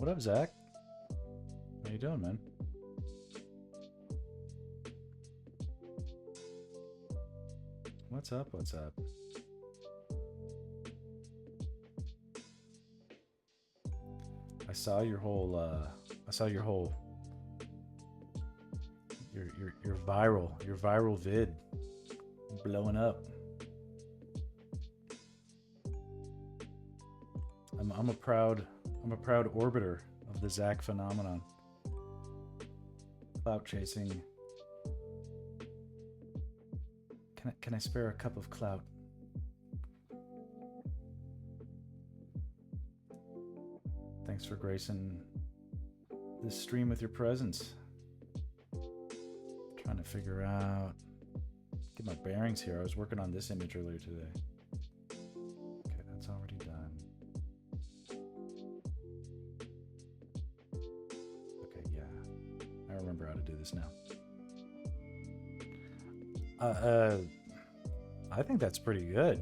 What up, Zach? How you doing, man? What's up? What's up? I saw your whole your viral vid blowing up. I'm a proud orbiter of the Zach phenomenon. Clout chasing. Can I spare a cup of clout? Thanks for gracing this stream with your presence. Trying to figure out, get my bearings here. I was working on this image earlier today. Okay, that's already done. Okay, yeah. I remember how to do this now. I think that's pretty good.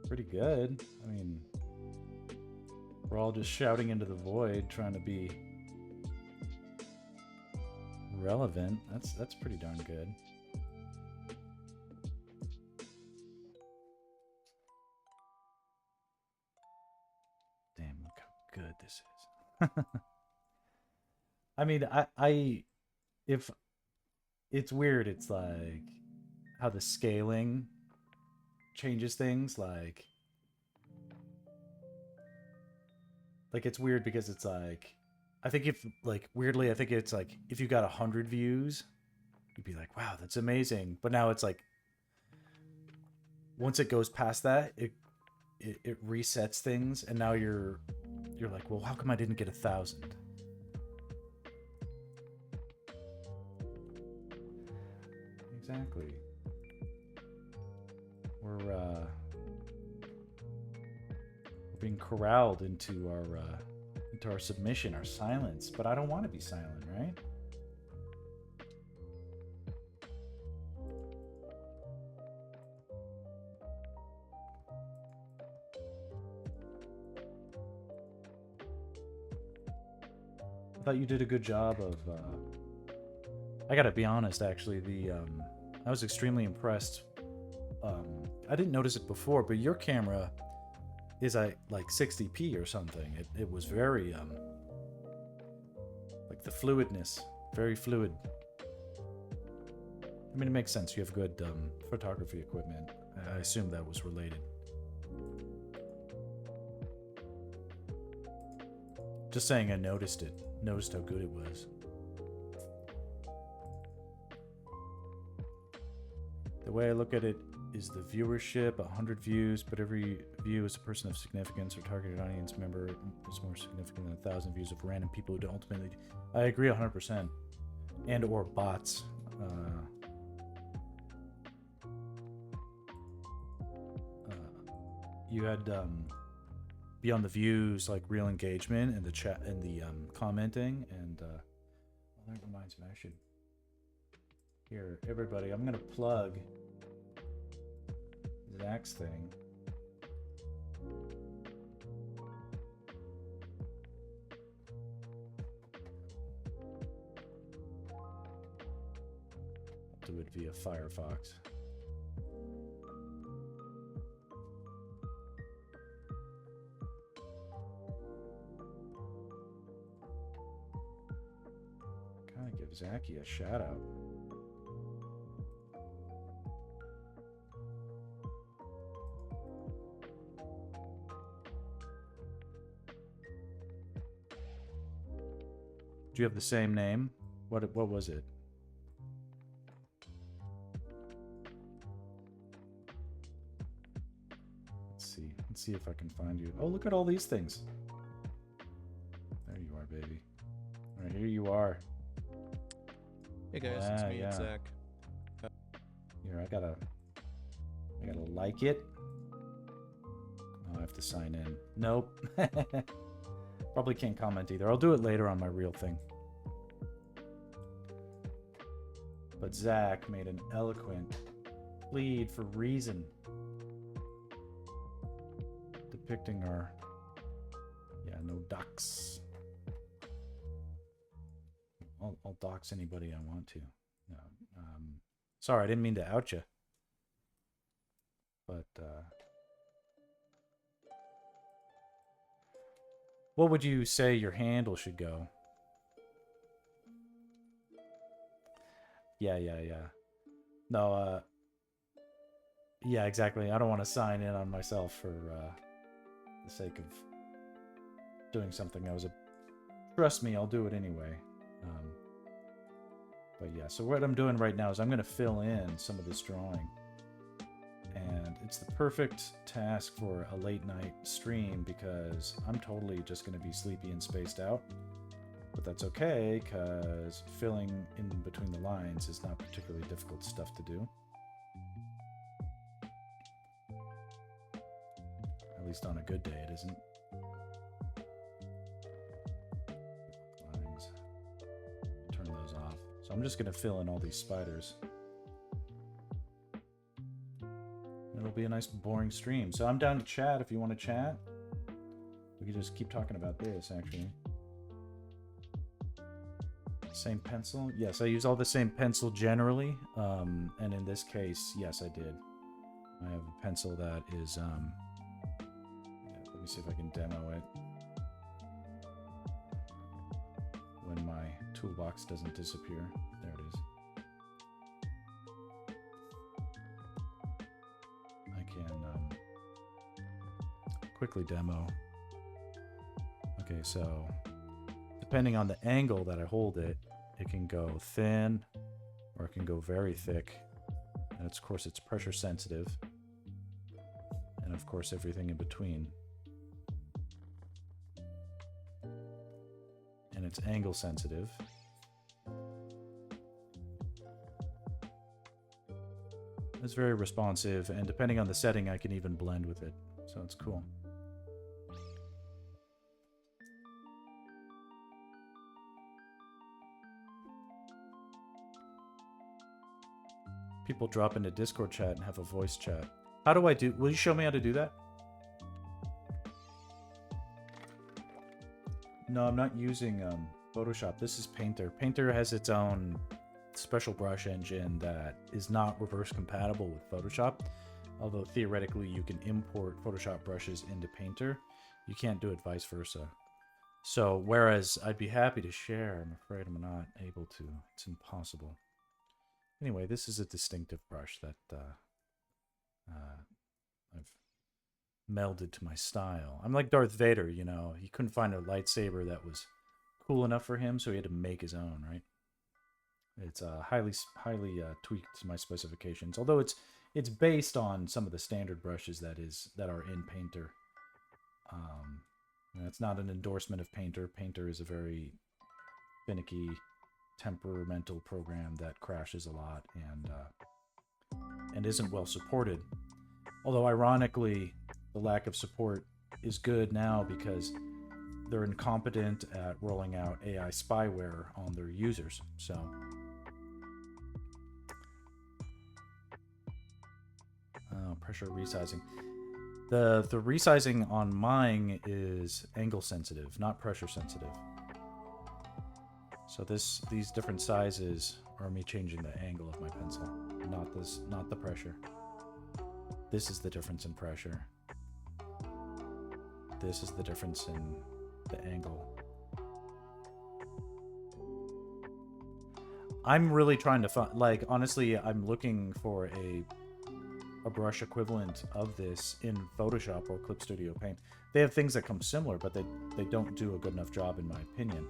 Pretty good. I mean, we're all just shouting into the void, trying to be relevant. That's pretty darn good. Damn, look how good this is. I mean, if it's weird, it's like how the scaling changes things, like it's weird because it's like, I think if it's like if you got 100 views, you'd be like, wow, that's amazing. But now it's like, once it goes past that, it resets things, and now you're like, well, how come I didn't get 1,000? Exactly. We're being corralled into our submission, our silence, but I don't want to be silent, right? I thought you did a good job of I gotta be honest, actually, I was extremely impressed. I didn't notice it before, but your camera is at like 60p or something. It was very like the fluidness, very fluid. I mean, it makes sense. You have good photography equipment. I assume that was related. Just saying, I noticed it. Noticed how good it was. The way I look at it is the viewership, 100 views, but every view is a person of significance or targeted audience member is more significant than 1,000 views of random people who don't ultimately. I agree 100%. And or bots. You had beyond the views, like real engagement and the chat and the commenting, and well, that reminds me, I should. Here, everybody, I'm gonna plug Zach's thing. I'll do it via Firefox. Kind of give Zachy a shout out. Do you have the same name? What was it? Let's see if I can find you. Oh, look at all these things. There you are, baby. All right, here you are. Hey guys, it's me, it's Zach. Here, I gotta like it. Oh, I have to sign in. Nope. Probably can't comment either. I'll do it later on my real thing. But Zach made an eloquent plead for reason, depicting our no docs. I'll dox anybody I want to. No, sorry, I didn't mean to out you. But what would you say your handle should go? Yeah. No, yeah, exactly. I don't want to sign in on myself for the sake of doing something I was a... Trust me, I'll do it anyway. But yeah, so what I'm doing right now is I'm going to fill in some of this drawing. And it's the perfect task for a late night stream because I'm totally just going to be sleepy and spaced out. But that's okay, because filling in between the lines is not particularly difficult stuff to do. At least on a good day, it isn't. Lines. Turn those off. So I'm just going to fill in all these spiders. It'll be a nice boring stream. So I'm down to chat if you want to chat. We can just keep talking about this, actually. Same pencil? Yes, I use all the same pencil generally. And in this case, yes, I did. I have a pencil that is... yeah, let me see if I can demo it. When my toolbox doesn't disappear. There it is. I can quickly demo. Okay, so depending on the angle that I hold it, it can go thin or it can go very thick. And of course it's pressure sensitive. And of course everything in between. And it's angle sensitive. It's very responsive, and depending on the setting I can even blend with it. So it's cool. People drop into Discord chat and have a voice chat. How do I do? Will you show me how to do that? No, I'm not using Photoshop. This is Painter. Painter has its own special brush engine that is not reverse compatible with Photoshop. Although theoretically you can import Photoshop brushes into Painter, you can't do it vice versa. So whereas I'd be happy to share, I'm afraid I'm not able to. It's impossible. Anyway, this is a distinctive brush that I've melded to my style. I'm like Darth Vader, you know. He couldn't find a lightsaber that was cool enough for him, so he had to make his own, right? It's highly tweaked to my specifications. Although it's based on some of the standard brushes that are in Painter. That's not an endorsement of Painter. Painter is a very finicky, temperamental program that crashes a lot and isn't well supported. Although ironically, the lack of support is good now because they're incompetent at rolling out AI spyware on their users. So pressure resizing. The resizing on mine is angle sensitive, not pressure sensitive. So these different sizes are me changing the angle of my pencil, not the pressure. This is the difference in pressure. This is the difference in the angle. I'm really trying to find, like, honestly, I'm looking for a brush equivalent of this in Photoshop or Clip Studio Paint. They have things that come similar, but they don't do a good enough job, in my opinion.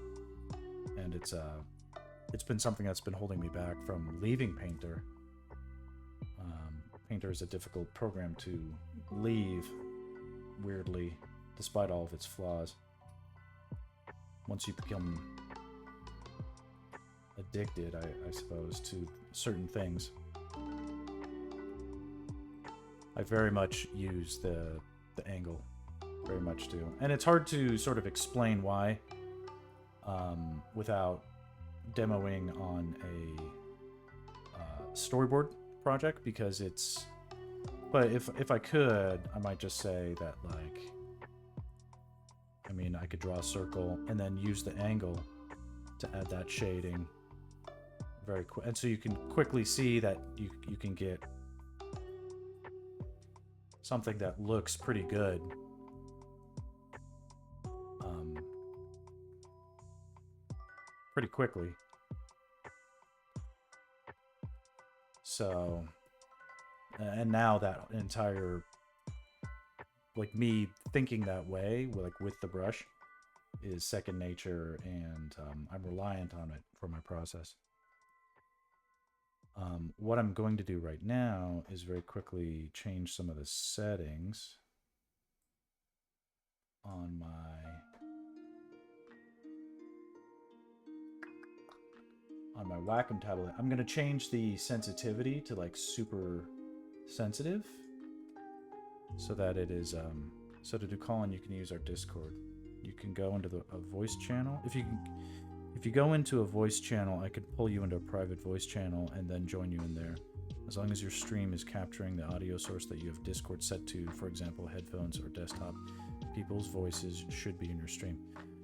And it's been something that's been holding me back from leaving Painter. Painter is a difficult program to leave, weirdly, despite all of its flaws. Once you become addicted, I suppose, to certain things. I very much use the angle, very much do. And it's hard to sort of explain why without demoing on a storyboard project, because it's... But if I could, I might just say that, like, I mean, I could draw a circle and then use the angle to add that shading very quick. And so you can quickly see that you can get something that looks pretty good. Um, Pretty quickly. So, and now that entire, like me thinking that way, like with the brush, is second nature, and I'm reliant on it for my process. What I'm going to do right now is very quickly change some of the settings on my Wacom tablet. I'm going to change the sensitivity to like super sensitive so that it is so to do Colin, you can use our Discord. You can go into a voice channel. If you go into a voice channel, I could pull you into a private voice channel and then join you in there. As long as your stream is capturing the audio source that you have Discord set to, for example, headphones or desktop, people's voices should be in your stream.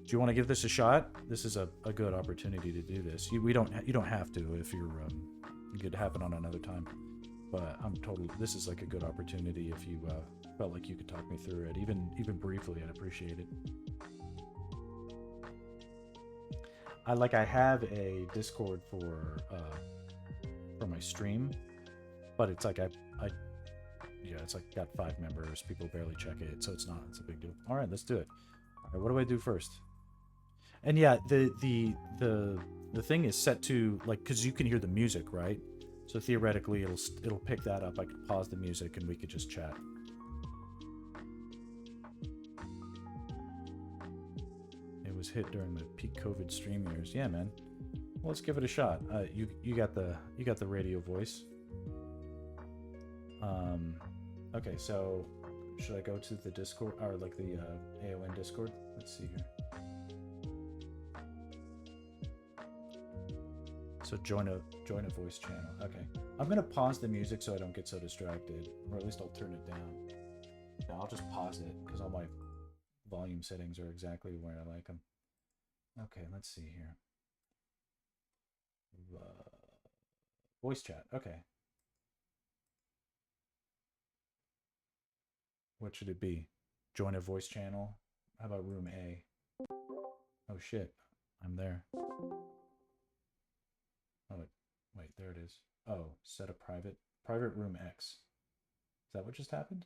Do you want to give this a shot? This is a good opportunity to do this. You don't have to if you're it could happen on another time. But this is like a good opportunity if you felt like you could talk me through it, even briefly. I'd appreciate it. I have a Discord for my stream, but it's like it's like got 5 members. People barely check it, so it's a big deal. All right, let's do it. All right, what do I do first? And yeah, the thing is set to like, because you can hear the music, right? So theoretically, it'll pick that up. I could pause the music and we could just chat. It was hit during the peak COVID stream years. Yeah, man. Well, let's give it a shot. You got the radio voice. Okay, so should I go to the Discord or like the AON Discord? Let's see here. So join a voice channel. Okay, I'm gonna pause the music so I don't get so distracted, or at least I'll turn it down. Yeah, I'll just pause it because all my volume settings are exactly where I like them. Okay, let's see here. Voice chat. Okay. What should it be? Join a voice channel. How about room A? Oh shit, I'm there. Oh wait, there it is. Oh, set a private room X. Is that what just happened?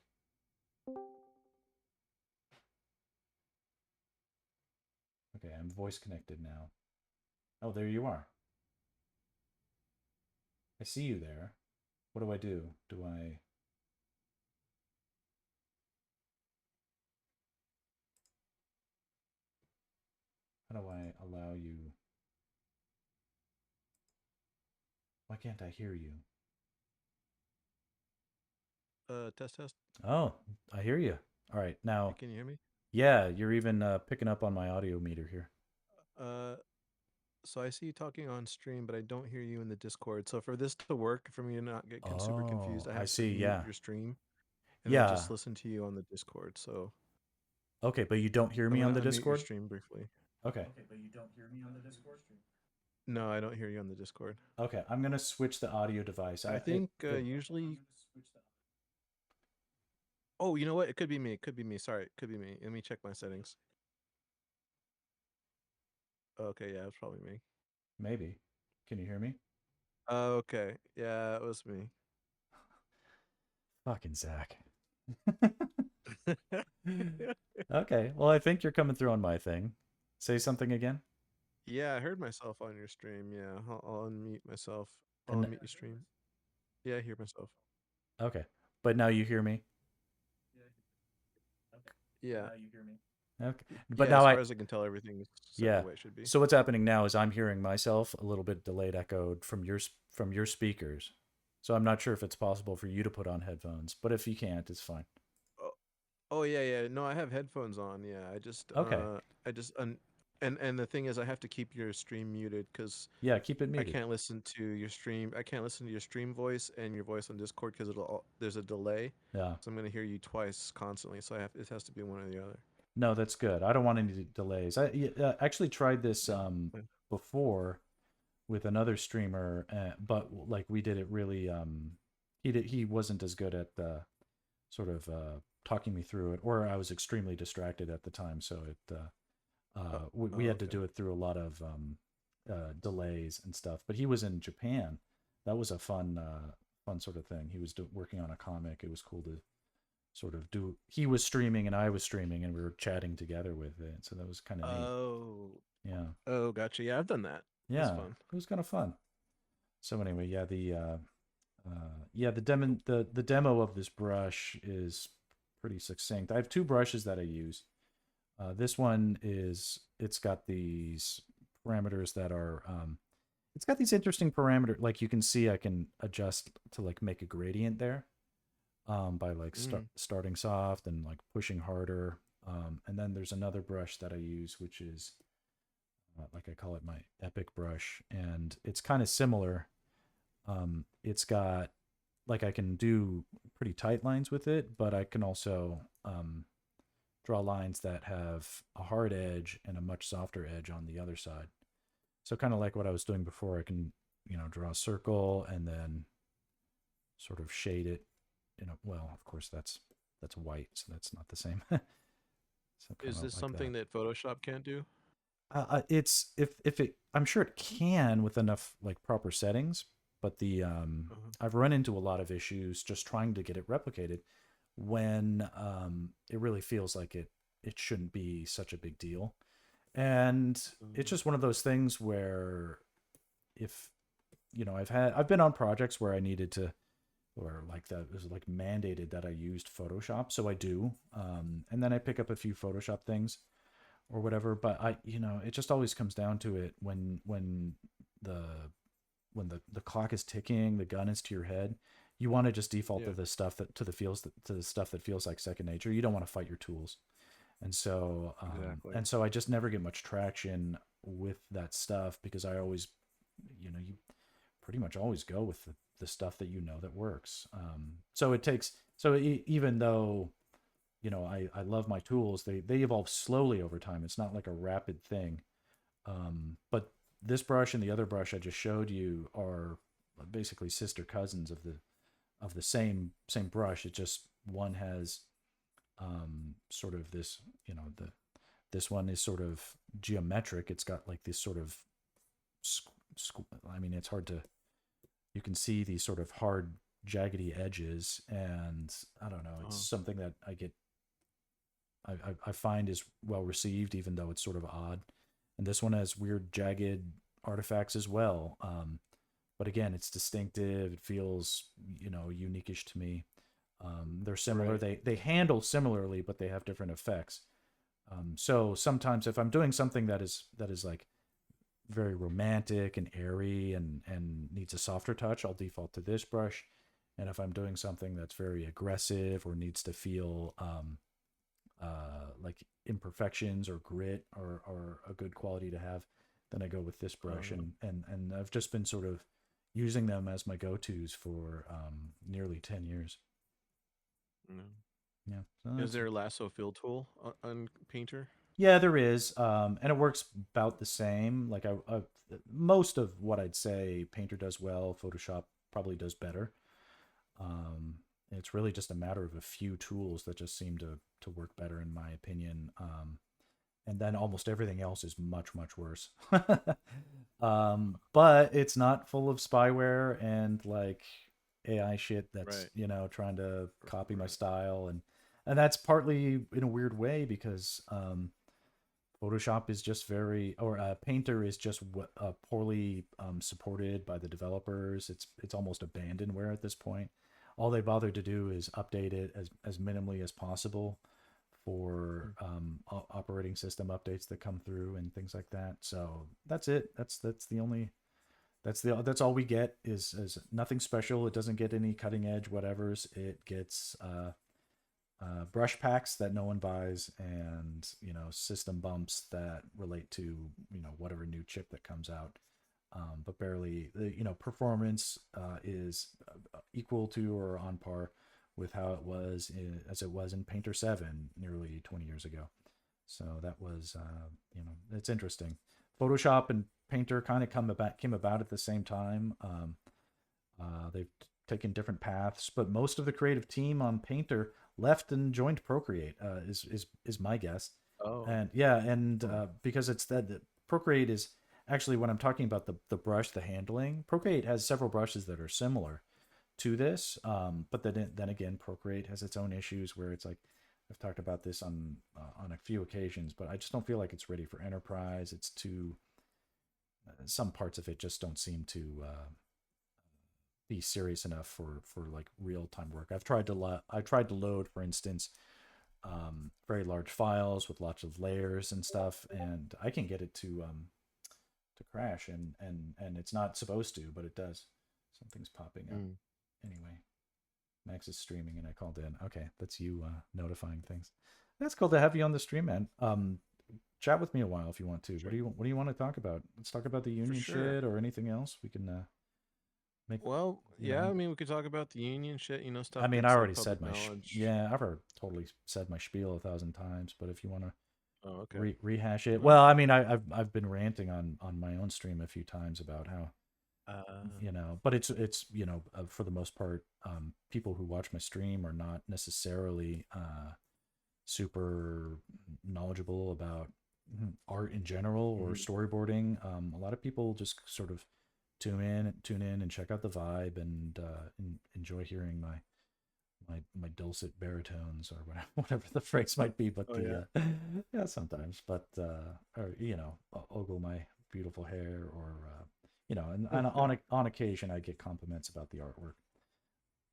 Okay, I'm voice connected now. Oh, there you are. I see you there. What do I do? How do I allow you? Why can't I hear you? Test test. Oh, I hear you. All right, now. Can you hear me? Yeah, you're even picking up on my audio meter here. Uh, so I see you talking on stream, but I don't hear you in the Discord. So for this to work, for me to not get super confused, Oh, I I have to see. mute Yeah. your stream and then Yeah. just listen to you on the Discord. So Okay, but you don't hear I'm me on gonna the unmute your Discord? stream briefly. Okay. No, I don't hear you on the Discord. Okay, I'm going to switch the audio device. I think usually. Oh, you know what? It could be me. It could be me. Sorry, it could be me. Let me check my settings. Okay, yeah, it's probably me. Maybe. Can you hear me? Okay, yeah, it was me. Fucking Zach. Okay, well, I think you're coming through on my thing. Say something again. Yeah, I heard myself on your stream. Yeah, I'll unmute myself. I'll And unmute your stream. Yeah, I hear myself. okay, but now you hear me. Yeah. Okay, but Yeah, now as far as I can tell, everything's set the yeah. way it should be. So what's happening now is I'm hearing myself a little bit delayed, echoed from your speakers. So I'm not sure if it's possible for you to put on headphones, but if you can't, it's fine. Oh, oh yeah, yeah. No, I have headphones on. Yeah, Okay. I just and the thing is, I have to keep your stream muted because Yeah, keep it I muted. can't listen to your stream. I can't listen to your stream voice and your voice on Discord because there's a delay. Yeah. So I'm gonna hear you twice constantly. So it has to be one or the other. No, that's good. I don't want any delays. Actually tried this No. Yeah. before with another streamer, but like we did it really. He wasn't as good at sort of talking me through it, or I was extremely distracted at the time, so Oh, we oh, had to okay. do it through a lot of delays and stuff. But he was in Japan. That was a fun sort of thing. He was working on a comic. It was cool to sort of do. He was streaming and I was streaming, and we were chatting together with it. So that was kind of neat. Oh, Yeah, oh, gotcha. Yeah, I've done that. That's yeah, fun. it was kind of fun. So anyway, yeah, yeah, the demo of this brush is pretty succinct. I have two brushes that I use. This one is it's got these parameters that are it's got these interesting parameters. Like you can see, I can adjust to like make a gradient there by like Mm. starting soft and like pushing harder. And then there's another brush that I use, which is like I call it my epic brush, and it's kind of similar. It's got like I can do pretty tight lines with it, but I can also draw lines that have a hard edge and a much softer edge on the other side. So kind of like what I was doing before, I can, draw a circle and then sort of shade it. Well, of course that's white, so that's not the same. So kind Is of this like that. something that Photoshop can't do? It's if it I'm sure it can with enough like proper settings, but the Uh-huh. I've run into a lot of issues just trying to get it replicated when it really feels like it shouldn't be such a big deal. And it's Um, just one of those things where if I've been on projects where I needed to, or like that it was like mandated that I used Photoshop, so I do. And then I pick up a few Photoshop things or whatever, but it just always comes down to it the when the clock is ticking, the gun is to your head. You want to just default to yeah, the stuff that to the stuff that feels like second nature. You don't want to fight your tools. exactly. And so I just never get much traction with that stuff because I always, you pretty much always go with the stuff that that works. So it takes so even though I love my tools, they evolve slowly over time. It's not like a rapid thing. But this brush and the other brush I just showed you are basically sister cousins of the same brush. It just one has sort of this, this one is sort of geometric. It's got like this sort of, I mean, it's hard to, you can see these sort of hard, jaggedy edges. And I don't know, it's Uh-huh. something that I find is well received, even though it's sort of odd. And this one has weird, jagged artifacts as well. But again, it's distinctive. It feels, unique-ish to me. They're similar. Right. They handle similarly, but they have different effects. So sometimes if I'm doing something that is like very romantic and airy and needs a softer touch, I'll default to this brush. And if I'm doing something that's very aggressive or needs to feel like imperfections or grit or a good quality to have, then I go with this brush. Uh, And I've just been sort of using them as my go-tos for nearly 10 years. no. Yeah, so Is that's there a lasso fill tool on Painter? yeah, there is, and it works about the same. Like most of what I'd say Painter does well, Photoshop probably does better. Um, it's really just a matter of a few tools that just seem to work better, in my opinion. And then almost everything else is much worse. But it's not full of spyware and like AI shit that's Right. trying to copy my Right. style, and that's partly in a weird way because Photoshop is just very, or Painter is just poorly supported by the developers. It's almost abandonware at this point. All they bothered to do is update it as minimally as possible for Mm. operating system updates that come through and things like that. So that's it. That's the only that's all we get is nothing special. It doesn't get any cutting edge whatever's. It gets brush packs that no one buys, and system bumps that relate to whatever new chip that comes out. But barely, performance is equal to or on par with how it was as it was in Painter 7 nearly 20 years ago. So that was, it's interesting. Photoshop and Painter kind of came about at the same time. They've taken different paths, but most of the creative team on Painter left and joined Procreate. Is my guess. Oh, And yeah, and oh. because it's that Procreate is actually when I'm talking about the brush, the handling. Procreate has several brushes that are similar to this, but then again, Procreate has its own issues where it's like I've talked about this on a few occasions, but I just don't feel like it's ready for enterprise. It's too some parts of it just don't seem to be serious enough for like real time work. I tried to load, for instance, very large files with lots of layers and stuff, and I can get it to crash, and it's not supposed to, but it does. Something's popping up. Mm, Anyway, Max is streaming, and I called in. Okay, that's you notifying things. That's cool to have you on the stream, man. Chat with me a while if you want to. sure. What do you want to talk about? Let's talk about the For union sure. shit or anything else. We can make Well, you yeah, know. I mean, we could talk about the union shit, I stuff mean, I that's already said public my knowledge. yeah. I've already totally said my spiel 1,000 times. But if you want to Oh, okay. rehash it, Well, well, I mean, I've been ranting on my own stream a few times about how uh, but it's for the most part, people who watch my stream are not necessarily super knowledgeable about art in general or mhm. storyboarding. A lot of people just sort of tune in and check out the vibe and enjoy hearing my dulcet baritones or whatever, whatever the phrase might be. But Oh yeah. yeah, sometimes, but or ogle my beautiful hair, or and on occasion I get compliments about the artwork.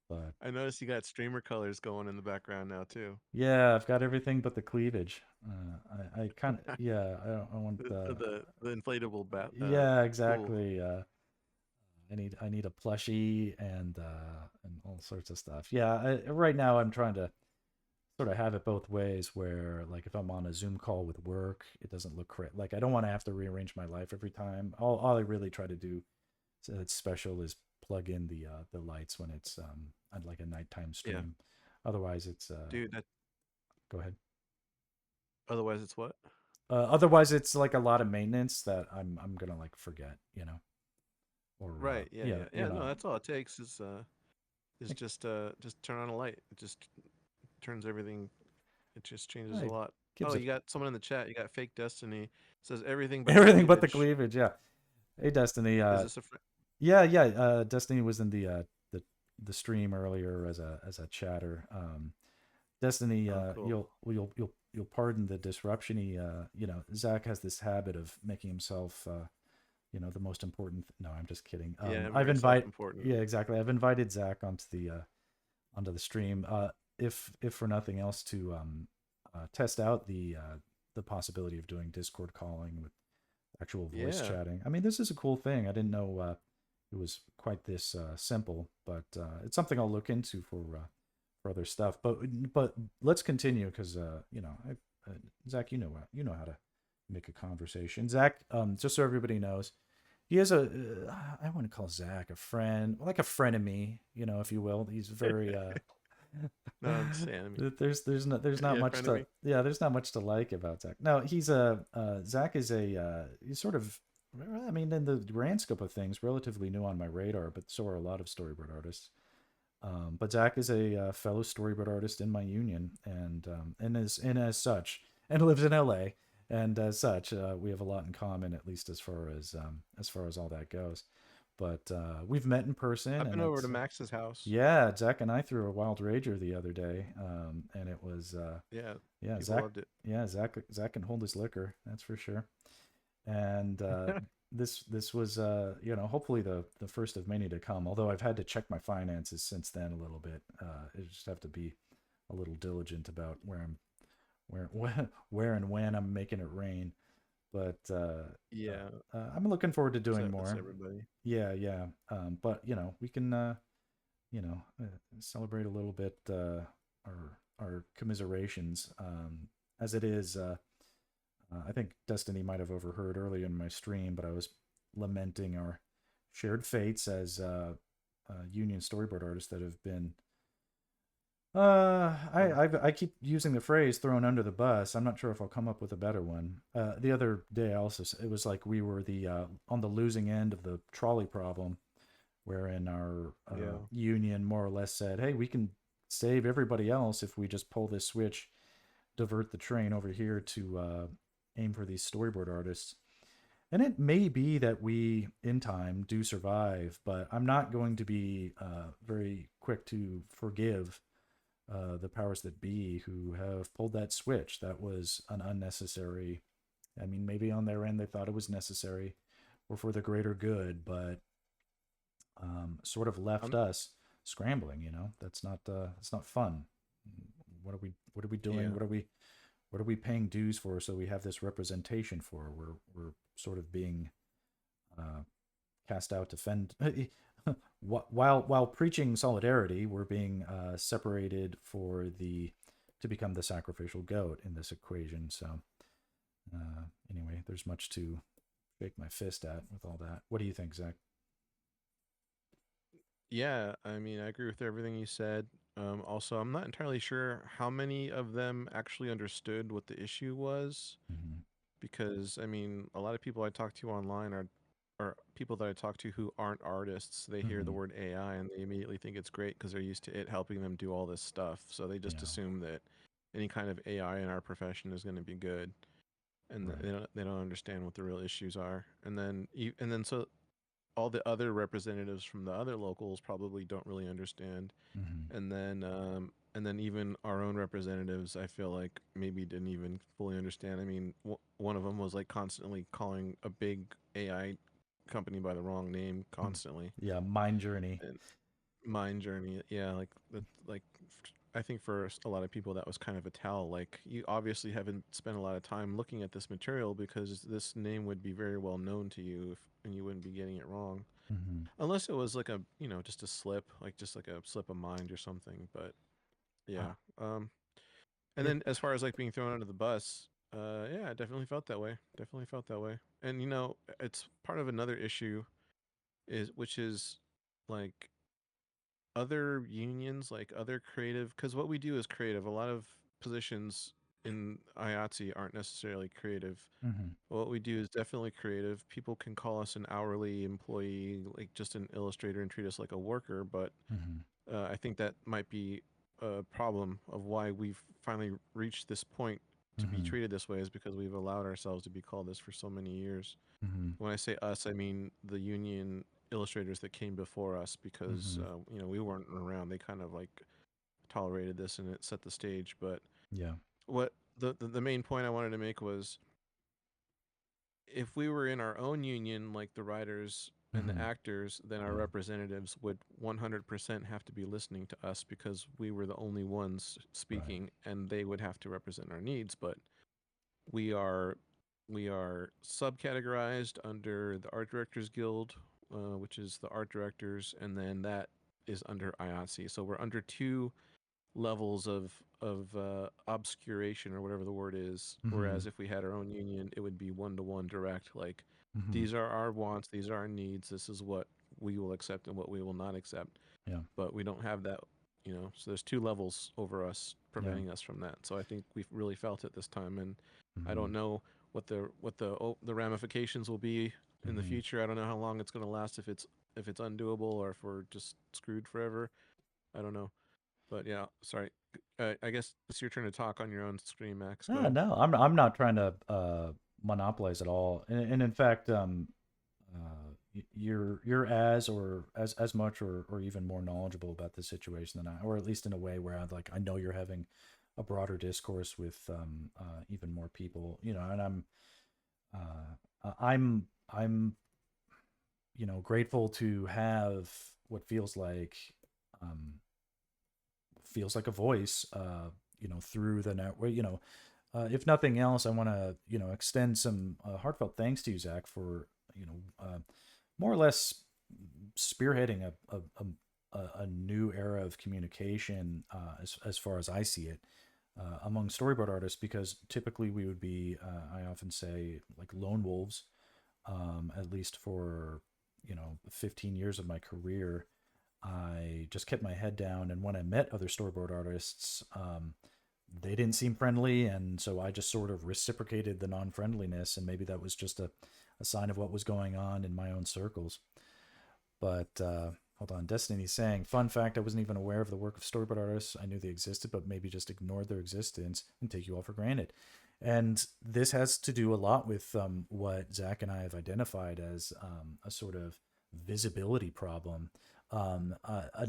But I noticed you got streamer colors going in the background now too. yeah, I've got everything but the cleavage. I kind of yeah, I want The inflatable bat. yeah, Cool. exactly. I need a plushie and all sorts of stuff. Yeah, right now I'm trying to sort of have it both ways where like if I'm on a Zoom call with work, it doesn't look correct. Like I don't want to have to rearrange my life every time. All I really try to do so it's special is plug in the lights when it's on like a nighttime Yeah, stream. Otherwise it's dude. That go ahead. otherwise it's what? Otherwise it's like a lot of maintenance that I'm gonna like forget, or Right. Yeah. yeah, Yeah. Yeah. No, that's all it takes is just turn on a light. It just turns everything. It just changes a it lot. gives Oh, it you got someone in the chat. You got fake Destiny. Says everything but the everything but the cleavage. cleavage. Yeah. Hey Destiny. Is this a friend? Yeah, yeah. Destiny was in the stream earlier as a chatter. Destiny, Oh, cool. you'll pardon the disruption. Zach has this habit of making himself, the most important. No, I'm just kidding. Yeah, I'm I've very invite, self-important. yeah, exactly. I've invited Zach onto the stream. If for nothing else to test out the possibility of doing Discord calling with actual voice Yeah. chatting. I mean, this is a cool thing. I didn't know it was quite this simple, but it's something I'll look into for other stuff. But let's continue because Zach, you know how to make a conversation. Zach, just so everybody knows, he has I want to call Zach a friend, like a frenemy, if you will. He's very No, I'm just saying. I mean, there's not yeah, much friend of to me. yeah there's not much to like about Zach. No, Zach is he's sort of, I mean, in the grand scope of things, relatively new on my radar, but so are a lot of storyboard artists. But Zach is a fellow storyboard artist in my union, and as such, and lives in LA, and as such, we have a lot in common, at least as far as all that goes. But we've met in person, I've and been over to it's Max's house. yeah, Zach and I threw a wild rager the other day, and it was Yeah, yeah, people loved it. Zach can hold his liquor, that's for sure. And this was hopefully the first of many to come. Although I've had to check my finances since then a little bit. I just have to be a little diligent about where and when I'm making it rain. But Yeah, I'm looking forward to doing that's more. everybody. Yeah, yeah. But we can celebrate a little bit our commiserations. As it is, I think Destiny might have overheard earlier in my stream, but I was lamenting our shared fates as union storyboard artists that have been Or I keep using the phrase "thrown under the bus." I'm not sure if I'll come up with a better one. The other day, it was like we were the on the losing end of the trolley problem, wherein our yeah, union more or less said, "Hey, we can save everybody else if we just pull this switch, divert the train over here to aim for these storyboard artists." And it may be that we, in time, do survive, but I'm not going to be very quick to forgive the powers that be who have pulled that switch. That was an unnecessary. I mean, maybe on their end they thought it was necessary or for the greater good, but sort of left I'm us scrambling. That's not fun. What are we doing? yeah. What are we paying dues for? So we have this representation for. We're sort of being uh, cast out to fend. While preaching solidarity, we're being separated for the to become the sacrificial goat in this equation. So anyway, there's much to shake my fist at with all that. What do you think, Zach? Yeah, I mean, I agree with everything you said. Also, I'm not entirely sure how many of them actually understood what the issue was, Mm-hmm. because I mean, a lot of people I talk to online are people that I talk to who aren't artists. They hear the Mm-hmm. word AI and they immediately think it's great because they're used to it helping them do all this stuff. So they just Yeah. assume that any kind of AI in our profession is going to be good, and Right. they don't understand what the real issues are. And then so all the other representatives from the other locals probably don't really understand, Mm-hmm. and then even our own representatives, I feel like maybe didn't even fully understand. I mean, one of them was like constantly calling a big AI company by the wrong name constantly, Yeah. Mind journey. and Mind Journey, yeah, like that, like I think for a lot of people that was kind of a tell. Like, you obviously haven't spent a lot of time looking at this material because this name would be very well known to you, and you wouldn't be getting it wrong. Mm-hmm. Unless it was like a, just a slip, like just like a slip of mind or something. But Uh, yeah. And it. then as far as like being thrown under the bus, yeah, I definitely felt that way. Definitely felt that way. And it's part of another issue is which is like other unions, like other creative, because what we do is creative. A lot of positions in IATSE aren't necessarily creative. Mm-hmm. What we do is definitely creative. People can call us an hourly employee, like just an illustrator, and treat us like a worker, but Mm-hmm. I think that might be a problem of why we've finally reached this point to be Mm-hmm. treated this way, is because we've allowed ourselves to be called this for so many years. Mm-hmm. When I say us, I mean the union illustrators that came before us, because Mm-hmm. we weren't around. They kind of like tolerated this and it set the stage. But Yeah. what the main point I wanted to make was, if we were in our own union, like the writers and the Mm-hmm. actors, then our Yeah. representatives would 100% have to be listening to us because we were the only ones Right. speaking, and they would have to represent our needs. But we are we are subcategorized under the Art Directors Guild, which is the art directors, and then that is under IATSE. So we're under two levels of obscuration, or whatever the word is. Mm-hmm. Whereas if we had our own union, it would be one to one direct. Like, Mm-hmm. these are our wants, these are our needs. This is what we will accept and what we will not accept. Yeah. But we don't have that. So there's two levels over us, Yeah. preventing us from that. So I think we've really felt it this time, and I Mm-hmm. don't know what the ramifications will be in the Mm-hmm. future. I don't know how long it's going to last, if it's undoable or if we're just screwed forever. I don't know. But yeah, sorry. I guess it's your turn to talk on your own screen, Max. Go Ah, ahead. no, I'm not trying to monopolize at all. And in fact, you're as much or even more knowledgeable about the situation than I, or at least in a way where I know you're having a broader discourse with even more people, and I'm grateful to have what um, feels like a voice, through the network. If nothing else, I want to extend some heartfelt thanks to you, Zach, for more or less spearheading a new era of communication, as far as I see it, among storyboard artists, because typically we would be, I often say, like lone wolves, at least for 15 years of my career. I just kept my head down. And when I met other storyboard artists, they didn't seem friendly. And so I just sort of reciprocated the non friendliness. And maybe that was just a sign of what was going on in my own circles. But hold on, Destiny's saying, fun fact, I wasn't even aware of the work of storyboard artists. I knew they existed, but maybe just ignored their existence and take you all for granted. And this has to do a lot with what Zach and I have identified as a sort of visibility problem. An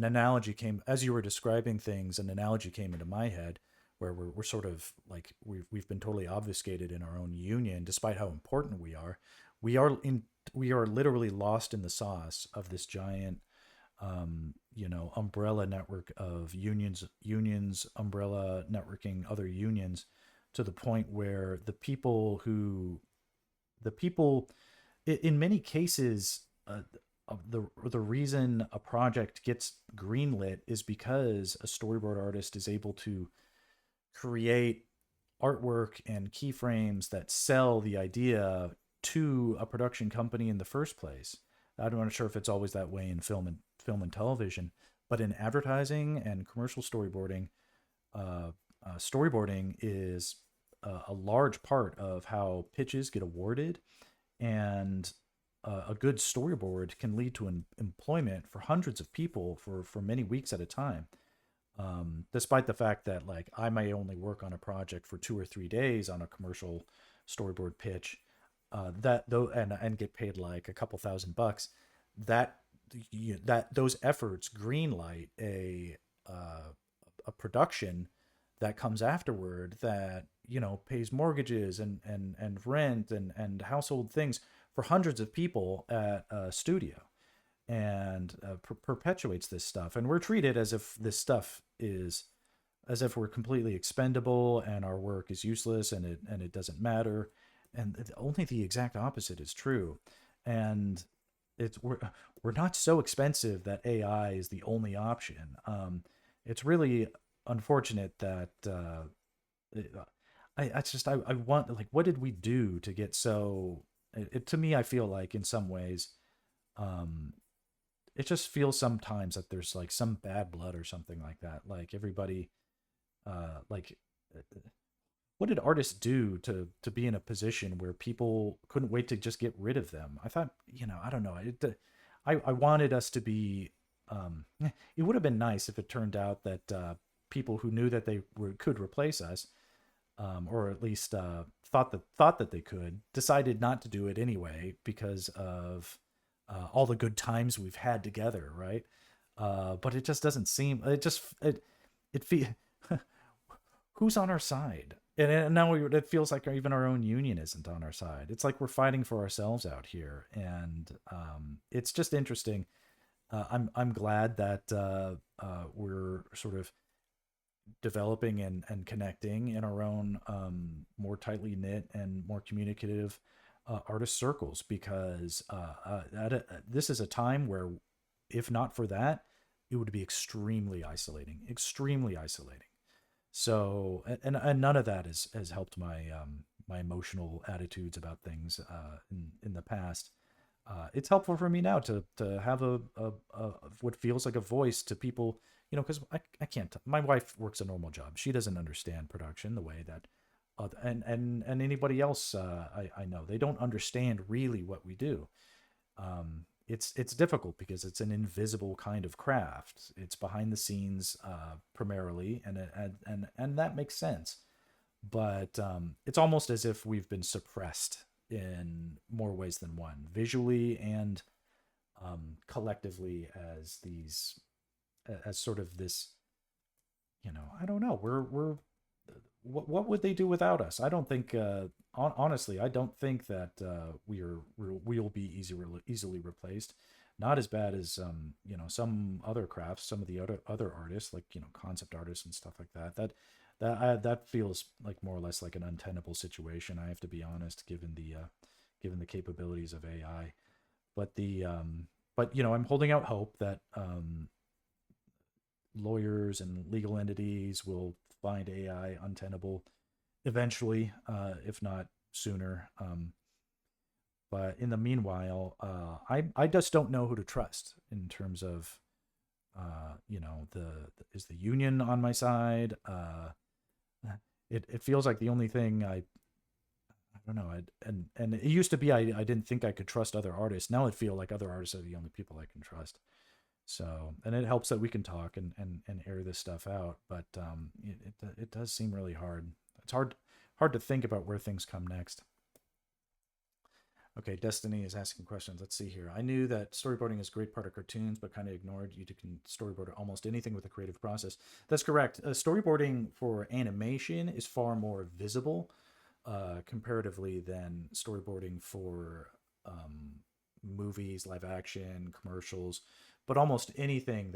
analogy came, as you were describing things, an analogy came into my head where we're sort of like we've been totally obfuscated in our own union, despite how important we are. We are in we are literally lost in the sauce of this giant umbrella network of unions, umbrella networking other unions, to the point where the people, in many cases, the reason a project gets greenlit is because a storyboard artist is able to create artwork and keyframes that sell the idea to a production company in the first place. I'm not sure if it's always that way in film and television, but in advertising and commercial storyboarding, uh, storyboarding is a large part of how pitches get awarded, and a good storyboard can lead to employment for hundreds of people for many weeks at a time. Despite the fact that like I may only work on a project for 2 or 3 days on a commercial storyboard pitch, that though and get paid like a couple $1,000, that that those efforts greenlight uh, a production that comes afterward that pays mortgages and rent and household things for hundreds of people at a studio, and perpetuates this stuff. And we're treated as if this stuff is as if we're completely expendable and our work is useless and it doesn't matter. And only the exact opposite is true. And it's we're not so expensive that AI is the only option. It's really unfortunate that it, I want, like, what did we do to get so? To me, I feel like in some ways, um, it just feels sometimes that there's like some bad blood or something like that. Like everybody, like what did artists do to be in a position where people couldn't wait to just get rid of them? I thought, I don't know. I wanted us to be. It would have been nice if it turned out that people who knew that could replace us, or at least thought that they could, decided not to do it anyway because of all the good times we've had together, right? But it just doesn't seem. It fe- Who's on our side? And now it feels like even our own union isn't on our side. It's like we're fighting for ourselves out here, and it's just interesting. I'm glad that we're sort of developing and connecting in our own more tightly knit and more communicative artist circles, because this is a time where, if not for that, it would be extremely isolating. So, and none of that has helped my emotional attitudes about things in the past. It's helpful for me now to have a what feels like a voice to people, because I can't. My wife works a normal job. She doesn't understand production the way that and anybody else I know, they don't understand really what we do. It's difficult because it's an invisible kind of craft. It's behind the scenes primarily, and that makes sense. But it's almost as if we've been suppressed in more ways than one, visually and collectively, as sort of this. I don't know. We're what would they do without us? I don't think. Honestly, I don't think that we'll be easily replaced. Not as bad as some other crafts, some of the other artists, like concept artists and stuff like that. That feels like more or less like an untenable situation. I have to be honest, given the capabilities of AI. But I'm holding out hope that lawyers and legal entities will find AI untenable eventually, if not sooner. But in the meanwhile, I just don't know who to trust in terms of You know, is the union on my side? It feels like the only thing I don't know. And it used to be I didn't think I could trust other artists. Now it feel like other artists are the only people I can trust. So, and it helps that we can talk and air this stuff out. But it does seem really hard. It's hard to think about where things come next. Okay, Destiny is asking questions. Let's see here. I knew that storyboarding is a great part of cartoons, but kind of ignored you can storyboard almost anything with a creative process. That's correct. Storyboarding for animation is far more visible comparatively than storyboarding for movies, live action, commercials, but um, almost anything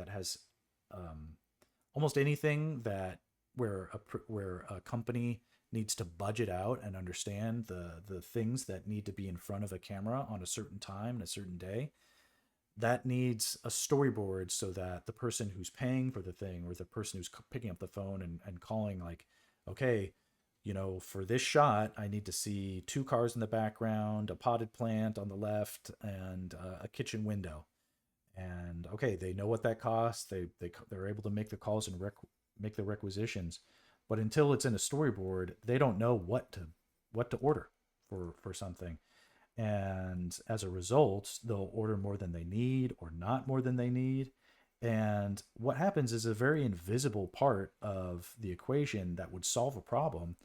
that where a company needs to budget out and understand the things that need to be in front of a camera on a certain time and a certain day, that needs a storyboard so that the person who's paying for the thing or the person who's picking up the phone and calling, like, okay, you know, for this shot I need to see two cars in the background, a potted plant on the left, and a kitchen window. And okay, they know what that costs. They're able to make the calls and make the requisitions, but until it's in a storyboard, they don't know what to order for something. And as a result, they'll order more than they need or not more than they need. And what happens is a very invisible part of the equation that would solve a problem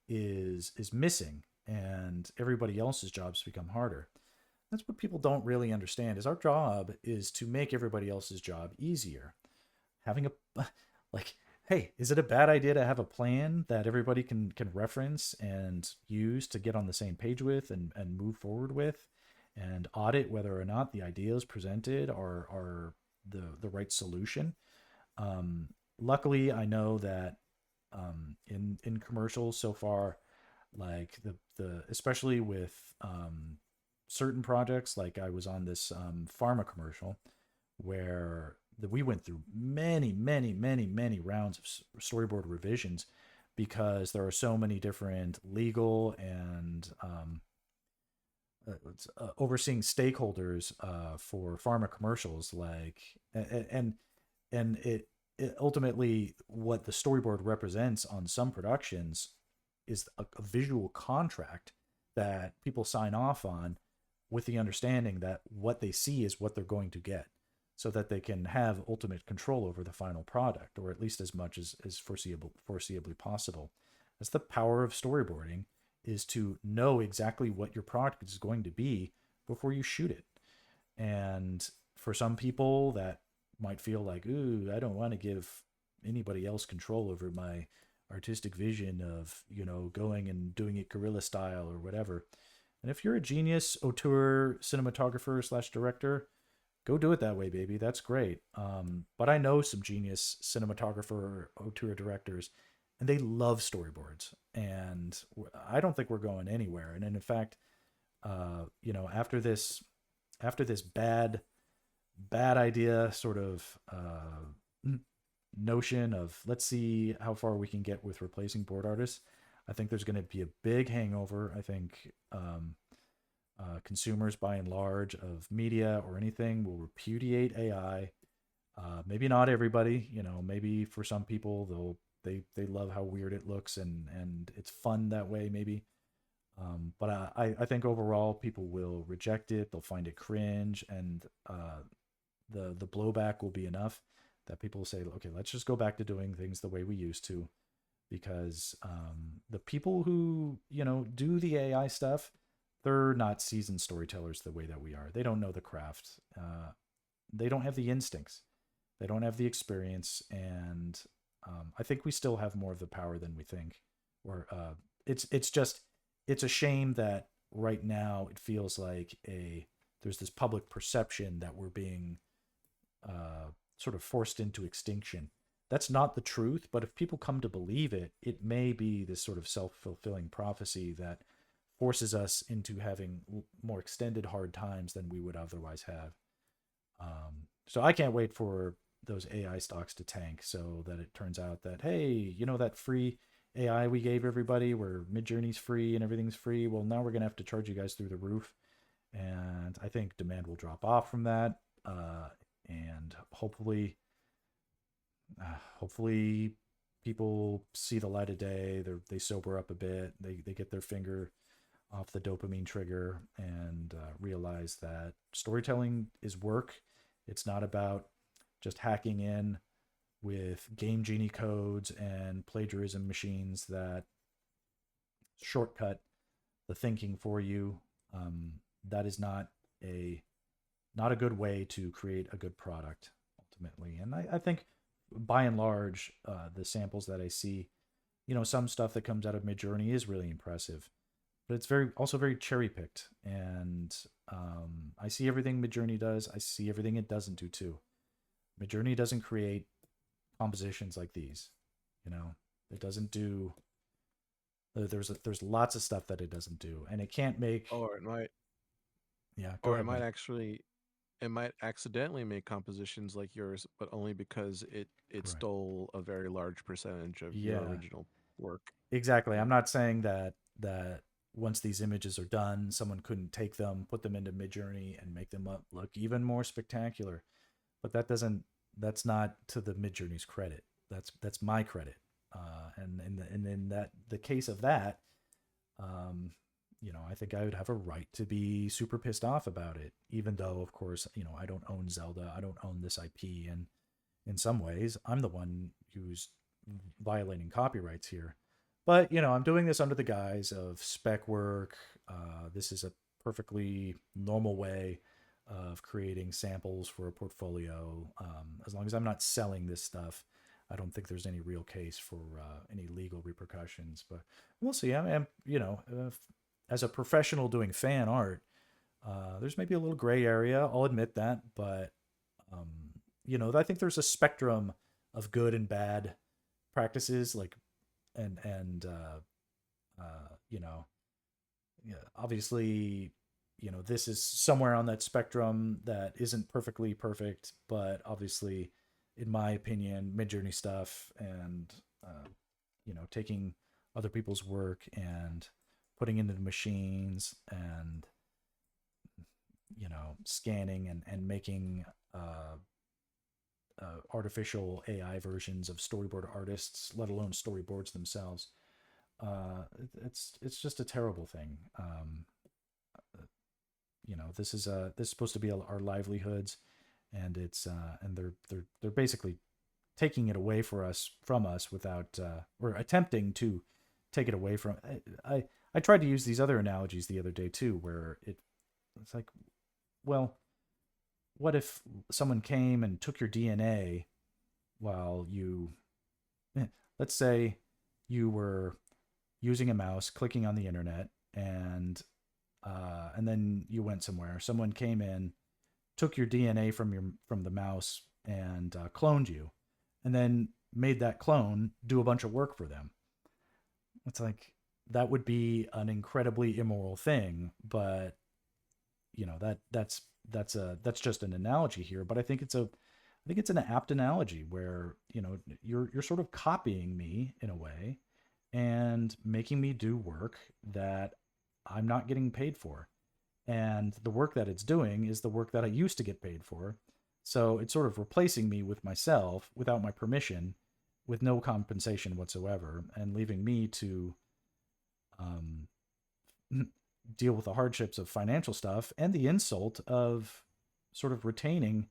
is missing, and everybody else's jobs become harder. That's what people don't really understand is our job is to make everybody else's job easier. Having a like, hey, is it a bad idea to have a plan that everybody can reference and use to get on the same page with and move forward with and audit whether or not the ideas presented are the right solution? um, Luckily I know that in commercials so far, like the especially with certain projects, like I was on this pharma commercial where we went through many rounds of storyboard revisions because there are so many different legal and overseeing stakeholders for pharma commercials, like and it ultimately what the storyboard represents on some productions is a visual contract that people sign off on with the understanding that what they see is what they're going to get, so that they can have ultimate control over the final product, or at least as much as foreseeably possible. That's the power of storyboarding, is to know exactly what your product is going to be before you shoot it. And for some people that might feel like, ooh, I don't want to give anybody else control over my artistic vision of, you know, going and doing it guerrilla style or whatever. And if you're a genius auteur cinematographer slash director, go do it that way, baby. That's great. But I know some genius cinematographer auteur directors, and they love storyboards. And I don't think we're going anywhere. And in fact, you know, after this bad idea sort of notion of let's see how far we can get with replacing board artists, I think there's going to be a big hangover. I think consumers, by and large, of media or anything will repudiate AI. Maybe not everybody, you know. Maybe for some people, they love how weird it looks and it's fun that way. Maybe, but I think overall people will reject it. They'll find it cringe, and the blowback will be enough that people will say, okay, let's just go back to doing things the way we used to, because the people who, you know, do the AI stuff, they're not seasoned storytellers the way that we are. They don't know the craft. They don't have the instincts. They don't have the experience, and I think we still have more of the power than we think. Or it's just it's a shame that right now it feels like a there's this public perception that we're being sort of forced into extinction. That's not the truth, but if people come to believe it, it may be this sort of self fulfilling prophecy that forces us into having more extended hard times than we would otherwise have. So I can't wait for those AI stocks to tank so that it turns out that, hey, you know, that free AI we gave everybody where Midjourney's free and everything's free. Well, now we're going to have to charge you guys through the roof. And I think demand will drop off from that. And hopefully Hopefully people see the light of day, they sober up a bit, they get their finger off the dopamine trigger and realize that storytelling is work. It's not about just hacking in with game genie codes and plagiarism machines that shortcut the thinking for you. That is a not a good way to create a good product ultimately. And I think by and large, the samples that I see, some stuff that comes out of Midjourney is really impressive, but it's very cherry picked. And I see everything Midjourney does. I see everything it doesn't do too. Midjourney doesn't create compositions like these. You know, it doesn't do. There's lots of stuff that it doesn't do, and it can't make. Or it might, Yeah, go or it ahead, might man. actually, it might accidentally make compositions like yours, but only because it Right. stole a very large percentage of your Yeah, original work. exactly. Yeah. I'm not saying that once these images are done, someone couldn't take them, put them into Midjourney, and make them up look even more spectacular. But that's not to the Midjourney's credit. That's my credit. And in that the case of that, um, I think I would have a right to be super pissed off about it, even though, of course, I don't own Zelda, I don't own this IP, and in some ways, I'm the one who's violating copyrights here. But I'm doing this under the guise of spec work. This is a perfectly normal way of creating samples for a portfolio. As long as I'm not selling this stuff, I don't think there's any real case for any legal repercussions. But we'll see. As a professional doing fan art, there's maybe a little gray area. I'll admit that, but um, I think there's a spectrum of good and bad practices, like and yeah, obviously, this is somewhere on that spectrum that isn't perfectly perfect, but obviously, in my opinion, Midjourney stuff and taking other people's work and putting into the machines and scanning and making artificial AI versions of storyboard artists, let alone storyboards themselves. It's just a terrible thing. This is supposed to be our livelihoods, and they're basically taking it away from us without or attempting to take it away from. I tried to use these other analogies the other day too, where it's like, well, what if someone came and took your DNA while let's say you were using a mouse, clicking on the internet, and then you went somewhere. Someone came in, took your DNA from the mouse, and cloned you, and then made that clone do a bunch of work for them. It's like that would be an incredibly immoral thing, but that's just an analogy here. But I think it's an apt analogy where you're sort of copying me in a way and making me do work that I'm not getting paid for. And the work that it's doing is the work that I used to get paid for. So it's sort of replacing me with myself without my permission, with no compensation whatsoever, and leaving me to um, deal with the hardships of financial stuff and the insult of sort of retaining,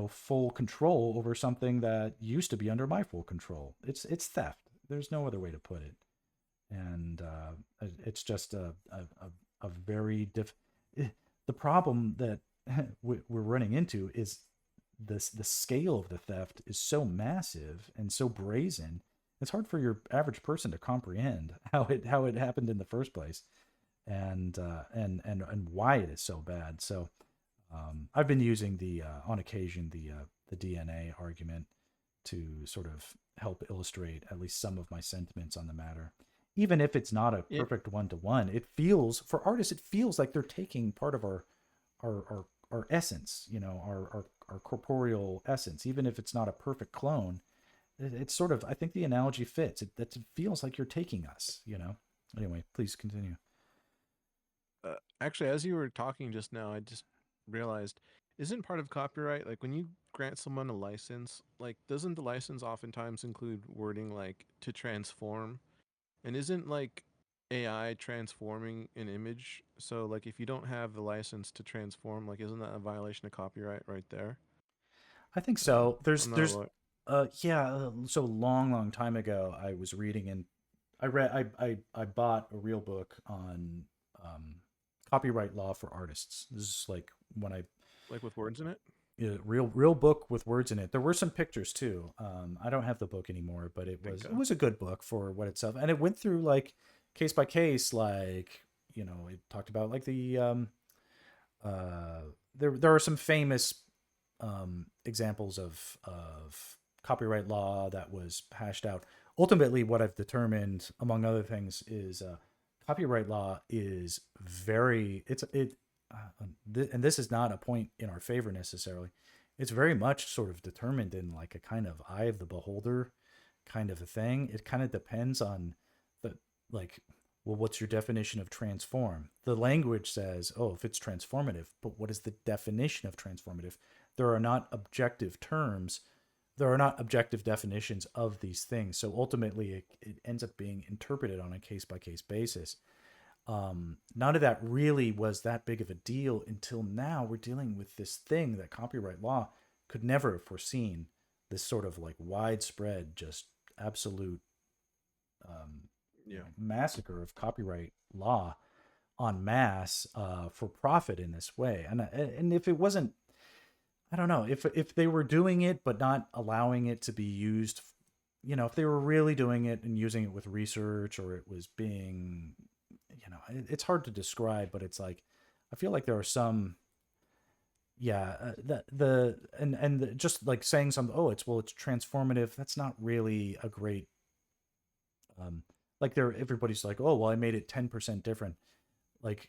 full control over something that used to be under my full control. It's theft. There's no other way to put it. And it's just a very the problem that we're running into is the scale of the theft is so massive and so brazen. It's hard for your average person to comprehend how it happened in the first place, and why it is so bad. So I've been using the on occasion the DNA argument to sort of help illustrate at least some of my sentiments on the matter. Even if it's not a Yeah. perfect one to one, it feels for artists it feels like they're taking part of our essence, our corporeal essence, even if it's not a perfect clone. It's sort of I think the analogy fits. It feels like you're taking us. Anyway, please continue. Actually, as you were talking just now, I just realized isn't part of copyright like when you grant someone a license, like doesn't the license oftentimes include wording like to transform? And isn't like AI transforming an image? So like if you don't have the license to transform, like isn't that a violation of copyright right there? I think so. I'm not a There's lawyer. yeah, so long time ago I was reading and I bought a real book on um copyright law for artists. This is like when I Like with words in it? real book with words in it. There were some pictures too. I don't have the book anymore, but it Bingo. was a good book for what itself, and it went through like case by case. Like it talked about like the uh, there are some famous examples of copyright law that was hashed out. Ultimately, what I've determined, among other things, is copyright law is very and this is not a point in our favor necessarily. It's very much sort of determined in like a kind of eye of the beholder kind of a thing. It kind of depends on the like well, what's your definition of transform? The language says, oh, if it's transformative, but what is the definition of transformative? There are not objective terms, there are not objective definitions of these things. So ultimately, it ends up being interpreted on a case by case basis. None of that really was that big of a deal until now. We're dealing with this thing that copyright law could never have foreseen, this sort of like widespread, just absolute Yeah. massacre of copyright law en masse for profit in this way. And if it wasn't, I don't know, if they were doing it but not allowing it to be used, if they were really doing it and using it with research, or it was being, it's hard to describe, but it's like I feel like there are some, yeah, the and just like saying something, oh, it's transformative. That's not really a great um like there everybody's like, oh well, I made it 10% different. Like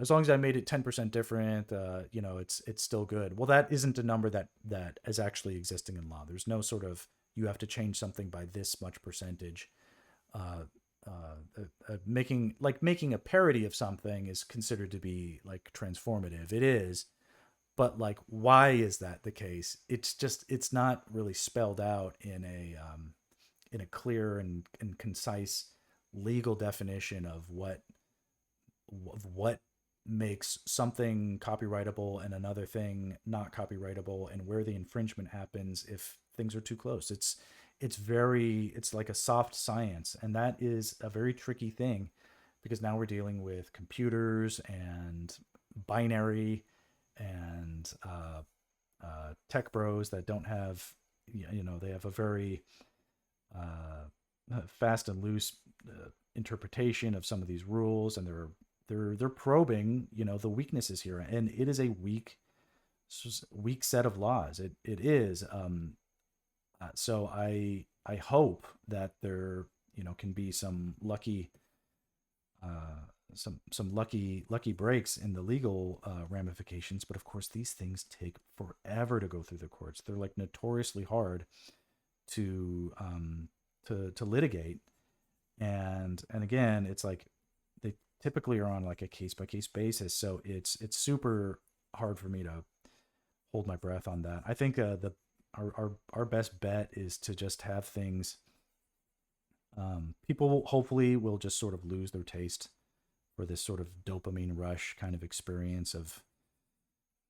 as long as I made it 10% different, it's still good. Well, that isn't a number that is actually existing in law. There's no sort of you have to change something by this much percentage. Uh, making a parody of something is considered to be like transformative. It is, but like, why is that the case? It's not really spelled out in a clear and concise legal definition of what makes something copyrightable and another thing not copyrightable, and where the infringement happens if things are too close. It's like a soft science, and that is a very tricky thing because now we're dealing with computers and binary and tech bros that don't have, they have a very fast and loose interpretation of some of these rules, and they're probing, the weaknesses here, and it is a weak set of laws. It is. So I hope that there, can be uh, some lucky breaks in the legal ramifications. But of course, these things take forever to go through the courts. They're like notoriously hard to to litigate, and again, it's like they typically are on like a case by case basis. So it's super hard for me to hold my breath on that. I think the our best bet is to just have things. People hopefully will just sort of lose their taste for this sort of dopamine rush kind of experience of,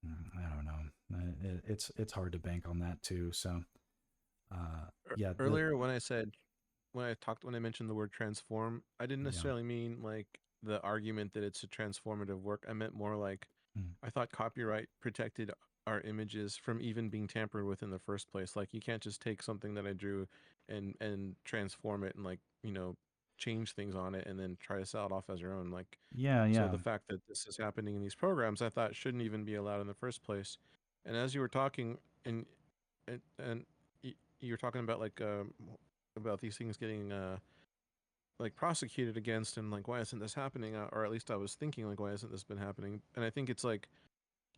I don't know. It's hard to bank on that too. So yeah, Earlier when I mentioned the word transform, I didn't yeah. necessarily mean like the argument that it's a transformative work. I meant more like Mm. I thought copyright protected our images from even being tampered with in the first place. Like you can't just take something that I drew and transform it and like, change things on it and then try to sell it off as your own. Like Yeah, so yeah, the fact that this is happening in these programs, I thought shouldn't even be allowed in the first place. And as you were talking and you were talking about these things getting like prosecuted against and like why isn't this happening, or at least I was thinking like why hasn't this been happening, and I think it's like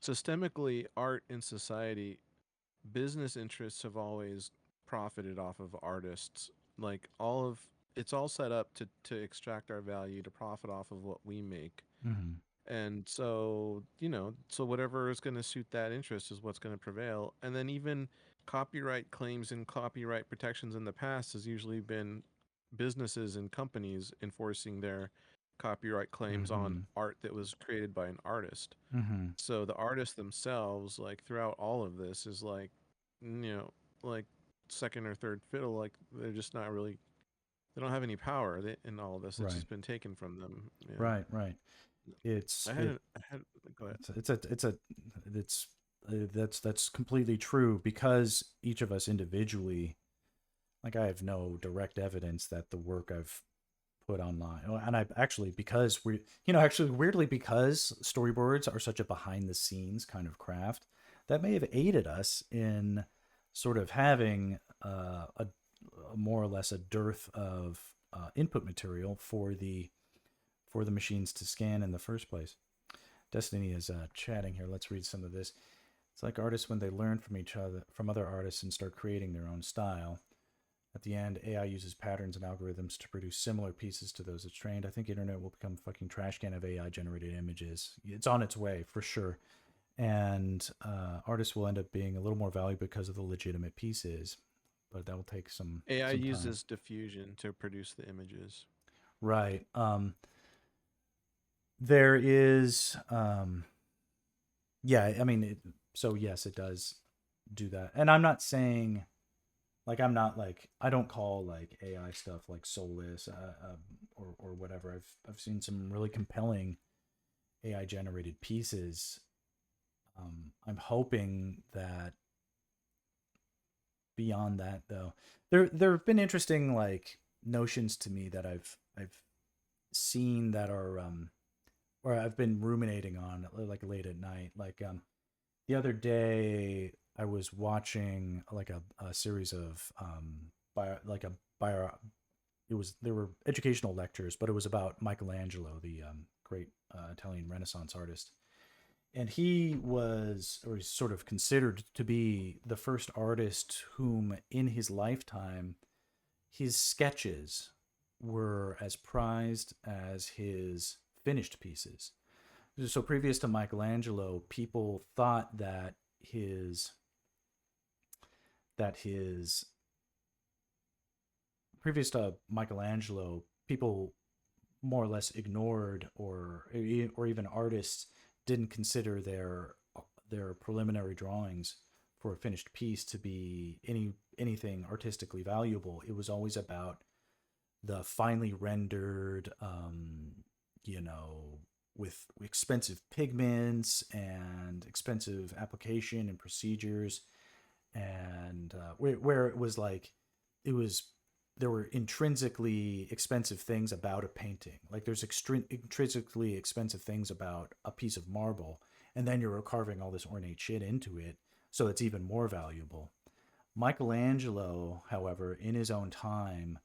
systemically art in society, business interests have always profited off of artists. Like all of it's all set up to extract our value, to profit off of what we make. hmm And so, so whatever is going to suit that interest is what's going to prevail. And then even copyright claims and copyright protections in the past has usually been businesses and companies enforcing their copyright claims on Mm-hmm. art that was created by an artist. Mm-hmm. So the artists themselves, like throughout all of this, is like, like second or third fiddle. Like they're just not really, they don't have any power in all of this. It's Right. just been taken from them. Yeah. Right. Right. It's I had, it. a, I had, go ahead. It's that's completely true because each of us individually, like I have no direct evidence that the work I've put online, and I actually, because we, actually weirdly, because storyboards are such a behind the scenes kind of craft, that may have aided us in sort of having a more or less a dearth of input material for the machines to scan in the first place. Destiny is chatting here. Let's read some of this. It's like artists when they learn from each other, from other artists, and start creating their own style. At the end, AI uses patterns and algorithms to produce similar pieces to those it's trained. I think internet will become a fucking trash can of AI generated images. It's on its way for sure, and artists will end up being a little more valuable because of the legitimate pieces, but that will take AI some time. uses diffusion to produce the images. Right. There is yeah, I mean, so yes, it does do that. And I'm not saying, like, I'm not like, I don't call like AI stuff like soulless or whatever. I've seen some really compelling AI generated pieces. I'm hoping that beyond that, though, there have been interesting like notions to me that I've seen that are or I've been ruminating on like late at night. Like the other day I was watching like a series of bio, it was, there were educational lectures, but it was about Michelangelo, the great Italian Renaissance artist. And he was, or he's sort of considered to be the first artist whom in his lifetime his sketches were as prized as his finished pieces. So previous to Michelangelo, people thought that his previous to Michelangelo, people more or less ignored, or even artists didn't consider their preliminary drawings for a finished piece to be anything artistically valuable. It was always about the finely rendered, you know, with expensive pigments and expensive application and procedures, and where it was like, it was, there were intrinsically expensive things about a painting. Like there's intrinsically expensive things about a piece of marble, and then you're carving all this ornate shit into it, so it's even more valuable. Michelangelo, however, in his own time,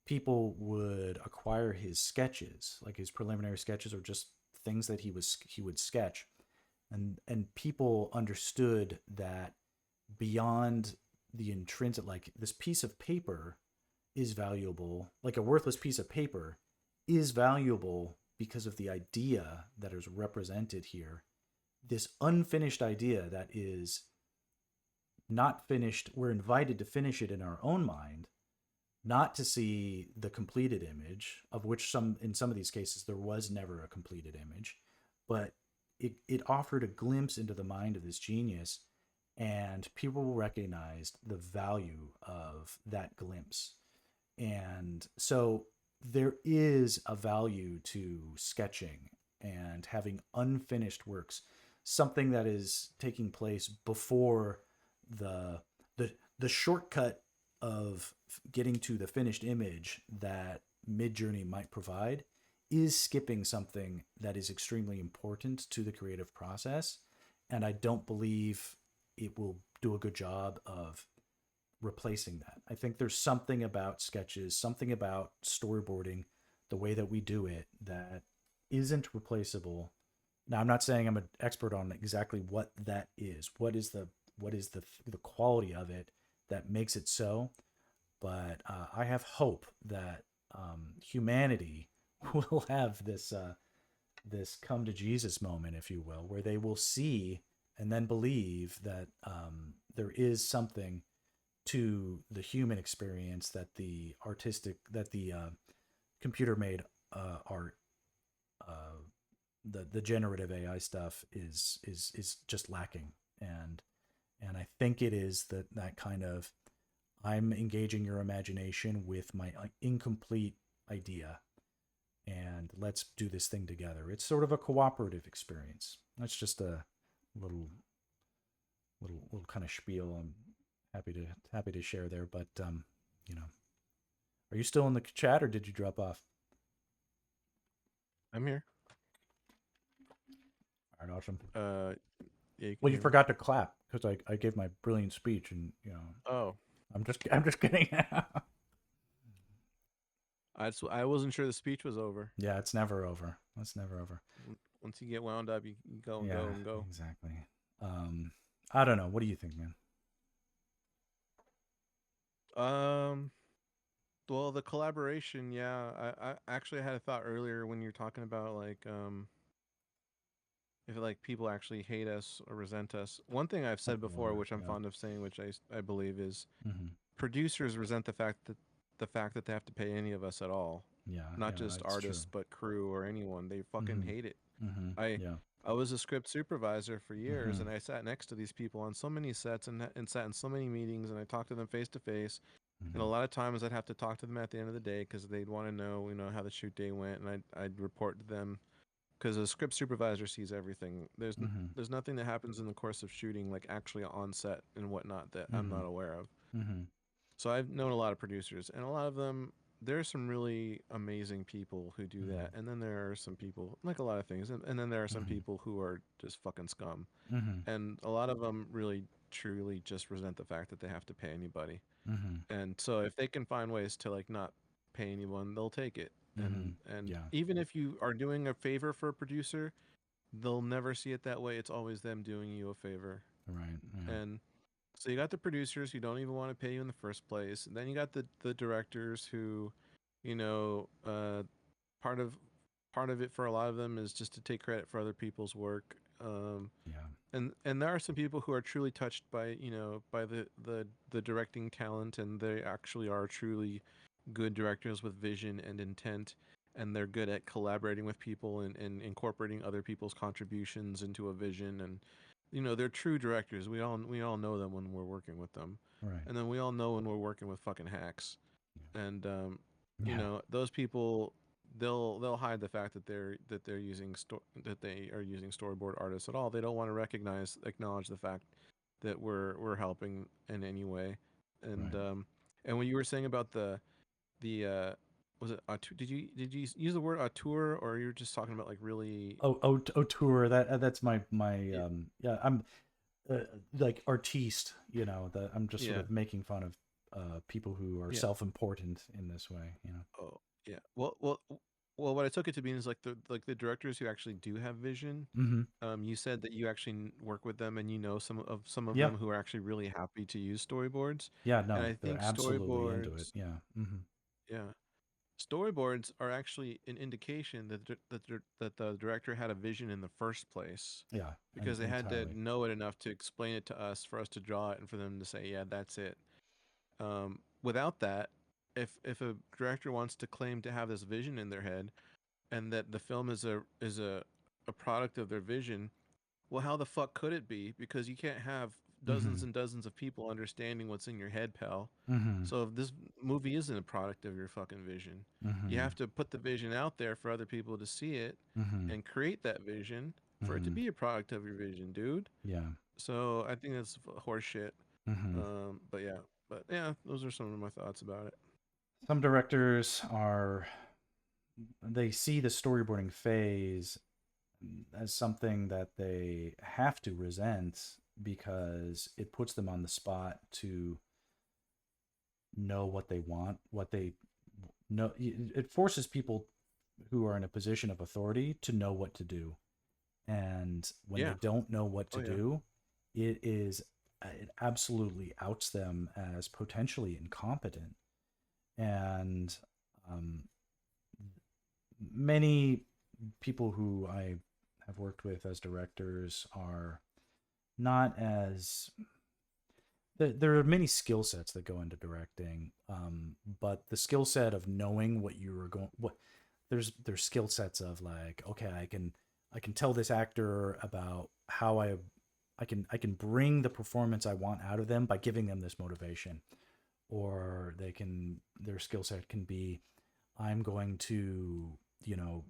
people would acquire his sketches, like his preliminary sketches, or just things that he would sketch, and people understood that beyond the intrinsic, like this piece of paper is valuable, like a worthless piece of paper is valuable because of the idea that is represented here. This unfinished idea that is not finished, we're invited to finish it in our own mind, not to see the completed image, of which some, in some of these cases there was never a completed image, but it offered a glimpse into the mind of this genius, and people recognized the value of that glimpse. And so there is a value to sketching and having unfinished works, something that is taking place before the the shortcut of getting to the finished image that Midjourney might provide is skipping something that is extremely important to the creative process. And I don't believe it will do a good job of replacing that. I think there's something about sketches, something about storyboarding, the way that we do it, that isn't replaceable. Now, I'm not saying I'm an expert on exactly what that is. What is the quality of it that makes it so? But I have hope that humanity will have this come to Jesus moment, if you will, where they will see and then believe that there is something to the human experience that the computer made art, uh, the generative AI stuff is just lacking. And I think it is that kind of, I'm engaging your imagination with my incomplete idea, and let's do this thing together. It's sort of a cooperative experience. That's just a little little kind of spiel I'm happy to share there. But you know, are you still in the chat or did you drop off? I'm here. All right, awesome. Yeah, you can Well, you hear me. forgot to clap because I gave my brilliant speech, and Oh, I'm just kidding. I wasn't sure the speech was over. Yeah, it's never over. It's never over. Once you get wound up, you go and Yeah, go and go. exactly. Um, I don't know. What do you think, man? Um, well, the collaboration, yeah. I actually had a thought earlier when you're talking about like if like people actually hate us or resent us. One thing I've said before, Or which I'm yeah. fond of saying, which I believe is Hmm. producers resent the fact that they have to pay any of us at all, Yeah, not yeah, just that's true. artists but crew or anyone. They fucking Hmm. hate it. Hmm. I Yeah. I was a script supervisor for years, Hmm. and I sat next to these people on so many sets and sat in so many meetings, and I talked to them face to face. And a Hmm. lot of times I'd have to talk to them at the end of the day because they'd want to know, how the shoot day went, and I'd report to them because a script supervisor sees everything. Hmm. There's nothing that happens in the course of shooting, like actually on set and whatnot, that I'm Hmm. not aware of. Hmm. So I've known a lot of producers, and a lot of them, there's some really amazing people who do that, Hmm. and then there are some people, like a lot of things, and then there are some Hmm. people who are just fucking scum, Hmm. and a lot of them really truly just resent the fact that they have to pay anybody, Hmm. and so if they can find ways to like not pay anyone, they'll take it, Hmm. and Yeah. even if you are doing a favor for a producer, they'll never see it that way. It's always them doing you a favor, Right. Yeah. and so you got the producers who don't even want to pay you in the first place. And then you got the directors who, you know, part of part of it for a lot of them is just to take credit for other people's work. Yeah. And there are some people who are truly touched by by the directing talent, and they actually are truly good directors with vision and intent, and they're good at collaborating with people and incorporating other people's contributions into a vision, and they're true directors. We all know them when we're working with them, Right. and then we all know when we're working with fucking hacks, and Yeah. those people, they'll hide the fact that they're using that they are using storyboard artists at all. They don't want to acknowledge the fact that we're helping in any way, and Right. and when you were saying about the was it did you use the word auteur, or you're just talking about like really Tour. That's my y- yeah. I'm uh, like artiste. That I'm just sort yeah, of making fun of people who are yeah. self-important in this way. Oh, yeah. Well, what I took it to mean is like the directors who actually do have vision. Mm-hmm. You said that you actually work with them, and you know some of Yeah. them who are actually really happy to use storyboards. Yeah. And No, I they're think absolutely into it. storyboards, Yeah. Mm-hmm. yeah, storyboards are actually an indication that the director had a vision in the first place, Yeah. because they had to Entirely. know it enough to explain it to us for us to draw it and for them to say, yeah, that's it. Without that, if a director wants to claim to have this vision in their head and that the film is a product of their vision, well, how the fuck could it be? Because you can't have Mm-hmm. dozens and dozens of people understanding what's in your head, pal. Mm-hmm. So if this movie isn't a product of your fucking vision, you Mm-hmm. have to put the vision out there for other people to see it Mm-hmm. and create that vision for it to Mm-hmm. be a product of your vision, dude. Yeah. So I think that's horseshit. Mm-hmm. But yeah, those are some of my thoughts about it. Some directors are, they see the storyboarding phase as something that they have to resent because it puts them on the spot to know what they want, what they know. It forces people who are in a position of authority to know what to do. And when they Yeah. don't know what Oh to yeah. do, it absolutely outs them as potentially and um, many people who I have worked with as directors are not as there are many skill sets that go into directing, but the skill set of knowing what you are going what there's skill sets of like, okay, I can tell this actor about how I can bring the performance I want out of them by giving them this motivation, or their skill set can be, I'm going to, you know,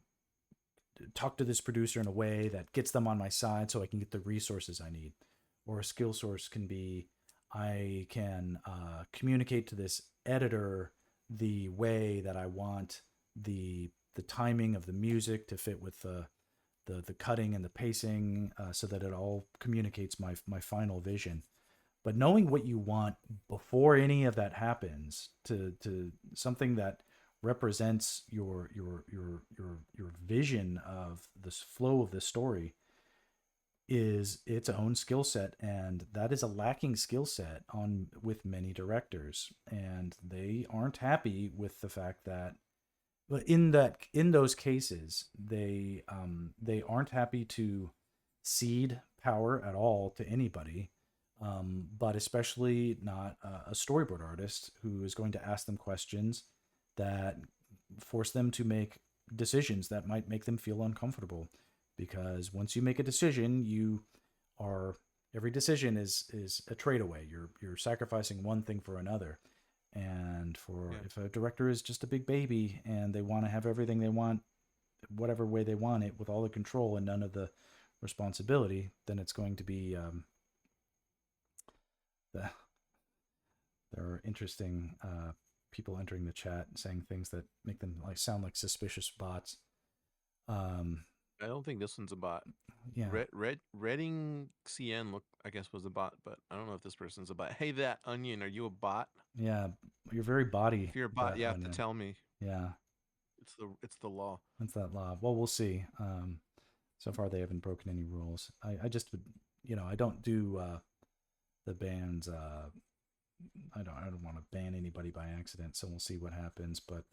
talk to this producer in a way that gets them on my side so I can get the resources I need. Or a skill source can be, I can communicate to this editor the way that I want the timing of the music to fit with the cutting and the pacing, so that it all communicates my final vision. But knowing what you want before any of that happens, to something that represents your vision of this flow of the story, is its own skill set, and that is a lacking skill set on with many directors, and they aren't happy with the fact that, but in those cases they aren't happy to cede power at all to anybody, but especially not a storyboard artist who is going to ask them questions that force them to make decisions that might make them feel uncomfortable. Because once you make a decision, you are every decision is a trade away. You're sacrificing one thing for another. And for Yeah. if a director is just a big baby and they want to have everything they want, whatever way they want it, with all the control and none of the responsibility, then it's going to be the, there are interesting people entering the chat saying things that make them like sound like suspicious bots. Um, I don't think this one's a bot. yeah, Redding CN look I guess was a bot, but I don't know if this person's a bot. Hey, that onion, are you a bot? yeah, you're very body If you're a bot, that you have to onion. tell me. Yeah, It's the law. that's that law. Well, we'll see. So far they haven't broken any rules. I just would, I don't do the bans. I don't want to ban anybody by accident. So we'll see what happens. But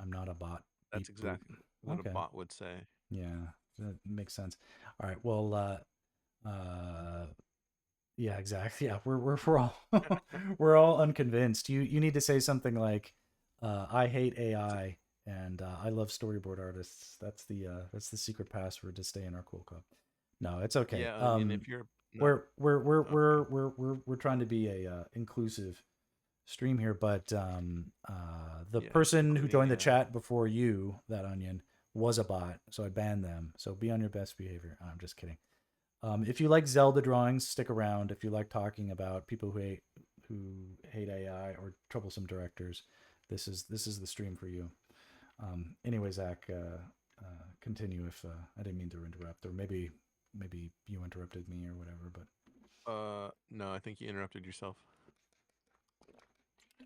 I'm not a bot. Beep That's boop. exactly what a Okay. bot would say. Yeah, that makes sense. All right. Well, yeah, exactly. Yeah, we're all we're all unconvinced. You need to say something like, "I hate AI and I love storyboard artists." That's the secret password to stay in our cool club. No, it's okay. Yeah, onion. If you're not We're okay, we're trying to be a inclusive stream here, but the yeah, person who including joined the AI. chat before you, that onion, was a bot, so I banned them. So be on your best behavior. I'm just kidding. If you like Zelda drawings, stick around. If you like talking about people who hate AI or troublesome directors, this is the stream for you. Anyway, Zach, continue. If I didn't mean to interrupt, or maybe you interrupted me or whatever. But No, I think you interrupted yourself.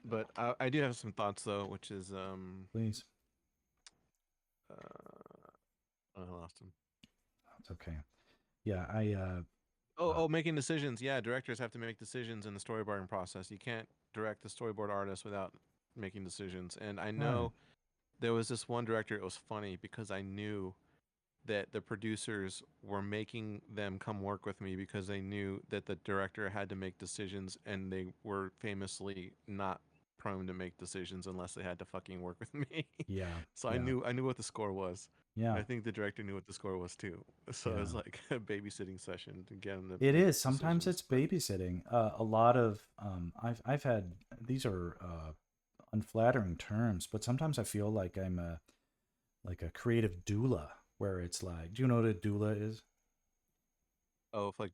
But I do have some thoughts though, which is please, I lost him. it's okay. Yeah, I Making decisions. Yeah, directors have to make decisions in the storyboarding process. You can't direct the storyboard artist without making decisions. And I right. know there was this one director. It was funny because I knew that the producers were making them come work with me because they knew that the director had to make decisions, and they were famously not prone to make decisions unless they had to fucking work with me. Yeah, So I yeah, knew what the score was. yeah, I think the director knew what the score was too. So it yeah. was like a babysitting session to get him to It make is. Sometimes decisions. it's But babysitting. A lot of I've had these are unflattering terms, but sometimes I feel like I'm a creative doula, where it's like, do you know what a doula is? oh, if like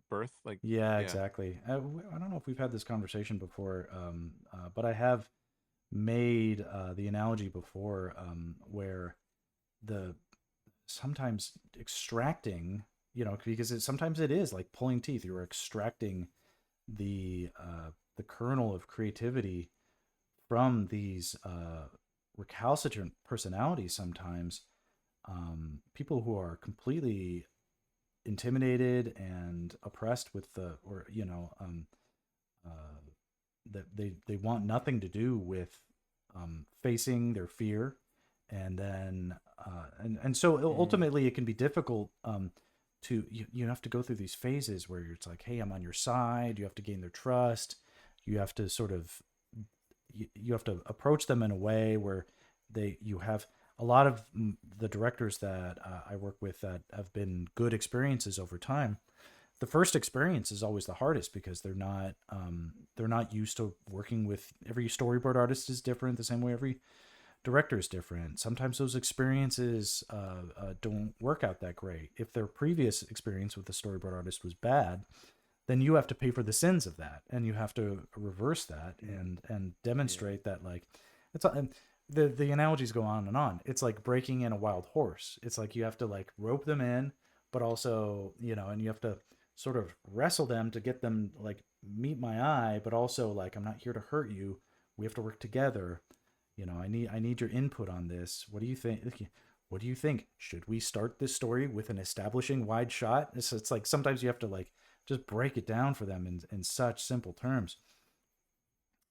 birth, like Yeah, yeah. exactly. I don't know if we've had this conversation before, but I have made the analogy before, where the sometimes extracting, because sometimes it is like pulling teeth. You're extracting the kernel of creativity from these recalcitrant personalities. Sometimes people who are completely intimidated and oppressed with the or uh, that they want nothing to do with facing their fear and then and so Mm. ultimately it can be difficult to you have to go through these phases where it's like, hey, I'm on your side. You have to gain their trust. You have to sort of you have to approach them in a way where they you have a lot of the directors that I work with that have been good experiences over time. The first experience is always the hardest because they're not used to working with every storyboard artist is different the same way every director is different. Sometimes those experiences don't work out that great. If their previous experience with the storyboard artist was bad, then you have to pay for the sins of that, and you have to reverse that Mm. and Yeah. demonstrate that like it's and the analogies go on and on. It's like breaking in a wild horse. It's like you have to like rope them in, but also and you have to sort of wrestle them to get them like meet my eye, but also like I'm not here to hurt you. We have to work together. I need your input on this. What do you think? What do you think? Should we start this story with an establishing wide shot? It's like sometimes you have to like just break it down for them in such simple terms,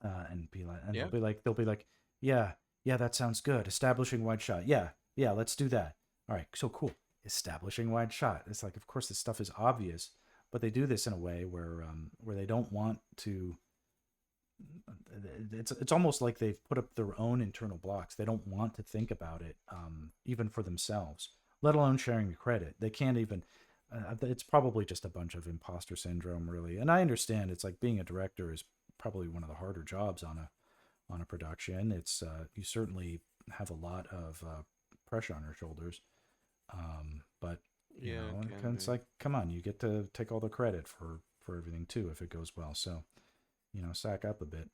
and be like, and Yeah. they'll be like, yeah, yeah, that sounds good. Establishing wide shot, yeah, yeah, let's do that. All right, so cool. Establishing wide shot. It's like, of course, this stuff is obvious, but they do this in a way where they don't want to. It's almost like they've put up their own internal blocks. They don't want to think about it, even for themselves, let alone sharing the credit. They can't even. It's probably just a bunch of imposter syndrome, really. And I understand it's like being a director is probably one of the harder jobs on a production. It's you certainly have a lot of pressure on your shoulders, but Yeah, it can it's be. like, come on, you get to take all the credit for everything too if it goes well. So sack up a bit.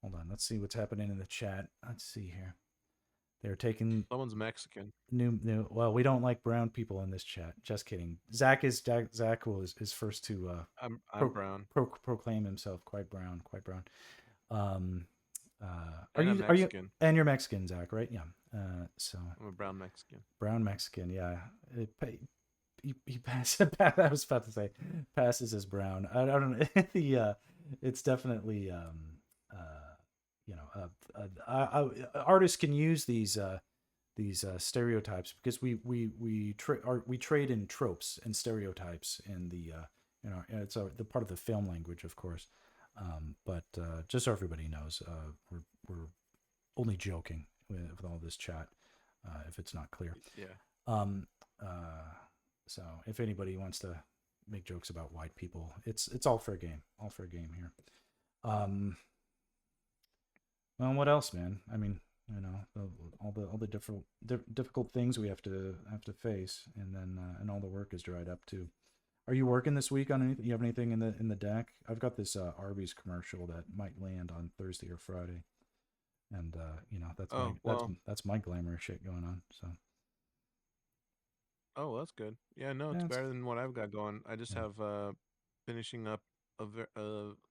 Hold on, let's see what's happening in the chat. Let's see here. They're taking Someone's Mexican. new. Well, we don't like brown people in this chat. Just kidding. Zach is first to I'm brown proclaim himself quite brown, quite brown. Um, are and I'm you Mexican. and you're Mexican, Zach, right? Yeah. So I'm a brown Mexican. brown Mexican, yeah. He passes. I was about to say passes as brown. I don't know. It's definitely artists can use these stereotypes because we trade in tropes and stereotypes in and it's the part of the film language, of course. But just so everybody knows, we're only joking with all this chat, if it's not clear. Yeah. Um, uh, so if anybody wants to make jokes about white people, it's all fair game, all fair game here. Um, well, what else, man? I mean, all the difficult things we have to face, and then and all the work is dried up too. Are you working this week on anything? You have anything in the deck? I've got this Arby's commercial that might land on Thursday or Friday, and that's my Oh well. that's my glamour shit going on. So Oh, that's good. Yeah, no, it's yeah, better than what I've got going. I just yeah. have finishing up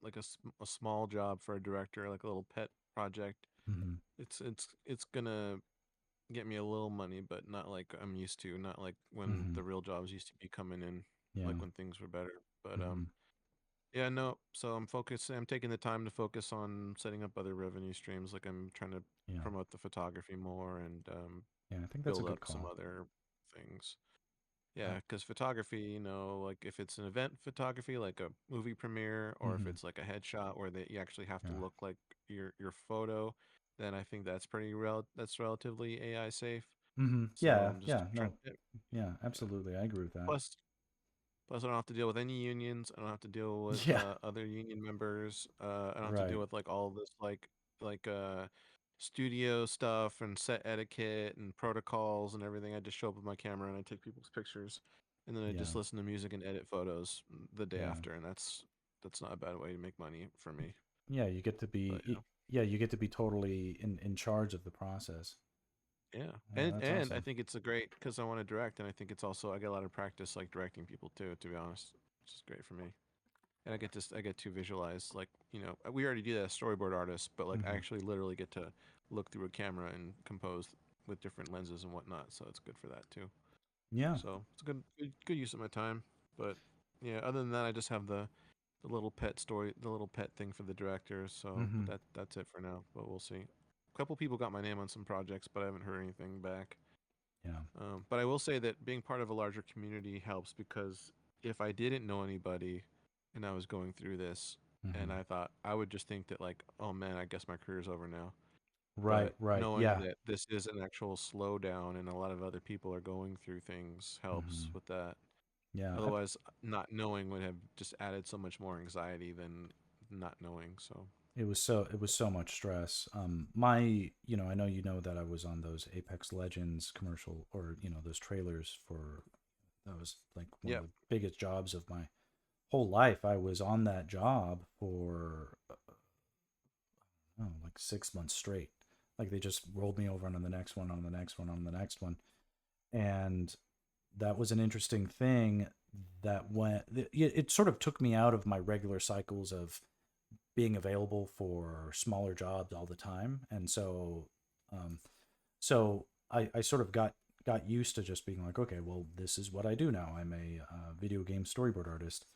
like a small job for a director, like a little pet project. Mm-hmm. It's gonna get me a little money, but not like I'm used to. Not like when Mm-hmm. the real jobs used to be coming in, Yeah. like when things were better. But Mm-hmm. yeah, no. So I'm focused. I'm taking the time to focus on setting up other revenue streams. Like I'm trying to Yeah. promote the photography more and Yeah. I think that's a build good up some call. other things. Uh, Yeah, because photography, like if it's an event photography, like a movie premiere, or if mm-hmm. it's like a headshot where you actually have to Yeah. look like your photo, then I think that's relatively AI safe. Mm-hmm. So Yeah. I'm just Yeah. trying. No. Yeah. Yeah. Absolutely. I agree with that. Plus, Plus, I don't have to deal with any unions. I don't have to deal with Yeah. other union members. I don't have to deal Right. with like all this like studio stuff and set etiquette and protocols and everything. I just show up with my camera and I take people's pictures, and then I Yeah. just listen to music and edit photos the day Yeah. after, and that's not a bad way to make money for me. Yeah. You get to But be. Yeah. You get to be totally in charge of the process. yeah, That's and I awesome. think it's a great because I want to direct, and I think it's also I get a lot of practice like directing people too. To be honest, which is great for me. And I get to visualize like we already do that as storyboard artists, but like I Mm-hmm. actually literally get to look through a camera and compose with different lenses and whatnot. So it's good for that too. Yeah. So it's a good use of my time. But yeah, other than that, I just have the little pet story, the little pet thing for the director. So, Mm-hmm. but that's it for now. But we'll see. couple people got my name on some projects, but I haven't heard anything back. Yeah. But I will say that being part of a larger community helps because if I didn't know anybody and I was going through this and Hmm. I thought I would just think that like, oh man, I guess my career's over now. Right, But right. knowing Yeah. that this is an actual slowdown and a lot of other people are going through things helps Hmm. with that. Yeah. Otherwise, not knowing would have just added so much more anxiety than not knowing. So, It was so much stress. I know that I was on those Apex Legends commercial, or those trailers for, that was like one of yeah, the biggest jobs of my whole life. I was on that job for like 6 months straight. Like they just rolled me over on the next one, on the next one, on the next one, and that was an interesting thing. That went it sort of took me out of my regular cycles of being available for smaller jobs all the time, and um, so I sort of got used to just being like, okay, well, this is what I do now. I'm a video game storyboard artist.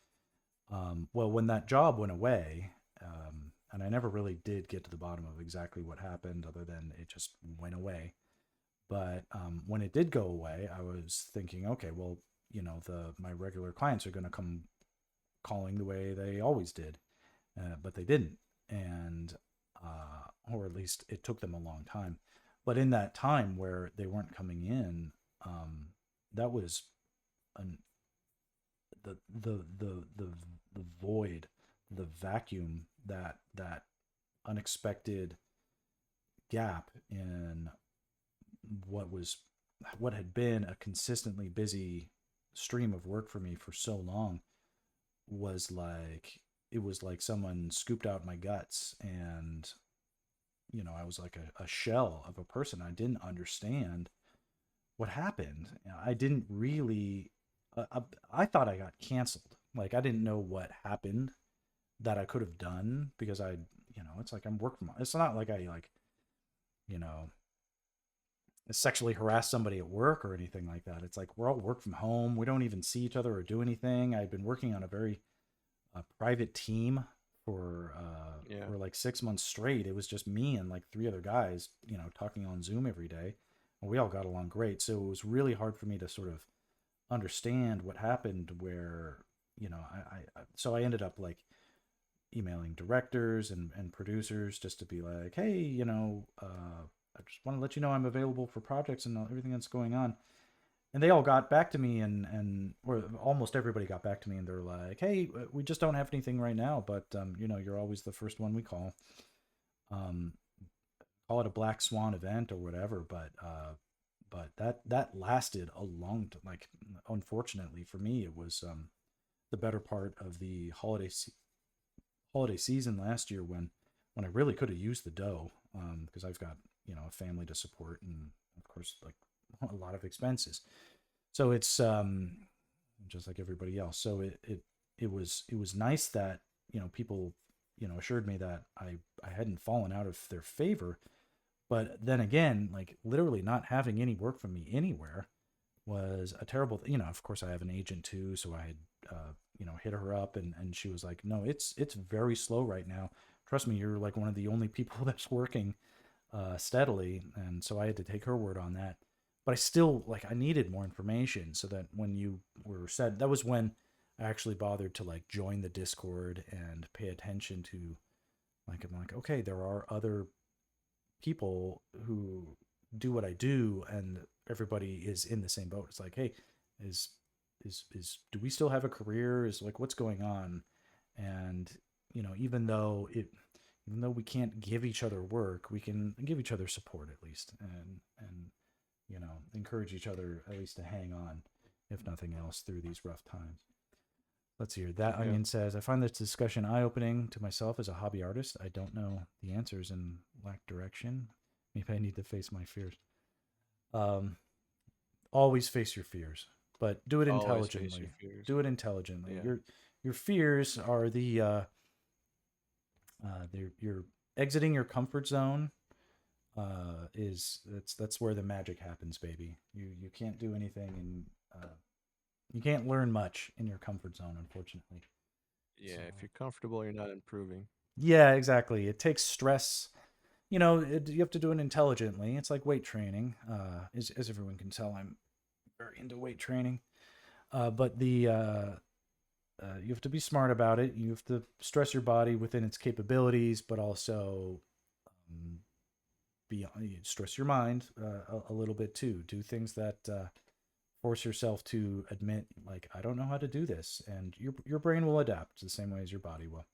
Well, when that job went away, and I never really did get to the bottom of exactly what happened, other than it just went away. But when it did go away, I was thinking, okay, well, the my regular clients are going to come calling the way they always did, but they didn't, and or at least it took them a long time. But in that time where they weren't coming in, that was an, the void, the vacuum, that unexpected gap in what had been a consistently busy stream of work for me for so long, was like, it was like someone scooped out my guts, and I was like a shell of a person. I didn't understand what happened. I didn't really. I thought I got canceled. Like I didn't know what happened that I could have done, because it's like I'm working. It's not like I like you know sexually harass somebody at work or anything like that. It's like we're all work from home. We don't even see each other or do anything. I've been working on a very private team yeah, for like 6 months straight. It was just me and like three other guys, talking on Zoom every day, and we all got along great. So it was really hard for me to sort of understand what happened. Where so I ended up like emailing directors and producers, just to be like, hey, I just want to let you know I'm available for projects and everything that's going on. And they all got back to me, and or almost everybody got back to me, and they're like, hey, we just don't have anything right now, but you're always the first one we call. um call it a black swan event or whatever, but that lasted a long time. Like, unfortunately for me, it was the better part of the holiday season last year, when I really could have used the dough, because I've got a family to support, and of course, like, a lot of expenses. So it's just like everybody else. So it was nice that people assured me that I hadn't fallen out of their favor. But then again, like, literally not having any work from me anywhere was a terrible. Of course, I have an agent too, so I had hit her up, and she was like, no, it's very slow right now. Trust me, you're like one of the only people that's working steadily. And so I had to take her word on that. But I still, like, I needed more information, so that when you were said, that was when I actually bothered to like join the Discord and pay attention to, like, I'm like, okay, there are other people who do what I do, and everybody is in the same boat. It's like, hey, is do we still have a career? Is like, what's going on? And even though we can't give each other work, we can give each other support at least, and encourage each other at least to hang on, if nothing else, through these rough times. Let's hear. That yeah, onion says, I find this discussion eye-opening. To myself as a hobby artist, I don't know the answers and lack direction. Maybe I need to face my fears. Um, Always face your fears, but do it always face your intelligently. fears. Do it intelligently. Yeah, Your fears are you're exiting your comfort zone. Is That's where the magic happens, baby. You can't do anything, and you can't learn much in your comfort zone, unfortunately. yeah. So If you're comfortable, you're not improving. yeah, exactly. It takes stress. you have to do it intelligently. It's like weight training. As everyone can tell, I'm very into weight training. But you have to be smart about it. You have to stress your body within its capabilities, but also um, stress your mind a little bit too. Do things that force yourself to admit, like, I don't know how to do this, and your brain will adapt the same way as your body will,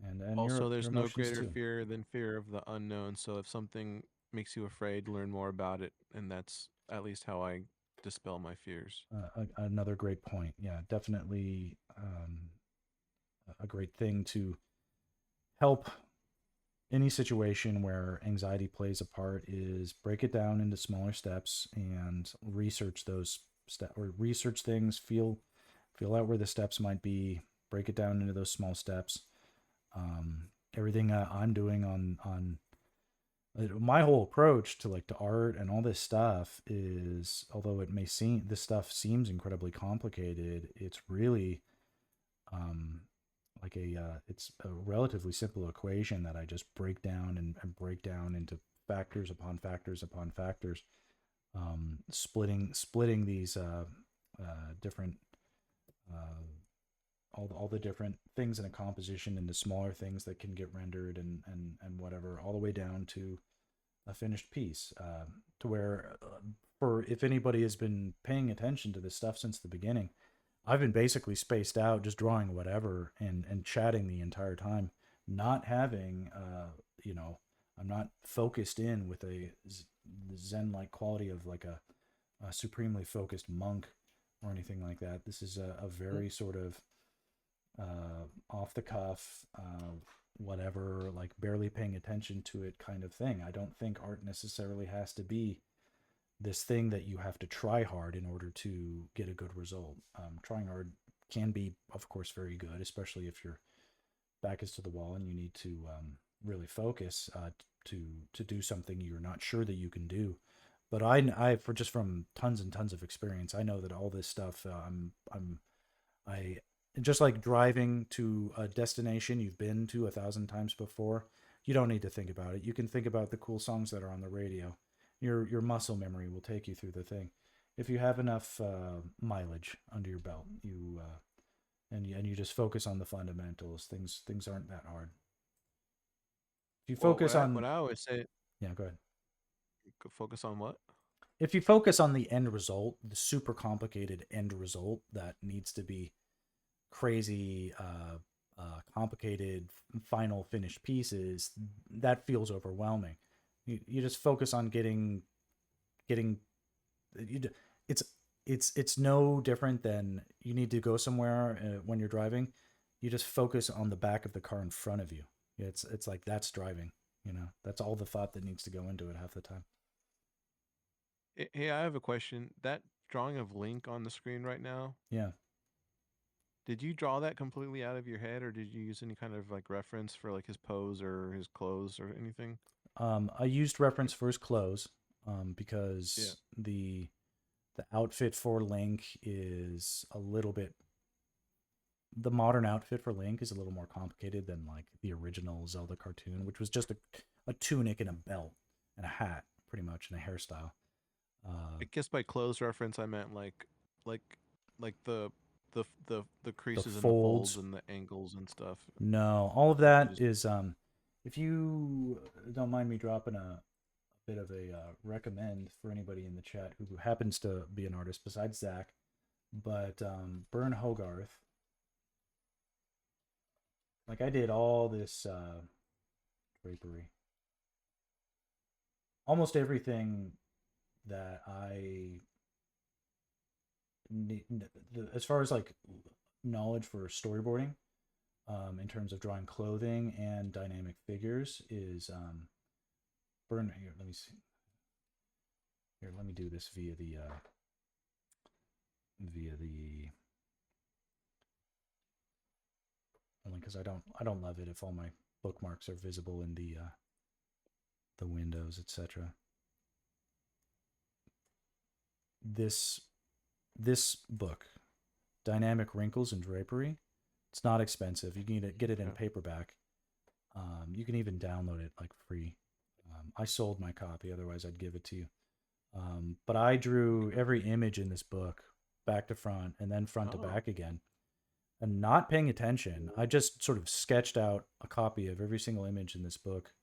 and Also, your there's no emotions greater too. fear than fear of the unknown. So if something makes you afraid, learn more about it, and that's at least how I dispel my fears. Another great point. Yeah, definitely a great thing to help any situation where anxiety plays a part is break it down into smaller steps and research those or research things, feel out where the steps might be, break it down into those small steps. um, Everything I'm doing on my whole approach to like to art and all this stuff is, although it may seem this stuff seems incredibly complicated, it's really um, like it's a relatively simple equation that I just break down and break down into factors upon factors upon factors, splitting these different uh, all the different things in a composition into smaller things that can get rendered and whatever, all the way down to a finished piece. To where, for if anybody has been paying attention to this stuff since the beginning, I've been basically spaced out, just drawing whatever and chatting the entire time, not having you know, I'm not focused in with a zen like quality of like a supremely focused monk or anything like that. This is a Mm. very sort of off the cuff, whatever, like barely paying attention to it kind of thing. I don't think art necessarily has to be this thing that you have to try hard in order to get a good result. Trying hard can be, of course, very good, especially if your back is to the wall and you need to really focus to do something you're not sure that you can do. But for just from tons and tons of experience, I know that all this stuff, I just like driving to a destination you've been to 1,000 times before. You don't need to think about it. You can think about the cool songs that are on the radio. Your muscle memory will take you through the thing. If you have enough mileage under your belt, and you just focus on the fundamentals, things aren't that hard. If you Well, focus on what I always say, Yeah, go ahead. focus on what? If you focus on the end result, the super complicated end result that needs to be crazy, complicated final finished pieces, that feels overwhelming. You just focus on getting you, it's it's no different than you need to go somewhere when you're driving. You just focus on the back of the car in front of you. It's like that's driving. That's all the thought that needs to go into it half the time. Hey, I have a question. That drawing of Link on the screen right now, Yeah. did you draw that completely out of your head, or did you use any kind of like reference for like his pose or his clothes or anything? I used reference Like, for his clothes, yeah. because the outfit for Link is a little bit the modern outfit for Link is a little more complicated than like the original Zelda cartoon, which was just a tunic and a belt and a hat, pretty much, and a hairstyle. Uh, I guess by clothes reference, I meant like, like the the creases and the folds folds, and the angles and stuff. no, all of You that just is if you don't mind me dropping a bit of a recommend for anybody in the chat who happens to be an artist besides Zach, but Bern Hogarth, like I did all this drapery, almost everything that I need, as far as like knowledge for storyboarding, in terms of drawing clothing and dynamic figures, is burn here. Let me see. Here, let me do this via the only because I don't love it if all my bookmarks are visible in the windows, etc. This this book, Dynamic Wrinkles and Drapery, it's not expensive. You can get it in yeah. paperback. You can even download it like free. I sold my copy, otherwise I'd give it to you. But I drew every image in this book back to front and then front to Oh, back again. And not paying attention, I just sort of sketched out a copy of every single image in this book.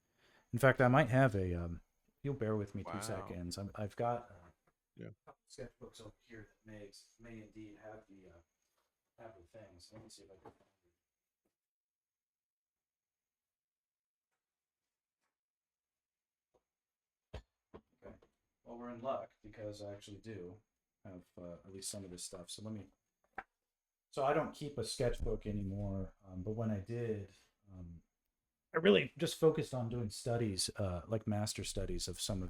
In fact, I might have a. You'll bear with me two wow. seconds. I've got Yeah. a couple sketchbooks over here that may indeed have the things. Let me see if I can. Okay. Well, we're in luck because I actually do have at least some of this stuff. So let me. So I don't keep a sketchbook anymore, but when I did, um, I really just focused on doing studies, like master studies of some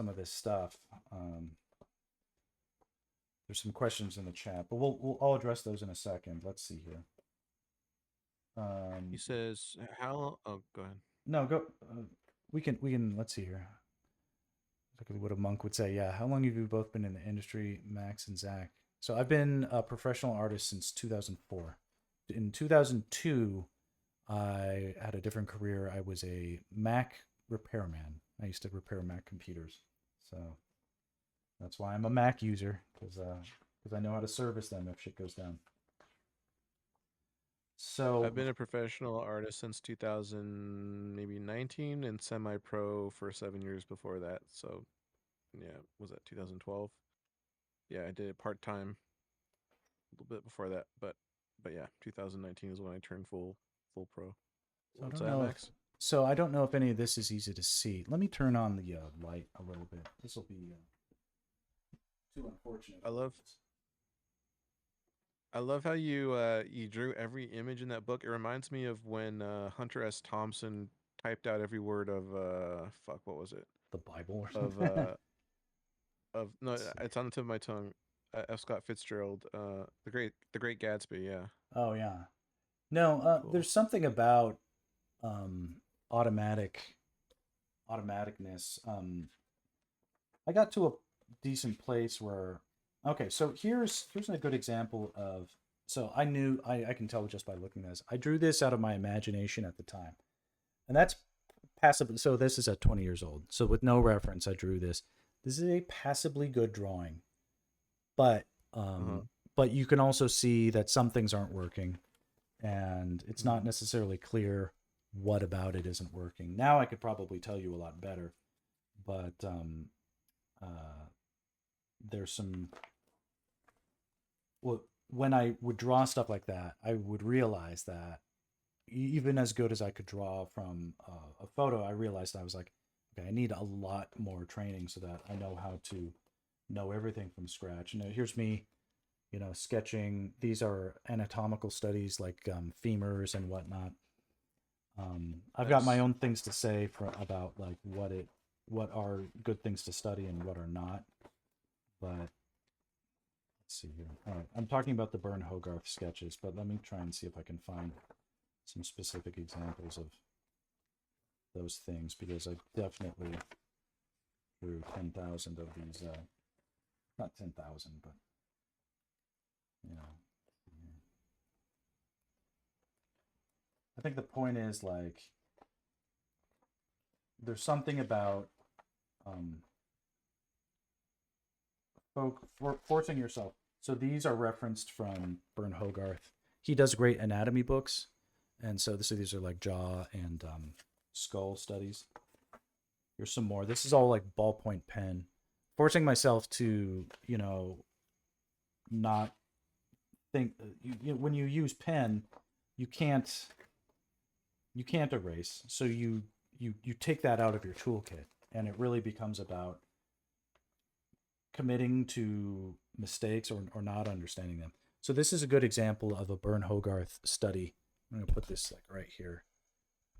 of this stuff. Um, there's some questions in the chat, but I'll address those in a second. Let's see here. He Um, says, "How?" Oh, go ahead. no, go. We can. Let's see here. Exactly what a monk would say. Yeah. How long have you both been in the industry, Max and Zach? So I've been a professional artist since 2004. In 2002, I had a different career. I was a Mac repairman. I used to repair Mac computers. So that's why I'm a Mac user, because I know how to service them if shit goes down. I've So been a professional artist since 2000, maybe 19, and semi-pro for 7 years before that. So, yeah, was that 2012? Yeah, I did it part-time a little bit before that, but yeah, 2019 is when I turned full pro. I What's don't that, know if Max? I don't know if any of this is easy to see. Let me turn on the light a little bit. This will be too unfortunate I love otherwise. I love how you drew every image in that book. It reminds me of when Hunter S. Thompson typed out every word of fuck, what was it? The Bible or Of something. no, Let's see. it's on the tip of my tongue. F. Scott Fitzgerald, the Great Gatsby. Yeah, Oh yeah. No, cool. there's something about um, automatic automaticness. I got to a decent place where, okay, so here's a good example of. So I knew I can tell just by looking at this. I drew this out of my imagination at the time, and that's passable. So this is at 20 years old. So with no reference, I drew this. This is a passably good drawing, but Uh huh. you can also see that some things aren't working, and it's not Mm. necessarily clear what about it isn't working. Now I could probably tell you a lot better, but uh, there's some. Well, when I would draw stuff like that, I would realize that even as good as I could draw from a photo, I realized I was like, okay, I need a lot more training so that I know how to know everything from scratch. And here's me, sketching. These are anatomical studies like femurs and whatnot. I've got my Nice. own things to say about like what are good things to study and what are not. But let's see here. All right, I'm talking about the Bern Hogarth sketches, but let me try and see if I can find some specific examples of those things because I definitely drew 10,000 of these. Not 10,000, but you know, I think the point is like there's something about um, forcing yourself. So these are referenced from Bern Hogarth. He does great anatomy books, and so these are like jaw and skull studies. Here's some more. This is all like ballpoint pen. Forcing myself to, not think. When you use pen, you can't you can't erase. So you take that out of your toolkit, and it really becomes about committing to mistakes or not understanding them. So this is a good example of a Bern Hogarth study. I'm going to put this like right here.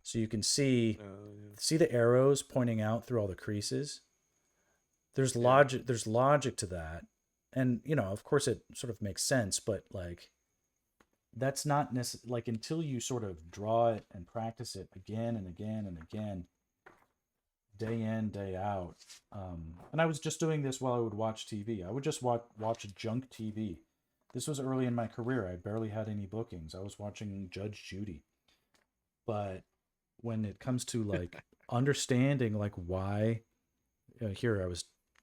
So you can Yeah. see the arrows pointing out through all the creases. Yeah. There's logic to that. And of course it sort of makes sense, but like that's not necessarily like until you sort of draw it and practice it again and again and again, day in, day out. And I was just doing this while I would watch TV. I would just watch junk TV. This was early in my career. I barely had any bookings. I was watching Judge Judy. But when it comes to like understanding like why here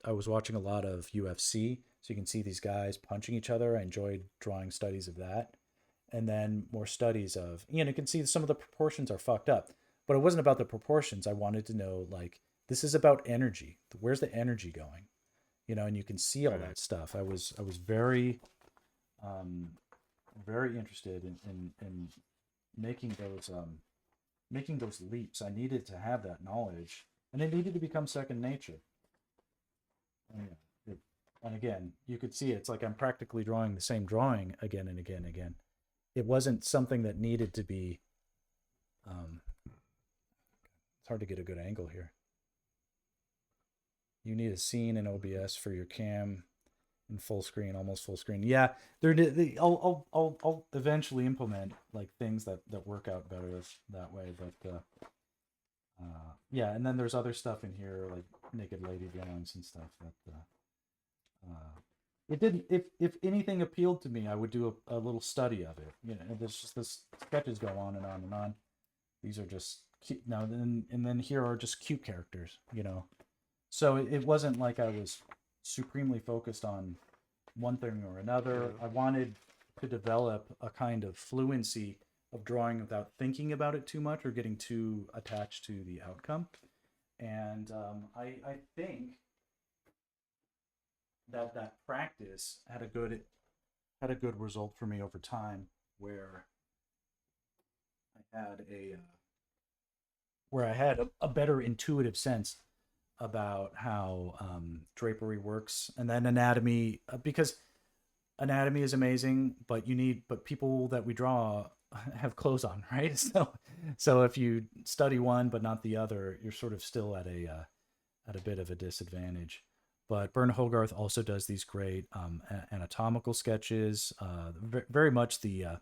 I was watching a lot of UFC, so you can see these guys punching each other. I enjoyed drawing studies of that, and then more studies of you can see some of the proportions are fucked up, but it wasn't about the proportions. I wanted to know like this is about energy. Where's the energy going? And you can see all Right. that stuff. I was um, very interested in making those leaps. I needed to have that knowledge, and it needed to become second nature. And, and again, you could see it's like I'm practically drawing the same drawing again and again and again. It wasn't something that needed to be. Um, it's hard to get a good angle here. You need a scene in OBS for your cam in full screen, almost full screen. Yeah, I'll eventually implement like things that work out better that way. But yeah, and then there's other stuff in here like naked lady drawings and stuff that it didn't. If anything appealed to me, I would do a little study of it. There's just this sketches go on and on and on. These are just cute now, and then here are just cute characters. So it wasn't like I was supremely focused on one thing or another. Yeah. I wanted to develop a kind of fluency of drawing without thinking about it too much or getting too attached to the outcome. And I think that practice had a good result for me over time, where I had a where I had a better intuitive sense about how drapery works, and then anatomy, because anatomy is amazing, but people that we draw have clothes on, right? So if you study one but not the other, you're sort of still at a bit of a disadvantage. But Bern Hogarth also does these great anatomical sketches. Very much the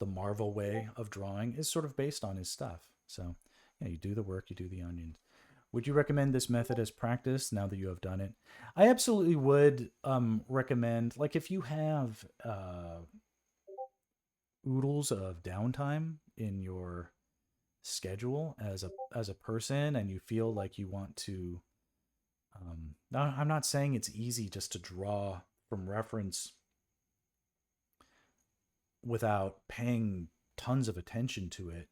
Marvel way of drawing is sort of based on his stuff. So yeah, you do the work, you do the onions. Would you recommend this method as practice now that you have done it? I absolutely would recommend, like, if you have oodles of downtime in your schedule as a person, and you feel like you want to. Now, I'm not saying it's easy just to draw from reference without paying tons of attention to it,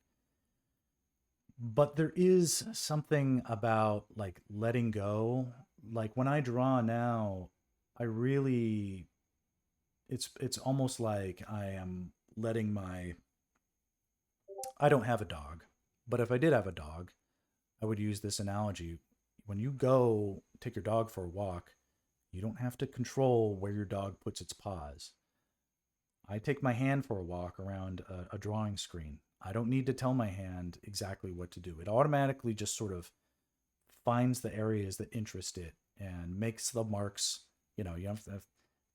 but there is something about like letting go. Like when I draw now, I really it's almost like I am letting my I don't have a dog, but if I did have a dog, I would use this analogy. When you go take your dog for a walk, you don't have to control where your dog puts its paws. I take my hand for a walk around a drawing screen. I don't need to tell my hand exactly what to do. It automatically just sort of finds the areas that interest it and makes the marks. You have to,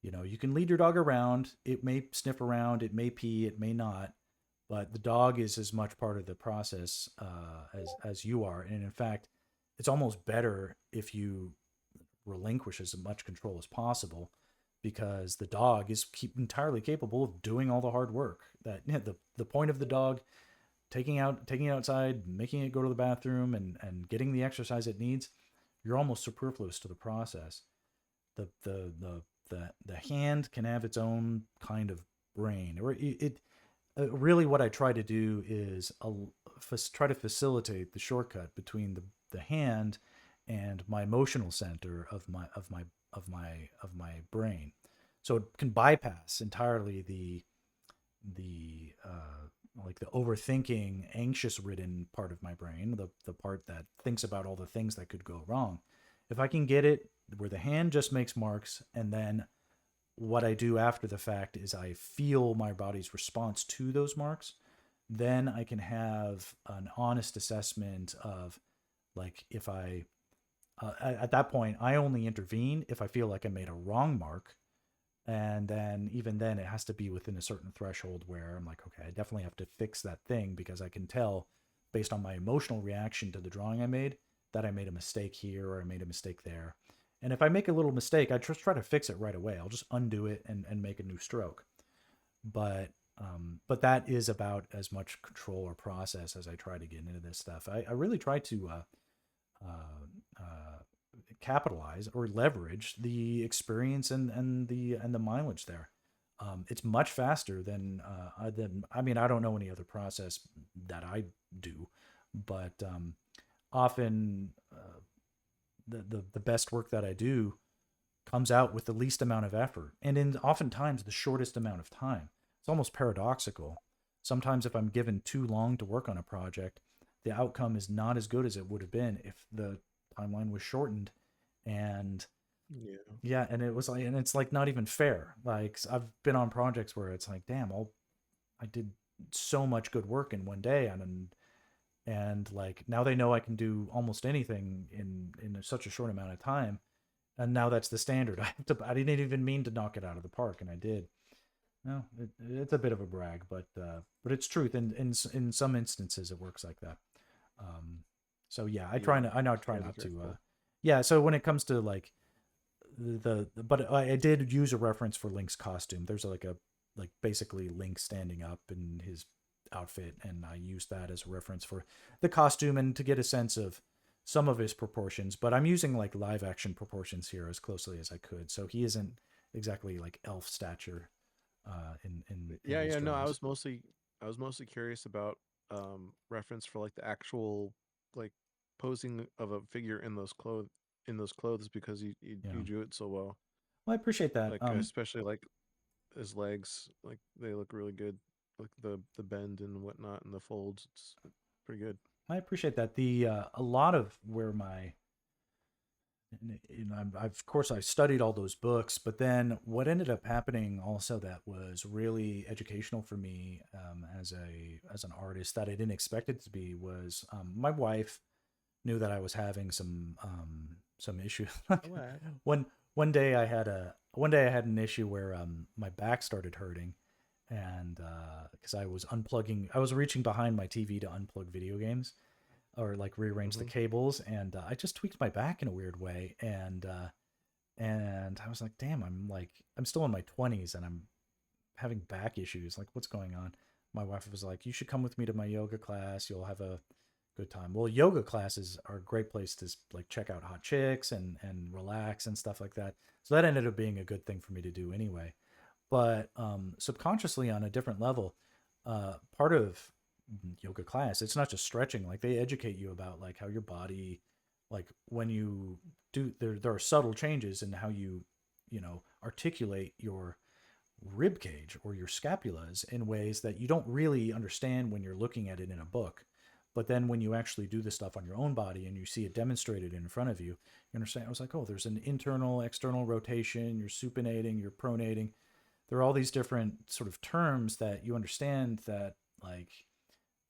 you can lead your dog around. It may sniff around, it may pee, it may not, but the dog is as much part of the process as you are. And in fact, it's almost better if you relinquish as much control as possible, because the dog is entirely capable of doing all the hard work. The point of the dog taking it outside, making it go to the bathroom, and getting the exercise it needs, you're almost superfluous to the process. The hand can have its own kind of brain, or it really what I try to do is try to facilitate the shortcut between the hand and my emotional center of my brain, so it can bypass entirely the like the overthinking, anxious ridden part of my brain, the part that thinks about all the things that could go wrong. If I can get it where the hand just makes marks, and then what I do after the fact is I feel my body's response to those marks, then I can have an honest assessment of like if I at that point I only intervene if I feel like I made a wrong mark, and then even then it has to be within a certain threshold where I'm like, okay, I definitely have to fix that thing, because I can tell based on my emotional reaction to the drawing I made that I made a mistake here or I made a mistake there. And if I make a little mistake, I just try to fix it right away. I'll just undo it and make a new stroke. But But that is about as much control or process as I try to get into this stuff. I really try to capitalize or leverage the experience and the mileage there. It's much faster than I mean, I don't know any other process that I do, but often the best work that I do comes out with the least amount of effort and in oftentimes the shortest amount of time. It's almost paradoxical. Sometimes if I'm given too long to work on a project, the outcome is not as good as it would have been if the timeline was shortened. And Yeah. yeah, and it was like, and it's like not even fair. Like I've been on projects where it's like, damn, I did so much good work in one day, and like now they know I can do almost anything in such a short amount of time, and now that's the standard. I didn't even mean to knock it out of the park, and I did. No, it's a bit of a brag, but it's truth. In some instances, it works like that. Um, so yeah, Yeah. I now Just try gotta be not to. careful. Yeah, so when it comes to like but I did use a reference for Link's costume. There's like a like basically Link standing up in his outfit, and I used that as a reference for the costume and to get a sense of some of his proportions. But I'm using like live action proportions here as closely as I could, so he isn't exactly like elf stature in Yeah, these yeah. No, drawings. I was mostly curious about reference for like the actual like posing of a figure in those clothes because Yeah, you drew it so well. well, I appreciate that. Like especially like his legs, like they look really good. Like the bend and whatnot and the folds. It's pretty good. I appreciate that. The a lot of where my you know, of course I studied all those books, but then what ended up happening also that was really educational for me as an artist that I didn't expect it to be was my wife knew that I was having some issues. Oh, wow. one one day I had an issue where my back started hurting, and because I was reaching behind my TV to unplug video games or like rearrange the Mm-hmm. cables, and I just tweaked my back in a weird way, and I was like, damn, I'm still in my 20s and I'm having back issues. Like, what's going on? My wife was like, you should come with me to my yoga class. You'll have a good time. Well, yoga classes are a great place to like check out hot chicks and relax and stuff like that. So that ended up being a good thing for me to do anyway. But subconsciously on a different level, part of yoga class, it's not just stretching. Like they educate you about like how your body, like when you do, there are subtle changes in how you know, articulate your rib cage or your scapulas in ways that you don't really understand when you're looking at it in a book. But then when you actually do the stuff on your own body and you see it demonstrated in front of you, you understand. I was like, oh, there's an internal, external rotation. You're supinating, you're pronating. There are all these different sort of terms that you understand that like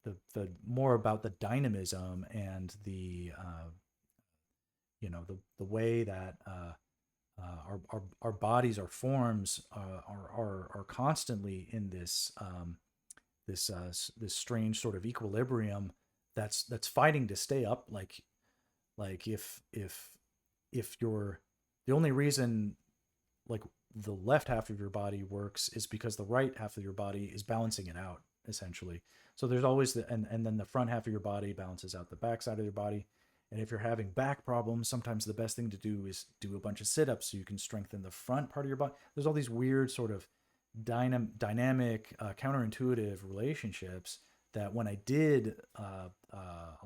the more about the dynamism and the you know the way that our bodies, our forms are constantly in this strange sort of equilibrium that's fighting to stay up. Like if you're the only reason like the left half of your body works is because the right half of your body is balancing it out essentially. So there's always and then the front half of your body balances out the back side of your body. And if you're having back problems, sometimes the best thing to do is do a bunch of sit-ups so you can strengthen the front part of your body. There's all these weird sort of dynamic, counterintuitive relationships that when I did a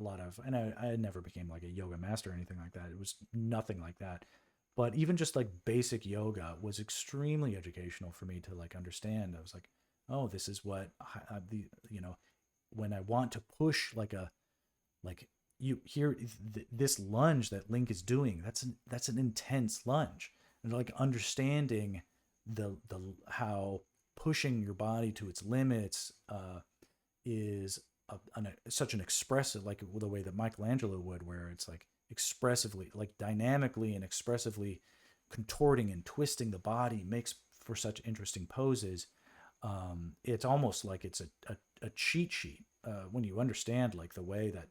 lot of, and I never became like a yoga master or anything like that. It was nothing like that. But even just like basic yoga was extremely educational for me to like understand. I was like, oh, this is what the you know when I want to push like you hear this lunge that Link is doing. That's an intense lunge, and like understanding the how pushing your body to its limits is such an expressive, like the way that Michelangelo would, where it's like expressively, like dynamically and expressively contorting and twisting the body makes for such interesting poses. It's almost like it's a cheat sheet when you understand like the way that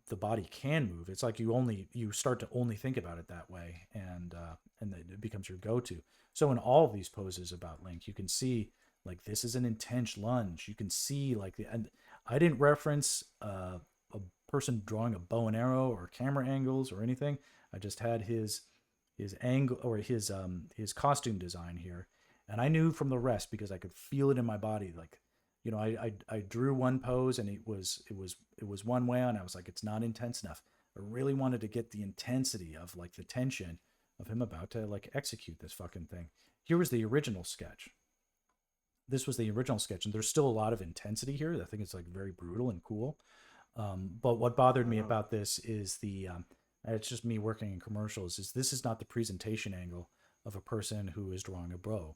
the body can move. It's like you start to only think about it that way, and it becomes your go-to. So in all of these poses about Link, you can see like this is an intense lunge. You can see like and I didn't reference a person drawing a bow and arrow or camera angles or anything. I just had his angle or his costume design here, and I knew from the rest because I could feel it in my body. Like, I drew one pose and it was one way, and I was like, it's not intense enough. I really wanted to get the intensity of like the tension of him about to like execute this fucking thing. Here was the original sketch. This was the original sketch, and there's still a lot of intensity here. I think it's like very brutal and cool. But what bothered me Wow. about this is it's just me working in commercials, is this is not the presentation angle of a person who is drawing a bow.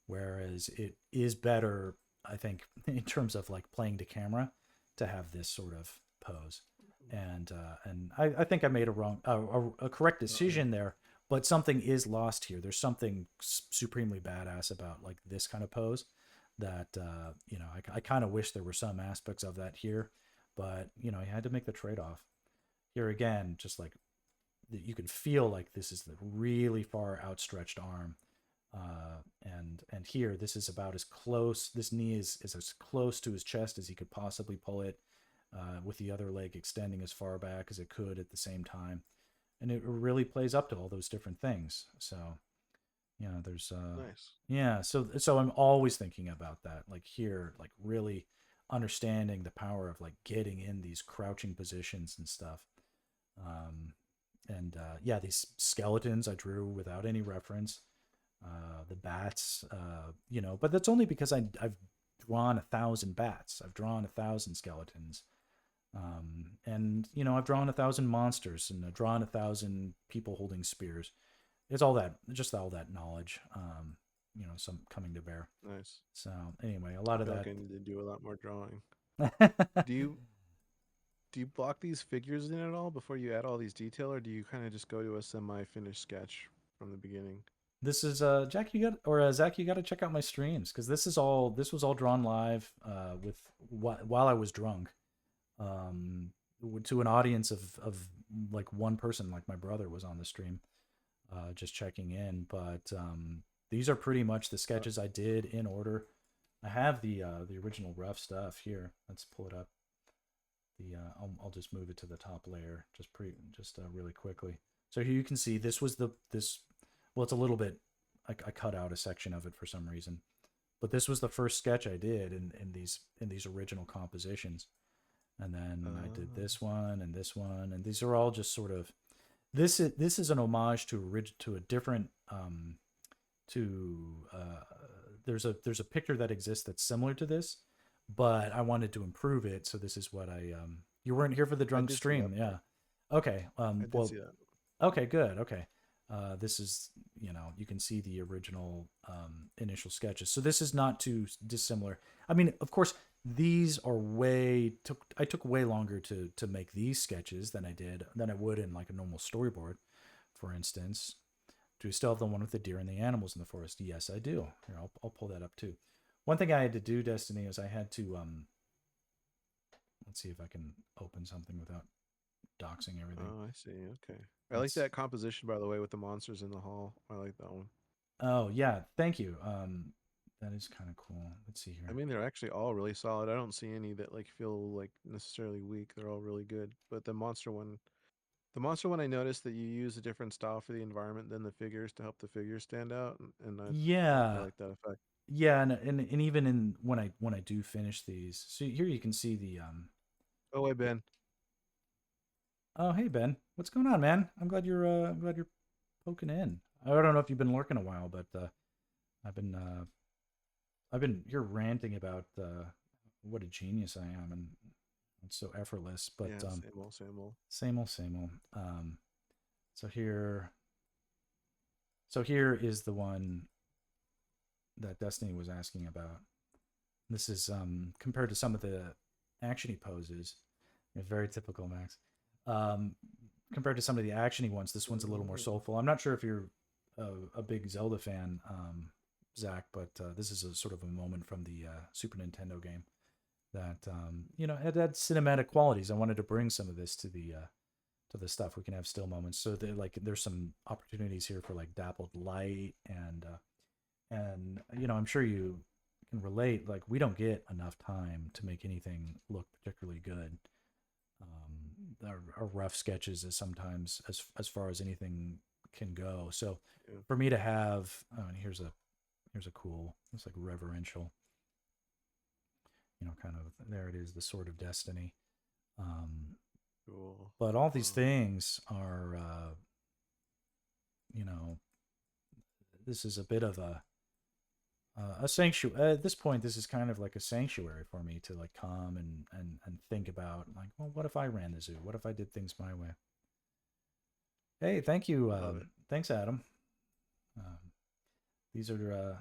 Whereas it is better, I think, in terms of like playing to camera to have this sort of pose. And I think I made a correct Uh-oh. decision there, but something is lost here. There's something supremely badass about like this kind of pose that I kind of wish there were some aspects of that here, but I had to make the trade-off. Here again, just like you can feel like this is the really far outstretched arm, and here this is about as close. This knee is as close to his chest as he could possibly pull it, with the other leg extending as far back as it could at the same time, and it really plays up to all those different things. So there's Nice. yeah, so I'm always thinking about that, like here, like really understanding the power of like getting in these crouching positions and stuff. um and yeah, these skeletons I drew without any reference. The bats, but that's only because I've drawn 1,000 bats, I've drawn 1,000 skeletons, and I've drawn 1,000 monsters, and I've drawn 1,000 people holding spears. It's all that, just all that knowledge, some coming to bear. Nice. So anyway, a I lot of feel like I need to do a lot more drawing. that. Do you do you block these figures in at all before you add all these detail, or do you kind of just go to a semi-finished sketch from the beginning? This is Jack, you got, or Zach, you got to check out my streams, because this was all drawn live, with while I was drunk, um, to an audience of like one person, like my brother was on the stream, just checking in. But these are pretty much the Uh, sketches I did in order. I have the original rough stuff here. Let's pull it up. I'll just move it to the top layer, just really quickly. So here you can see this was this. Well, it's a little bit. I cut out a section of it for some reason, but this was the first sketch I did in these original compositions, and then I did uh, this one and this one, and these are all just sort of. This is an homage to a different, to there's a picture that exists that's similar to this, but I wanted to improve it. So this is what you weren't here for the I drunk did see that stream, part. yeah. Okay. I did Well, see that. okay, good. Okay. This is, you can see the original, initial sketches. So this is not too dissimilar. I mean, of course, these are I took way longer to make these sketches than I would in like a normal storyboard, for instance. Do you still have the one with the deer and the animals in the forest? Yes, I do. Here, I'll pull that up too. One thing I had to do, Destiny, is I had to let's see if I can open something without doxing everything. Oh, I see. Okay. I like Let's that composition, by the way, with the monsters in the hall. I like that one. Oh yeah, thank you. That is kind of cool. Let's see I here. mean, they're actually all really solid. I don't see any that like feel like necessarily weak. They're all really good. But the monster one, I noticed that you use a different style for the environment than the figures to help the figures stand out, and I Yeah, like that effect. yeah, and even in when I do finish these, so here you can see the. Oh, hey Ben. Oh, hey Ben, what's going on, man? I'm glad you're poking in. I don't know if you've been lurking a while, but I've been uh, I've been here ranting about what a genius I am, and it's so effortless. But Yeah, same old, same old. same old, same old. So here, so here is the one that Destiny was asking about. This is compared to some of the actiony poses. Very typical, Max. Um, Compared to some of the actiony ones, this one's a little more soulful. I'm not sure if you're a big Zelda fan, Zach, but this is a sort of a moment from the Super Nintendo game that had cinematic qualities. I wanted to bring some of this to the stuff. We can have still moments, so like there's some opportunities here for like dappled light, and I'm sure you can relate. Like we don't get enough time to make anything look particularly good. Our rough sketches is sometimes as far as anything can go. So Yeah. for me to have, oh, and here's a cool, it's like reverential, kind of there it is, the sword of destiny. Um, Cool. but all these Wow. things are, you know, this is a bit of a sanctuary. At this point, this is kind of like a sanctuary for me to like come and think about, like, well, what if I ran the zoo? What if I did things my way? Hey, thank you. Love it. Thanks, Adam. Um, these are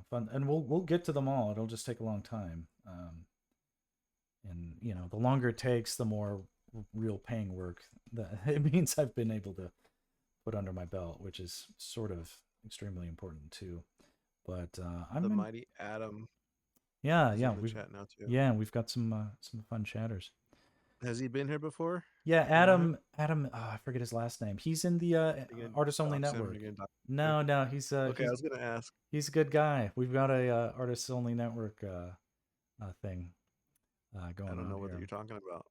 fun, and we'll get to them all. It'll just take a long time. And the longer it takes, the more real paying work that it means I've been able to put under my belt, which is sort of extremely important too. But The I'm in. mighty Adam Yeah, is yeah, in the chat now too. we've got some fun chatters. Has he been here before? Yeah, Do you know him? Adam, I forget his last name. He's in the You gonna Artist Only dox him? Network. You gonna dox him? No, Okay, I was gonna ask. he's a good guy. We've got a Artist Only Network thing I going don't on know what here. you're talking about.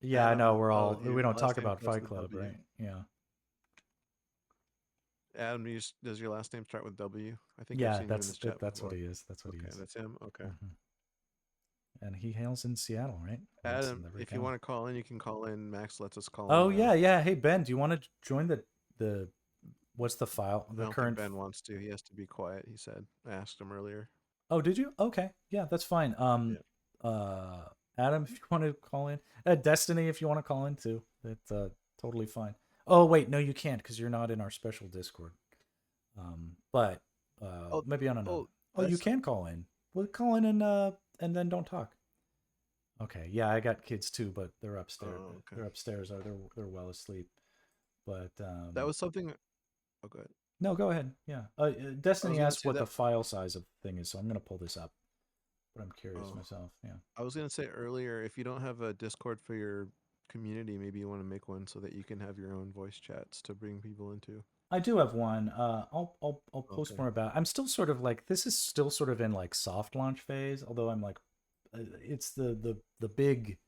Yeah, I know. Adam. Oh, We your don't last talk name about starts Fight with Club, W. right? Yeah. Adam, does your last name start with W? I think I've Yeah, seen you in this chat that's what before. he is. That's what he Okay, is. that's him. Okay. Hmm. And he hails in Seattle, right? That's Adam, in the very if you county. want to call in, you can call in. Max lets us call Oh in yeah, now. yeah. Hey Ben, do you want to join the what's the file? I The don't think current. Ben wants to. He has to be quiet, he said. I asked him earlier. Oh, did you? Okay, yeah, that's fine. Yeah. Uh, Adam, if you want to call in, Destiny, if you want to call in too, that's totally fine. Oh wait, no, you can't because you're not in our special Discord. But Oh, maybe on another. oh, Oh, you that's. can call in. Well, call in and then don't talk. Okay, yeah, I got kids too, but they're upstairs. Oh, okay. They're upstairs. They're well asleep. But That was something. Oh, good. no, go ahead. Yeah, I was Destiny gonna asked say what the that. file size of the thing is, so I'm gonna pull this up. But I'm curious Oh, myself. Yeah, I was gonna say earlier, if you don't have a Discord for your community, maybe you want to make one so that you can have your own voice chats to bring people into. I do have one. I'll post Okay. more about. I'm still sort of like this is still sort of in like soft launch phase, although I'm like, it's the big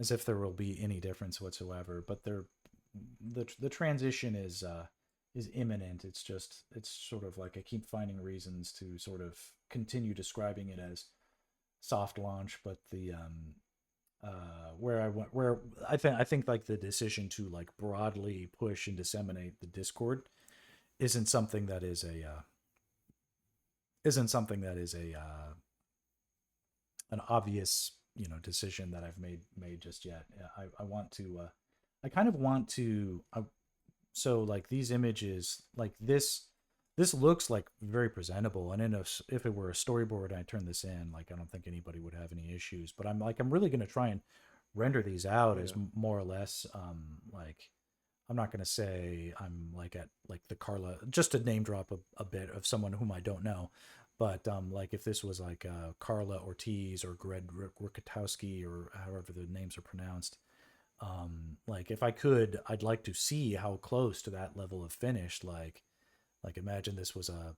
as if there will be any difference whatsoever. But the transition is imminent. It's sort of like I keep finding reasons to sort of continue describing it as soft launch, but the where I went where I think like the decision to like broadly push and disseminate the Discord isn't something that is a an obvious decision that I've made just yet. I want to I kind of want to so like these images like this looks like very presentable, and if it were a storyboard and I turned this in, like I don't think anybody would have any issues, but I'm really going to try and render these out Oh as yeah. more or less like I'm not going to say I'm like at like the Carla, just to name drop a bit of someone whom I don't know, but like if this was like Carla Ortiz or Greg Rukatowski or however the names are pronounced, like if I could, I'd like to see how close to that level of finish. Like imagine this was a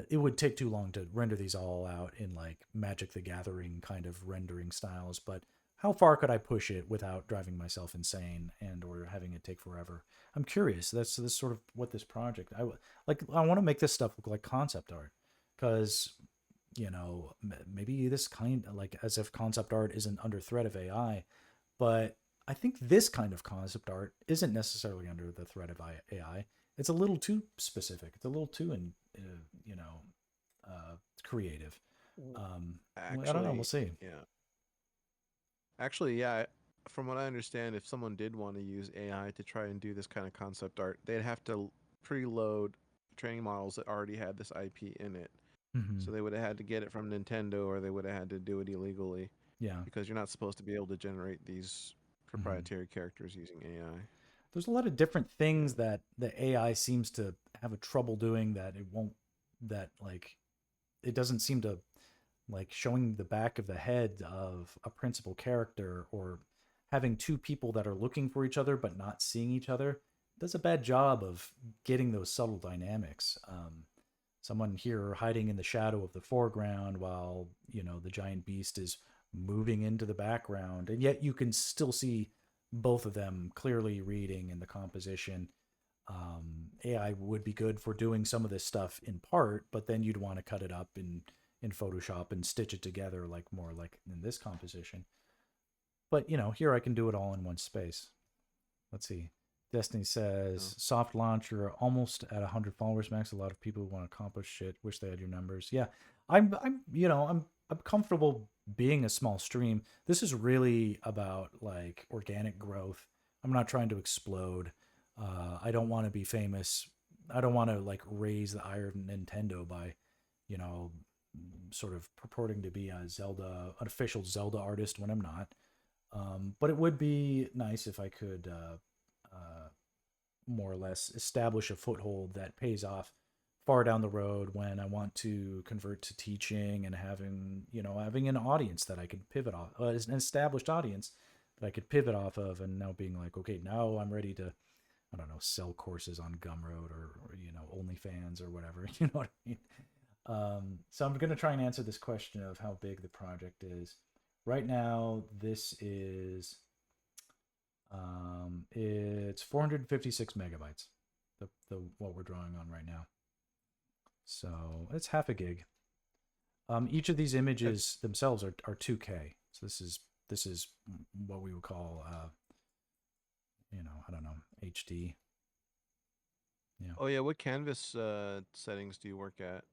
it would take too long to render these all out in like Magic the Gathering kind of rendering styles, but how far could I push it without driving myself insane and or having it take forever? I'm curious. That's sort of what this project I want to make this stuff look like concept art because maybe this kind of like as if concept art isn't under threat of AI, but I think this kind of concept art isn't necessarily under the threat of AI. It's a little too specific. It's a little too you know creative. W- Well, I don't know. We'll Actually, see. yeah. Actually, yeah. From what I understand, if someone did want to use AI to try and do this kind of concept art, they'd have to preload training models that already had this IP in it. Hmm. So they would have had to get it from Nintendo, or they would have had to do it illegally Yeah. because you're not supposed to be able to generate these Hmm. proprietary characters using AI. There's a lot of different Yeah. things that the AI seems to have a trouble doing that it won't. That like it doesn't seem to like showing the back of the head of a principal character or having two people that are looking for each other but not seeing each other does a bad job of getting those subtle dynamics. someone here hiding in the shadow of the foreground while, the giant beast is moving into the background. And yet you can still see both of them clearly reading in the composition. AI would be good for doing some of this stuff in part, but then you'd want to cut it up in Photoshop and stitch it together like more like in this composition. But here I can do it all in one space. Let's see. Destiny Oh. says soft launch. You're almost at 100 followers max. A lot of people who want to accomplish shit wish they had your numbers. Yeah, I'm comfortable being a small stream. This is really about like organic growth. I'm not trying to explode. I don't want to be famous. I don't want to like raise the iron Nintendo by, you know, sort of purporting to be an official Zelda artist when I'm not. But it would be nice if I could more or less establish a foothold that pays off far down the road when I want to convert to teaching and having an audience that I could pivot off, an established audience that I could pivot off of, and now being like, okay, now I'm ready to, I don't know, sell courses on Gumroad or OnlyFans or whatever. You know what I mean? So I'm going to try and answer this question of how big the project is. Right now, this is it's 456 megabytes. The what we're drawing on right now. So it's half a gig. Each of these Uh, images themselves are 2K. So this is what we would call I don't know, HD. Yeah. oh yeah, what canvas settings do you work at?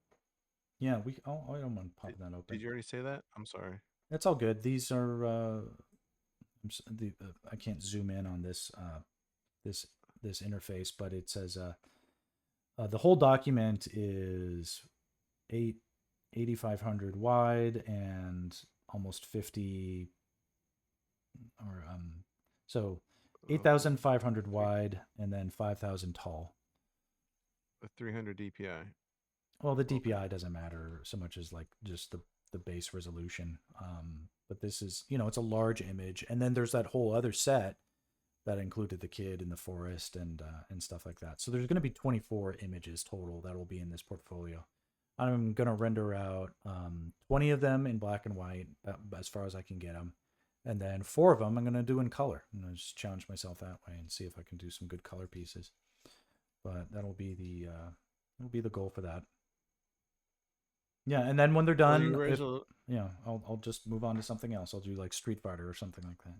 Yeah, I don't mind Did, popping that did open. you already say that? I'm sorry. It's all good. These are I can't zoom in on this this interface, but it says the whole document is 8,500 wide and almost 50 or so Oh, 8,500 three, wide and then 5,000 tall. 300 DPI. Well, the Okay. DPI doesn't matter so much as like just the base resolution. But this is, it's a large image, and then there's that whole other set that included the kid in the forest and stuff like that. So there's going to be 24 images total that will be in this portfolio. I'm going to render out 20 of them in black and white as far as I can get them. And then four of them I'm going to do in color. I'm going to just challenge myself that way and see if I can do some good color pieces. But that'll be the goal for that. Yeah, and then when they're Well, your done, if resol I'll just move on to something else. I'll do like Street Fighter or something like that.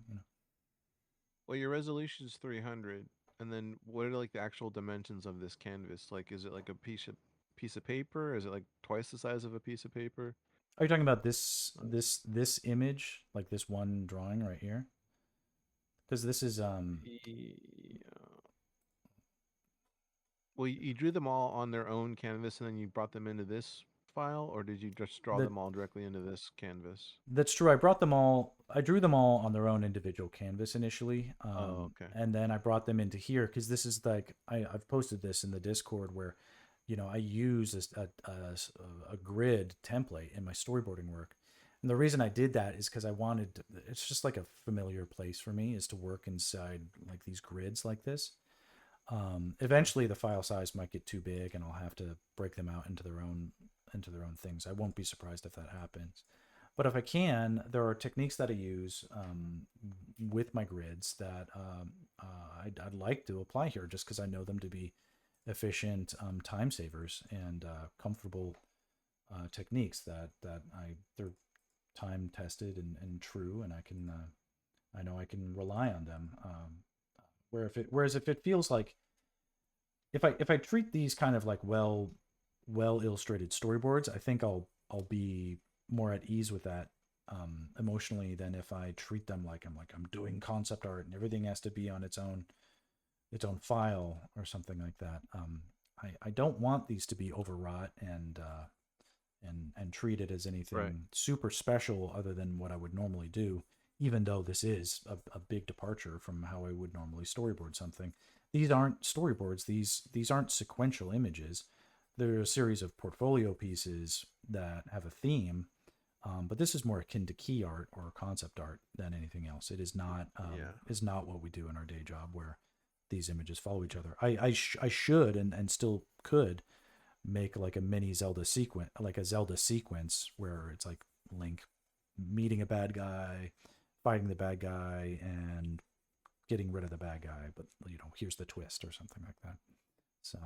well, your resolution is 300, and then what are like the actual dimensions of this canvas? Like, is it like a piece of paper? Is it like twice the size of a piece of paper? Are you talking about this Uh, this this image, like this one drawing right here? Because this is yeah. Well, you drew them all on their own canvas, and then you brought them into this file, or did you just draw that them all directly into this canvas? that's true. I drew them all on their own individual canvas initially, Oh, okay. and then I brought them into here because this is like I've posted this in the Discord where, I use a grid template in my storyboarding work, and the reason I did that is because it's just like a familiar place for me is to work inside like these grids like this. Okay. Eventually, the file size might get too big, and I'll have to break them out into their own things. I won't be surprised if that happens. But if I can, there are techniques that I use with my grids that I'd like to apply here, just because I know them to be efficient time savers and comfortable techniques that they're time tested and true, and I know I can rely on them. Whereas if it feels like if I treat these kind of like well illustrated storyboards, I think I'll be more at ease with that emotionally than if I treat them like I'm doing concept art and everything has to be on its own file or something like that. I don't want these to be overwrought and treated as Right. anything super special other than what I would normally do, even though this is a big departure from how I would normally storyboard something. These aren't storyboards. These aren't sequential images. They're a series of portfolio pieces that have a theme, but this is more akin to key art or concept art than anything else. It Yeah. is not what we do in our day job where these images follow each other. I should and still could make like a mini Zelda sequence, like a Zelda sequence where it's like Link meeting a bad guy, fighting the bad guy, and getting rid of the bad guy. But here's the twist or something like that. So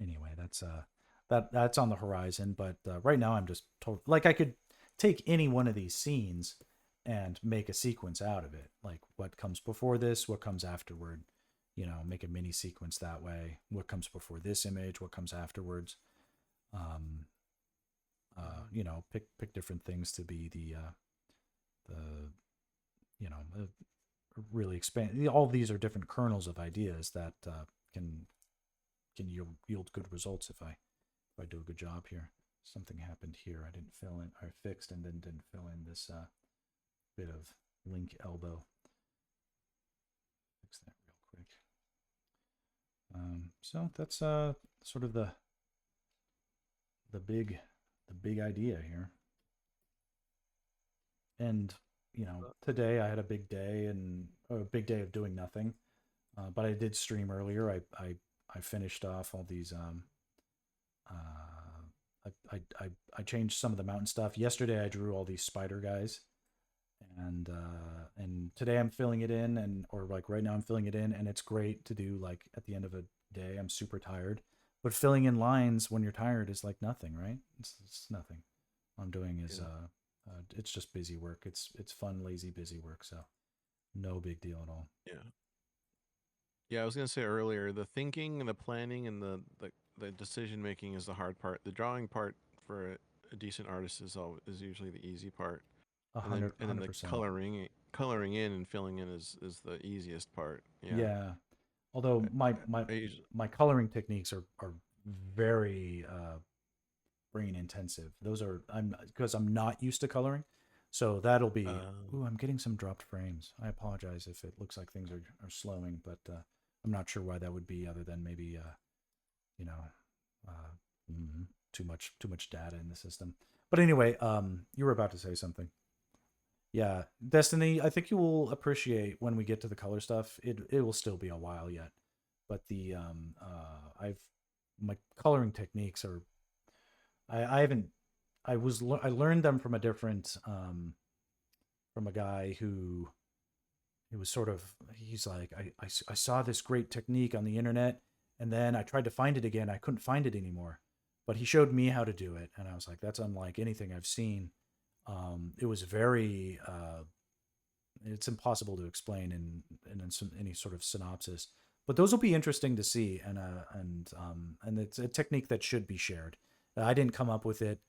anyway, that's on the horizon. But right now, I'm just like I could take any one of these scenes and make a sequence out of it. Like what comes before this, what comes afterward. Make a mini sequence that way. What comes before this image, what comes afterwards. Um, pick different things to be the really expand. All these are different kernels of ideas that can yield good results if I do a good job here. Something happened here. I didn't fill in. I fixed and then didn't fill in this bit of link elbow. Fix that real quick. So that's sort of the big idea here. And today I had a big day and a big day of doing nothing. But I did stream earlier. I finished off all these. I changed some of the mountain stuff. Yesterday I drew all these spider guys, and today I'm filling it in, or like right now I'm filling it in, and it's great to do like at the end of a day. I'm super tired, but filling in lines when you're tired is like nothing, right? It's nothing. All I'm doing is Yeah. it's just busy work. It's fun, lazy, busy work. So no big deal at all. Yeah. Yeah, I was gonna say earlier, the thinking and the planning and the decision making is the hard part. The drawing part for a decent artist is usually the easy part, A and then hundred, and then hundred the percent. coloring in and filling in is the easiest part. Yeah. Yeah. Although I, I usually, my coloring techniques are very brain intensive. Those are I'm because I'm not used to coloring, so that'll be. Ooh, I'm getting some dropped frames. I apologize if it looks like things are slowing, but I'm not sure why that would be, other than maybe you know uh, too much data in the system. But anyway, you were about to say something. Yeah, Destiny. I think you will appreciate when we get to the color stuff. It will still be a while yet, but I've my coloring techniques are I haven't I learned them from a different from a guy who it was sort of he's like I saw this great technique on the internet, and then I tried to find it again. I couldn't find it anymore, but he showed me how to do it, and I was like, that's unlike anything I've seen. It was very it's impossible to explain in any sort of synopsis, but those will be interesting to see, and it's a technique that should be shared. I didn't come up with it.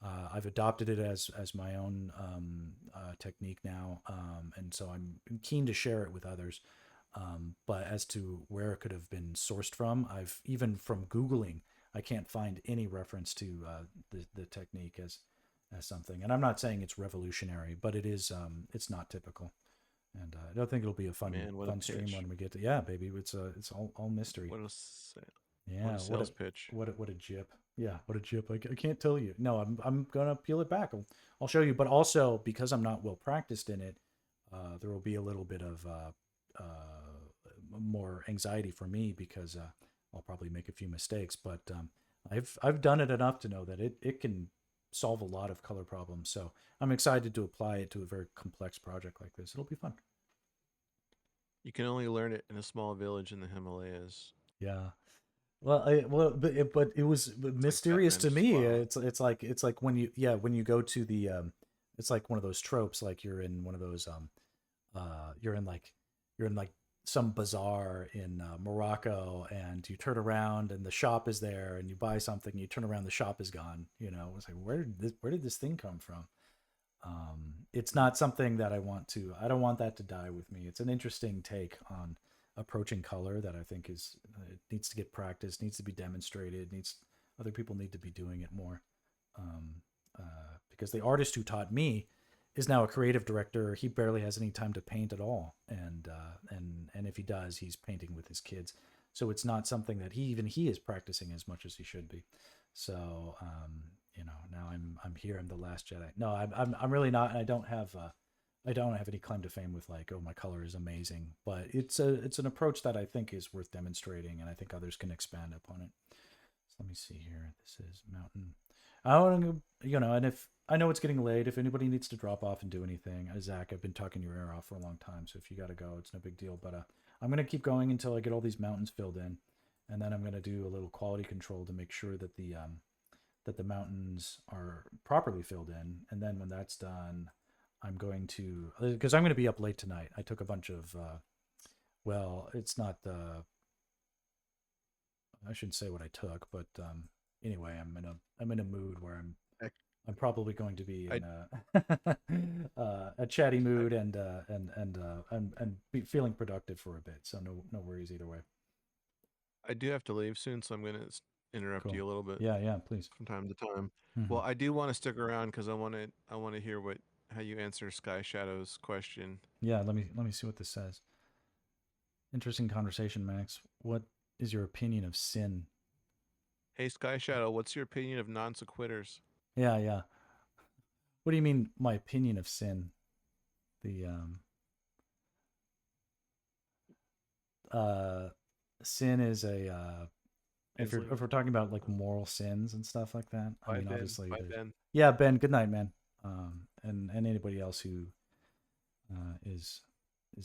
I've adopted it as my own technique now, and so I'm keen to share it with others. But as to where it could have been sourced from, I've even from Googling, I can't find any reference to the technique as something. And I'm not saying it's revolutionary, but it's not typical. And I don't think it'll be a fun man, what a fun stream pitch! when we get to, yeah, baby. It's all mystery. What a sa- what Yeah, a sales pitch! what a jip. Yeah, what a jip. I can't tell you. No, I'm gonna peel it back. I'll show you. But also because I'm not well practiced in it, there will be a little bit of more anxiety for me because I'll probably make a few mistakes. But I've done it enough to know that it can solve a lot of color problems. So I'm excited to apply it to a very complex project like this. It'll be fun. You can only learn it in a small village in the Himalayas. Yeah. But it was It's like fat mysterious man to me. spa. It's like when you go to the it's like one of those tropes. Like you're in one of those you're in like some bazaar in Morocco, and you turn around and the shop is there, and you buy something. You turn around, the shop is gone. It's like where did this thing come from? It's not something that I don't want that to die with me. It's an interesting take on approaching color that I think it needs to get practiced, needs to be demonstrated, needs other people need to be doing it more. Um, because the artist who taught me is now a creative director. He barely has any time to paint at all, and if he does, he's painting with his kids. So it's not something that he is practicing as much as he should be. So now I'm here. I'm the last Jedi. No, I'm really not. I don't have any claim to fame with like, oh, my color is amazing. But it's an approach that I think is worth demonstrating, and I think others can expand upon it. let me see here. This is mountain. I want to, and if I know it's getting late, if anybody needs to drop off and do anything, Zach, I've been talking your ear off for a long time. So if you got to go, it's no big deal. But I'm gonna keep going until I get all these mountains filled in, and then I'm gonna do a little quality control to make sure that the mountains are properly filled in. And then when that's done, I'm going to, because I'm going to be up late tonight. I took a bunch of, well, it's not I shouldn't say what I took, but anyway, I'm in a mood where I I'm probably going to be I in a chatty I, mood and be feeling productive for a bit. So no worries either way. I do have to leave soon, so I'm gonna interrupt Cool. you a little bit Yeah, yeah, please. from time to time. Hmm. Well, I do want to stick around because I want to hear what how you answer Sky Shadow's question. Yeah, let me see what this says. Interesting conversation, Max. What is your opinion of sin? Hey, Sky Shadow, what's your opinion of non sequiturs? Yeah, yeah. What do you mean, my opinion of sin? The uh sin is a if Translate. we're talking about like Uh, moral sins and stuff like that. I Bye, mean, Ben. obviously Bye, there's Ben. yeah, Ben, good night, man. And anybody else who is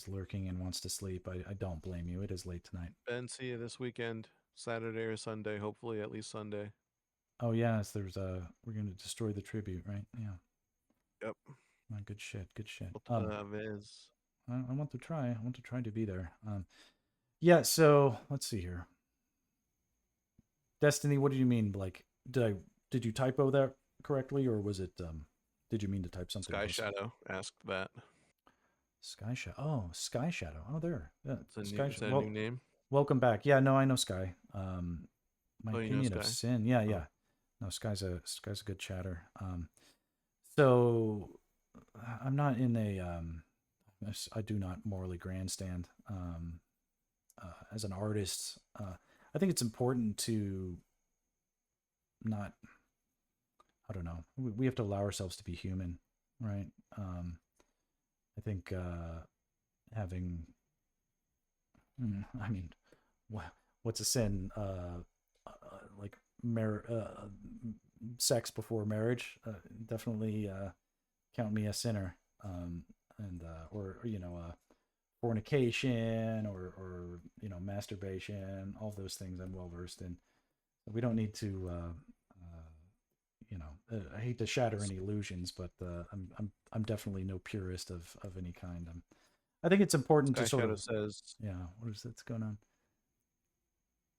lurking and wants to sleep, I don't blame you. It is late tonight. Ben, see you this weekend, Saturday or Sunday. Hopefully, at least Sunday. Oh yes, there's we're gonna destroy the tribute, right? Yeah. Yep. Good shit, good shit. Otra vez. I want to try. I want to try to be there. Yeah. So let's see here. Destiny. What do you mean? Like, did you typo that correctly, or was it did you mean to type something Sky else? Shadow asked that. Sky Shadow. Oh, Sky Shadow. Oh, there. Yeah, Is that a new Well, name? welcome back. Yeah, no, I know Sky. My Oh, you know opinion of Sky. sin. Yeah, Oh, yeah. No, Sky's a good chatter. So I'm not in a I do not morally grandstand. As an artist, I think it's important to not. I don't know. We have to allow ourselves to be human, right? I think having. I mean, what's a sin? Like sex before marriage. Definitely count me a sinner. And or fornication or masturbation. All those things I'm well versed in. We don't need to. I hate to shatter any illusions, but I'm definitely no purist of any kind. I think it's important to Sky sort Shadow of says, yeah. What is that's going on?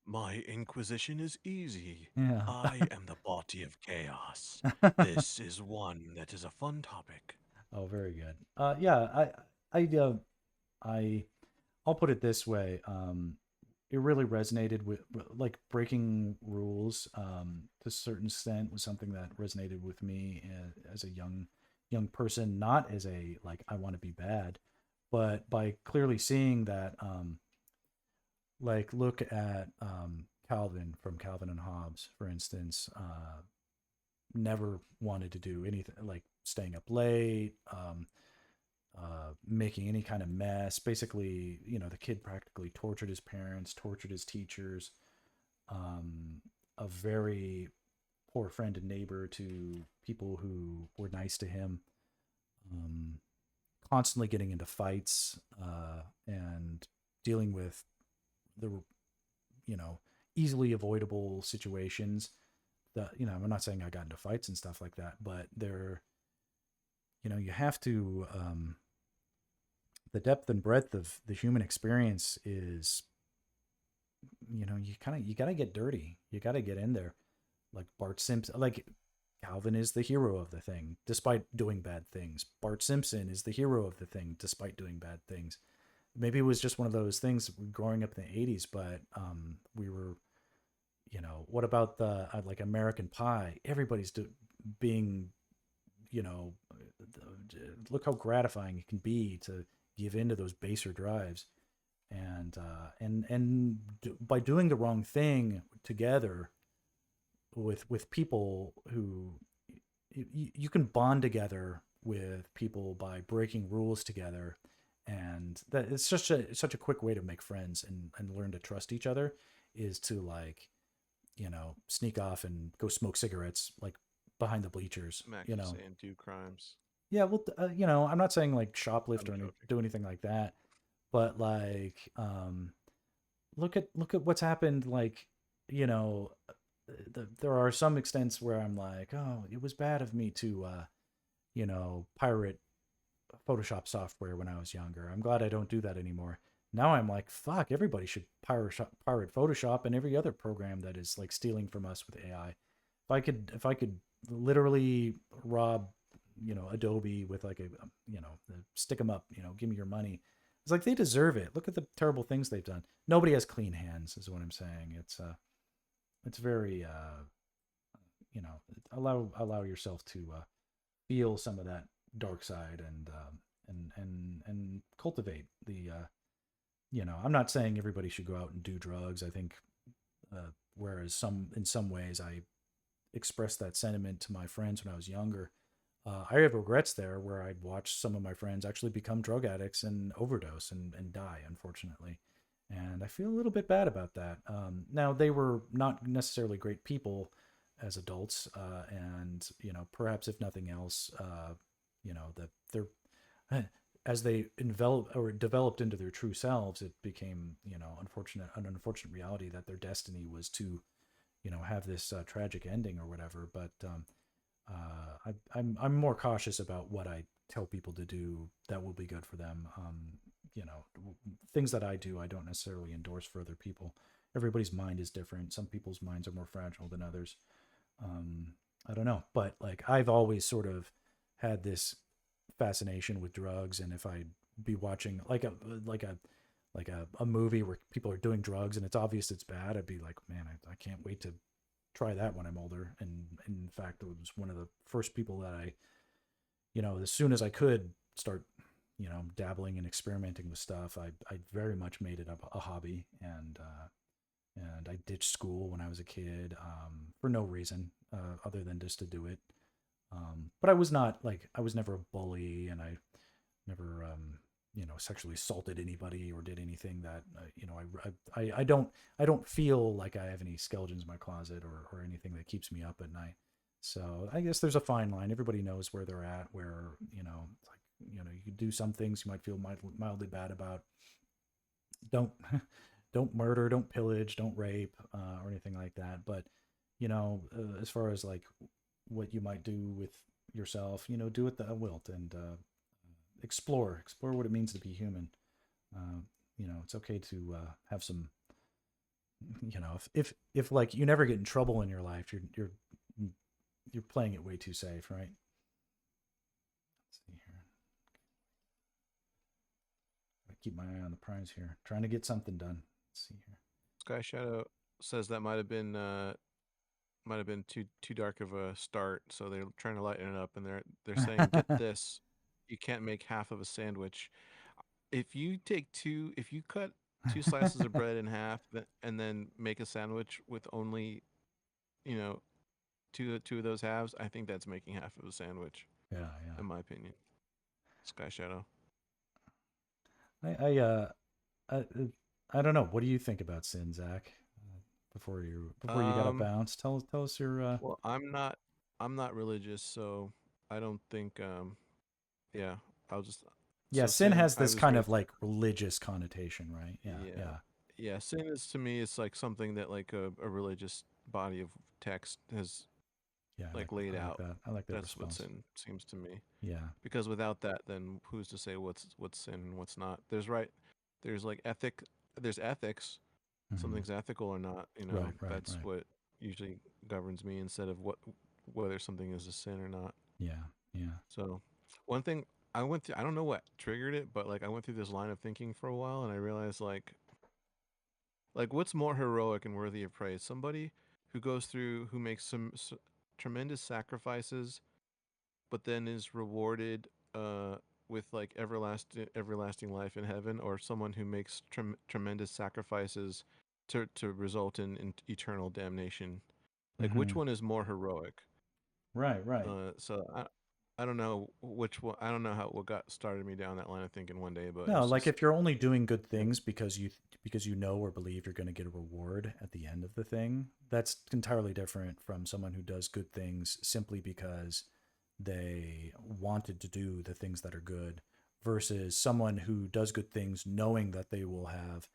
"My inquisition is easy. Yeah. I am the body of chaos. This is one that is a fun topic." Oh, very good. Yeah, I, I'll put it this way. It really resonated with like breaking rules. To a certain extent, was something that resonated with me as a young person. Not as a like I want to be bad, but by clearly seeing that. Like look at Calvin from Calvin and Hobbes, for instance. Never wanted to do anything like staying up late, making any kind of mess. Basically, the kid practically tortured his parents, tortured his teachers. Um, a very poor friend and neighbor to people who were nice to him. Um, Constantly getting into fights and dealing with the easily avoidable situations that I'm not saying I got into fights and stuff like that, but there you have to the depth and breadth of the human experience is you got to get dirty, you got to get in there, like Bart Simpson. Like Calvin is the hero of the thing despite doing bad things. Bart Simpson is the hero of the thing despite doing bad things. Maybe it was just one of those things growing up in the 80s, but we were what about the like American Pie? Everybody's being you know look how gratifying it can be to give in to those baser drives. And by doing the wrong thing together with people who you can bond together with people by breaking rules together. And that it's such a quick way to make friends and learn to trust each other is to like sneak off and go smoke cigarettes like behind the bleachers. Max is saying do crimes. Yeah, well, I'm not saying like shoplift I'm or joking. do anything like that, but like, look at what's happened. Like, you know, there are some extents where I'm like, oh, it was bad of me to, pirate Photoshop software when I was younger. I'm glad I don't do that anymore. Now I'm like, fuck, everybody should pirate Photoshop and every other program that is like stealing from us with AI. If I could literally rob, Adobe with like stick them up, give me your money. It's like they deserve it. Look at the terrible things they've done. Nobody has clean hands, is what I'm saying. It's very allow yourself to feel some of that dark side and cultivate the I'm not saying everybody should go out and do drugs. I think whereas in some ways I expressed that sentiment to my friends when I was younger. I have regrets there where I'd watched some of my friends actually become drug addicts and overdose and die, unfortunately. And I feel a little bit bad about that. Now, they were not necessarily great people as adults, and perhaps if nothing else, that they're as they enveloped or developed into their true selves, it became an unfortunate reality that their destiny was to have this tragic ending or whatever. But I'm more cautious about what I tell people to do that will be good for them. You know, things that I do, I don't necessarily endorse for other people. Everybody's mind is different. Some people's minds are more fragile than others. Um, I don't know, but like I've always sort of had this fascination with drugs, and if I be watching like a a movie where people are doing drugs and it's obvious it's bad, I'd be like, man, I can't wait to try that when I'm older. And in fact, it was one of the first people that I, as soon as I could start, dabbling and experimenting with stuff, I very much made it a hobby. And I ditched school when I was a kid for no reason other than just to do it. But I was not like, I was never a bully, and I never, sexually assaulted anybody or did anything that, I don't feel like I have any skeletons in my closet or anything that keeps me up at night. So I guess there's a fine line. Everybody knows where they're at, where, it's like, you could do some things you might feel mildly bad about. Don't, don't murder, don't pillage, don't rape, or anything like that. But, as far as like what you might do with yourself, do it the wilt and, explore what it means to be human. It's okay to have some. If like you never get in trouble in your life, you're playing it way too safe, right? Let's see here. I keep my eye on the prize here, trying to get something done. Let's see here. Sky Shadow says that might have been too dark of a start, so they're trying to lighten it up, and they're saying, "Get this, you can't make half of a sandwich. If you cut two slices of bread in half, and then make a sandwich with only, you know, two of those halves, I think that's making half of a sandwich, Yeah, yeah. in my opinion." Sky Shadow. I I uh I, I don't know. What do you think about sin, Zach? Before you got to Um, bounce, tell us your. well, I'm not religious, so I don't think yeah, I'll just Yeah, so sin sin. has I this was kind gonna of like religious connotation, right? Yeah, Yeah. yeah, Yeah. Sin is to me, it's like something that like a religious body of text has yeah. like laid I like out. that. I like that That's what response. sin seems to me. Yeah. Because without that, then who's to say what's sin and what's not? There's like there's ethics. Hmm. Something's ethical or not, Right, right, that's right. what usually governs me instead of whether something is a sin or not. Yeah, yeah. So, one thing I went through, I don't know what triggered it, but like I went through this line of thinking for a while, and I realized like what's more heroic and worthy of praise? Somebody who makes tremendous sacrifices, but then is rewarded with like everlasting life in heaven, or someone who makes tremendous sacrifices to result in eternal damnation. Like which Hmm. one is more heroic? Right, right. So I don't know which one. I don't know how what got started me down that line of thinking one day, but No, it's like just if you're only doing good yeah, things because you know or believe you're going to get a reward at the end of the thing, that's entirely different from someone who does good things simply because they wanted to do the things that are good versus someone who does good things knowing that they will have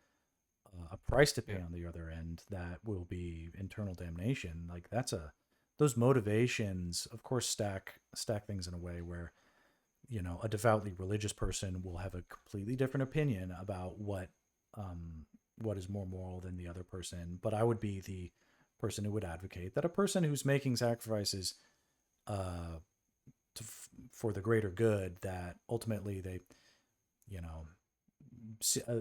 a price to yeah, pay on the other end that will be internal damnation. Like that's a those motivations of course stack things in a way where a devoutly religious person will have a completely different opinion about what is more moral than the other person. But I would be the person who would advocate that a person who's making sacrifices uh, for the greater good, that ultimately they, you know,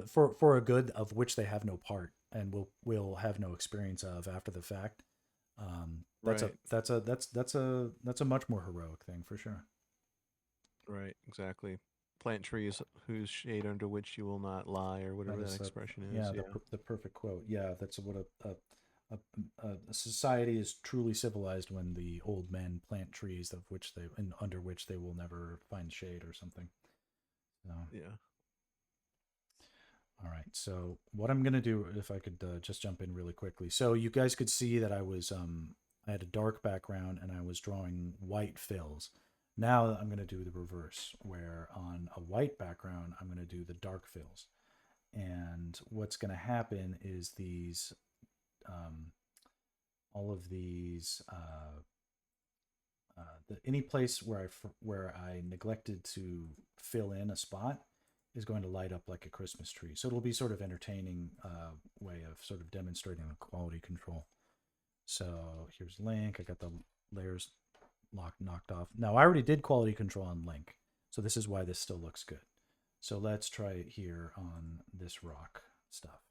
for a good of which they have no part and will have no experience of after the fact. right, That's a much more heroic thing for sure. right, exactly. Plant trees whose shade under which you will not lie, or That whatever that is expression is. yeah, Yeah, the perfect quote. Yeah, that's what a society is truly civilized when the old men plant trees of which they and under which they will never find shade or something. So, yeah, all right. So what I'm gonna do, if I could just jump in really quickly, so you guys could see that I had a dark background and I was drawing white fills. Now I'm gonna do the reverse, where on a white background I'm gonna do the dark fills. And what's going to happen is um, all of these any place where I neglected to fill in a spot is going to light up like a Christmas tree. So it'll be sort of entertaining way of sort of demonstrating the quality control. So here's Link. I got the layers knocked off. Now I already did quality control on Link, so this is why this still looks good. So let's try it here on this rock stuff.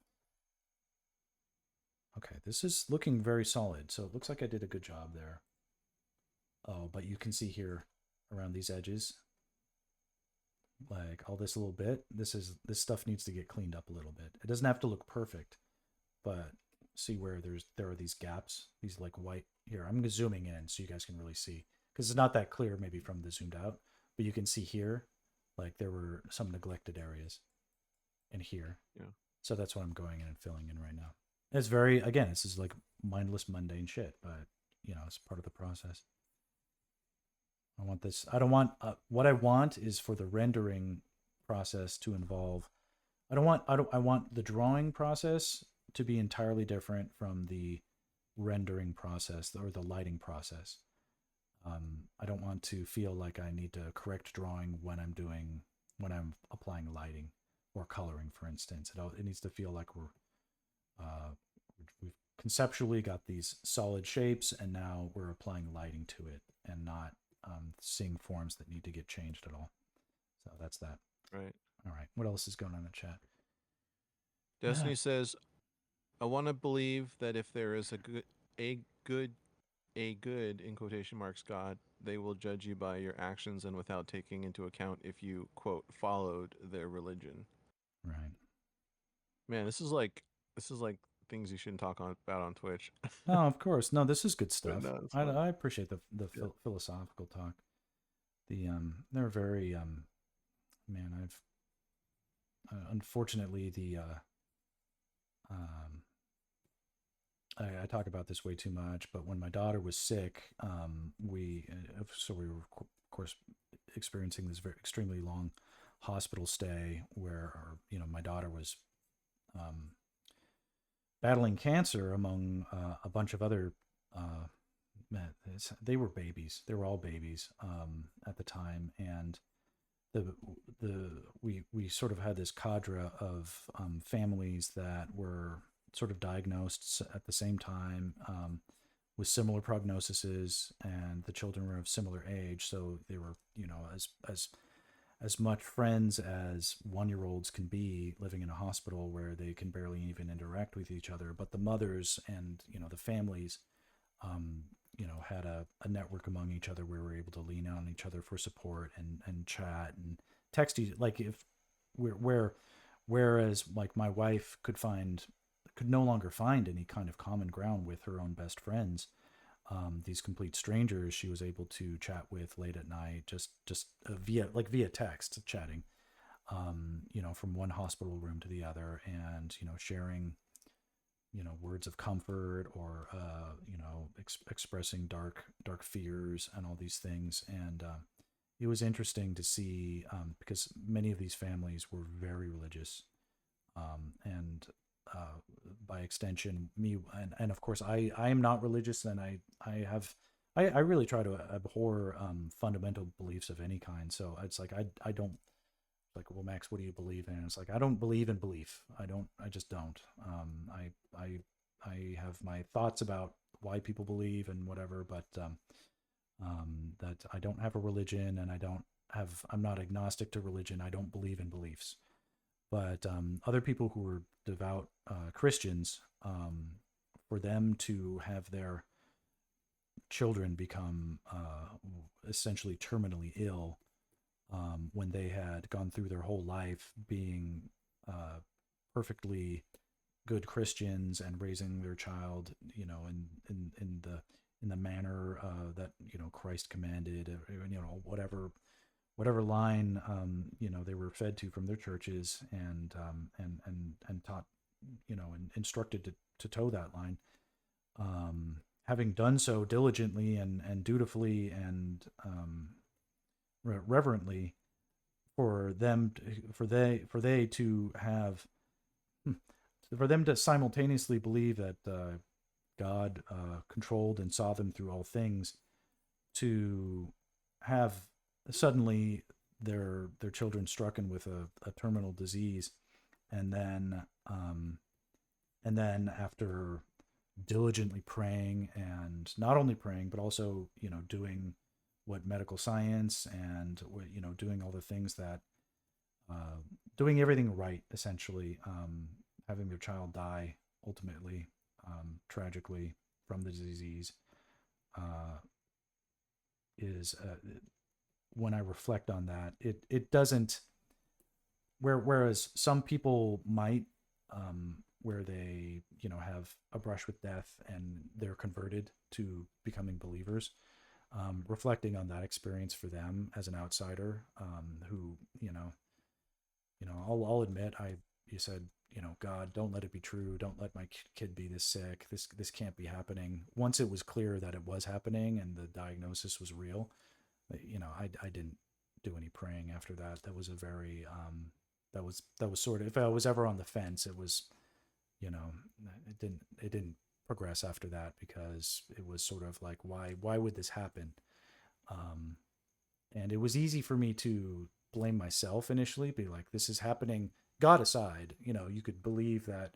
Okay, this is looking very solid. So it looks like I did a good job there. Oh, but you can see here around these edges, like all this little bit, this stuff needs to get cleaned up a little bit. It doesn't have to look perfect, but see where there are these gaps, these like white here. I'm zooming in so you guys can really see because it's not that clear maybe from the zoomed out, but you can see here, like there were some neglected areas in here. yeah. So that's what I'm going in and filling in right now. It's very again, this is like mindless, mundane shit, but it's part of the process. I want this. I don't want what I want is for the rendering process to involve. I don't want. I don't. I want the drawing process to be entirely different from the rendering process or the lighting process. I don't want to feel like I need to correct drawing when I'm applying lighting or coloring, for instance. It needs to feel like uh, we've conceptually got these solid shapes, and now we're applying lighting to it, and not seeing forms that need to get changed at all. So that's that. Right. All right. What else is going on in the chat? Destiny says, "I want to believe that if there is a good, a good in quotation marks God, they will judge you by your actions and without taking into account if you quote followed their religion." Right. Man, this is like things you shouldn't talk about on Twitch. No, of course. No, this is good But stuff. no, it's fun. I appreciate the Yeah. philosophical talk. They're very man. I've unfortunately um I talk about this way too much, but when my daughter was sick, we were of course experiencing this very extremely long hospital stay where my daughter was um, battling cancer among a bunch of other. Man, they were babies. They were all babies at the time, and the we sort of had this cadre of families that were sort of diagnosed at the same time with similar prognoses, and the children were of similar age, so they were as much friends as 1 year olds can be living in a hospital where they can barely even interact with each other. But the mothers and the families um, had a network among each other where we were able to lean on each other for support and chat and text each like if we're where whereas like my wife could no longer find any kind of common ground with her own best friends. these complete strangers she was able to chat with late at night, just via text chatting, from one hospital room to the other, and sharing words of comfort, or expressing dark fears and all these things. And it was interesting to see, because many of these families were very religious, and by extension me, and of course I am not religious, and I really try to abhor fundamental beliefs of any kind. So it's like I don't, like, well, Max, what do you believe in? And it's like, I don't believe in belief. I just don't. I have my thoughts about why people believe and whatever, but that I don't have a religion, and I'm not agnostic to religion. I don't believe in beliefs. But other people who were devout Christians, for them to have their children become essentially terminally ill, when they had gone through their whole life being perfectly good Christians and raising their child, in the manner that Christ commanded, whatever line they were fed to from their churches, and taught, and instructed to toe that line. Having done so diligently and dutifully and reverently, for them for they to have for them to simultaneously believe that God controlled and saw them through all things, to have suddenly their children stricken with a terminal disease, and then after diligently praying, and not only praying but also doing what medical science, and doing all the things that doing everything right, essentially, having their child die ultimately, tragically, from the disease, uh, is when I reflect on that, it doesn't, whereas some people might, where they have a brush with death and they're converted to becoming believers. Reflecting on that experience for them as an outsider, who I'll admit, you said, God, don't let it be true. Don't let my kid be this sick. This can't be happening. Once it was clear that it was happening and the diagnosis was real, I didn't do any praying after that. That was a very that was sort of, if I was ever on the fence, it was, it didn't progress after that, because it was sort of like, why would this happen? Um, and it was easy for me to blame myself initially, be like, this is happening, God aside. You could believe that,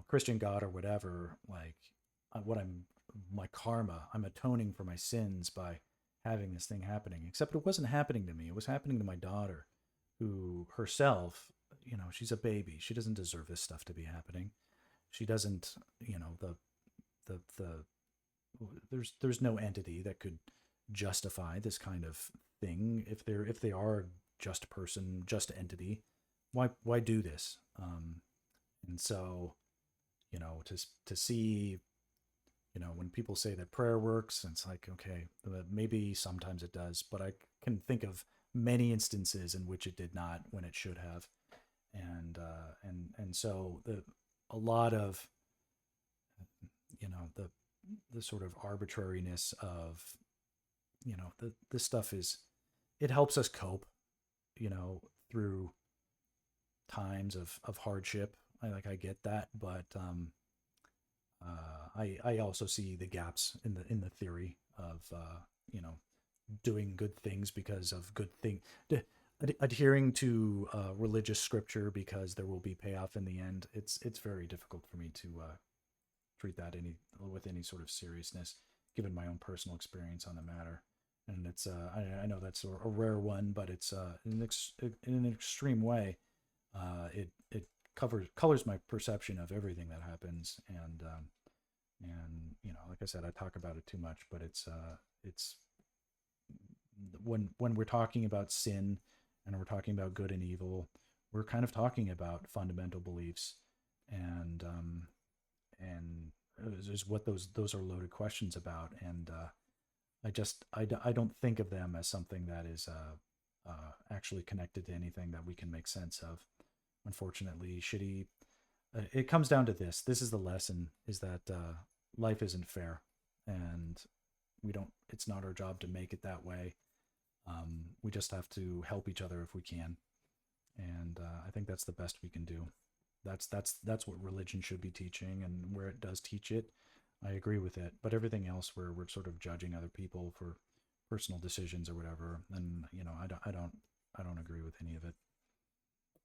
Christian God or whatever, like, what I'm my karma, I'm atoning for my sins by having this thing happening. Except it wasn't happening to me, it was happening to my daughter, who herself, she's a baby, she doesn't deserve this stuff to be happening. She doesn't, the there's no entity that could justify this kind of thing. If they are a just person, just entity, why do this? And so, to see, when people say that prayer works, it's like, okay, maybe sometimes it does, but I can think of many instances in which it did not, when it should have. And so a lot of, the sort of arbitrariness of, this stuff is, it helps us cope, through times of hardship. I get that, but I also see the gaps in the theory of, doing good things because of good thing, adhering to religious scripture because there will be payoff in the end. It's very difficult for me to treat that with any sort of seriousness, given my own personal experience on the matter. And it's I know that's a rare one, but it's in an extreme way. It colors my perception of everything that happens, and like I said, I talk about it too much, but it's when we're talking about sin and we're talking about good and evil, we're kind of talking about fundamental beliefs, and is what those are loaded questions about. And I don't think of them as something that is actually connected to anything that we can make sense of. Unfortunately, shitty. It comes down to this. This is the lesson: is that life isn't fair, and we don't. It's not our job to make it that way. We just have to help each other if we can, and I think that's the best we can do. That's what religion should be teaching, and where it does teach it, I agree with it. But everything else, where we're sort of judging other people for personal decisions or whatever, and I don't agree with any of it.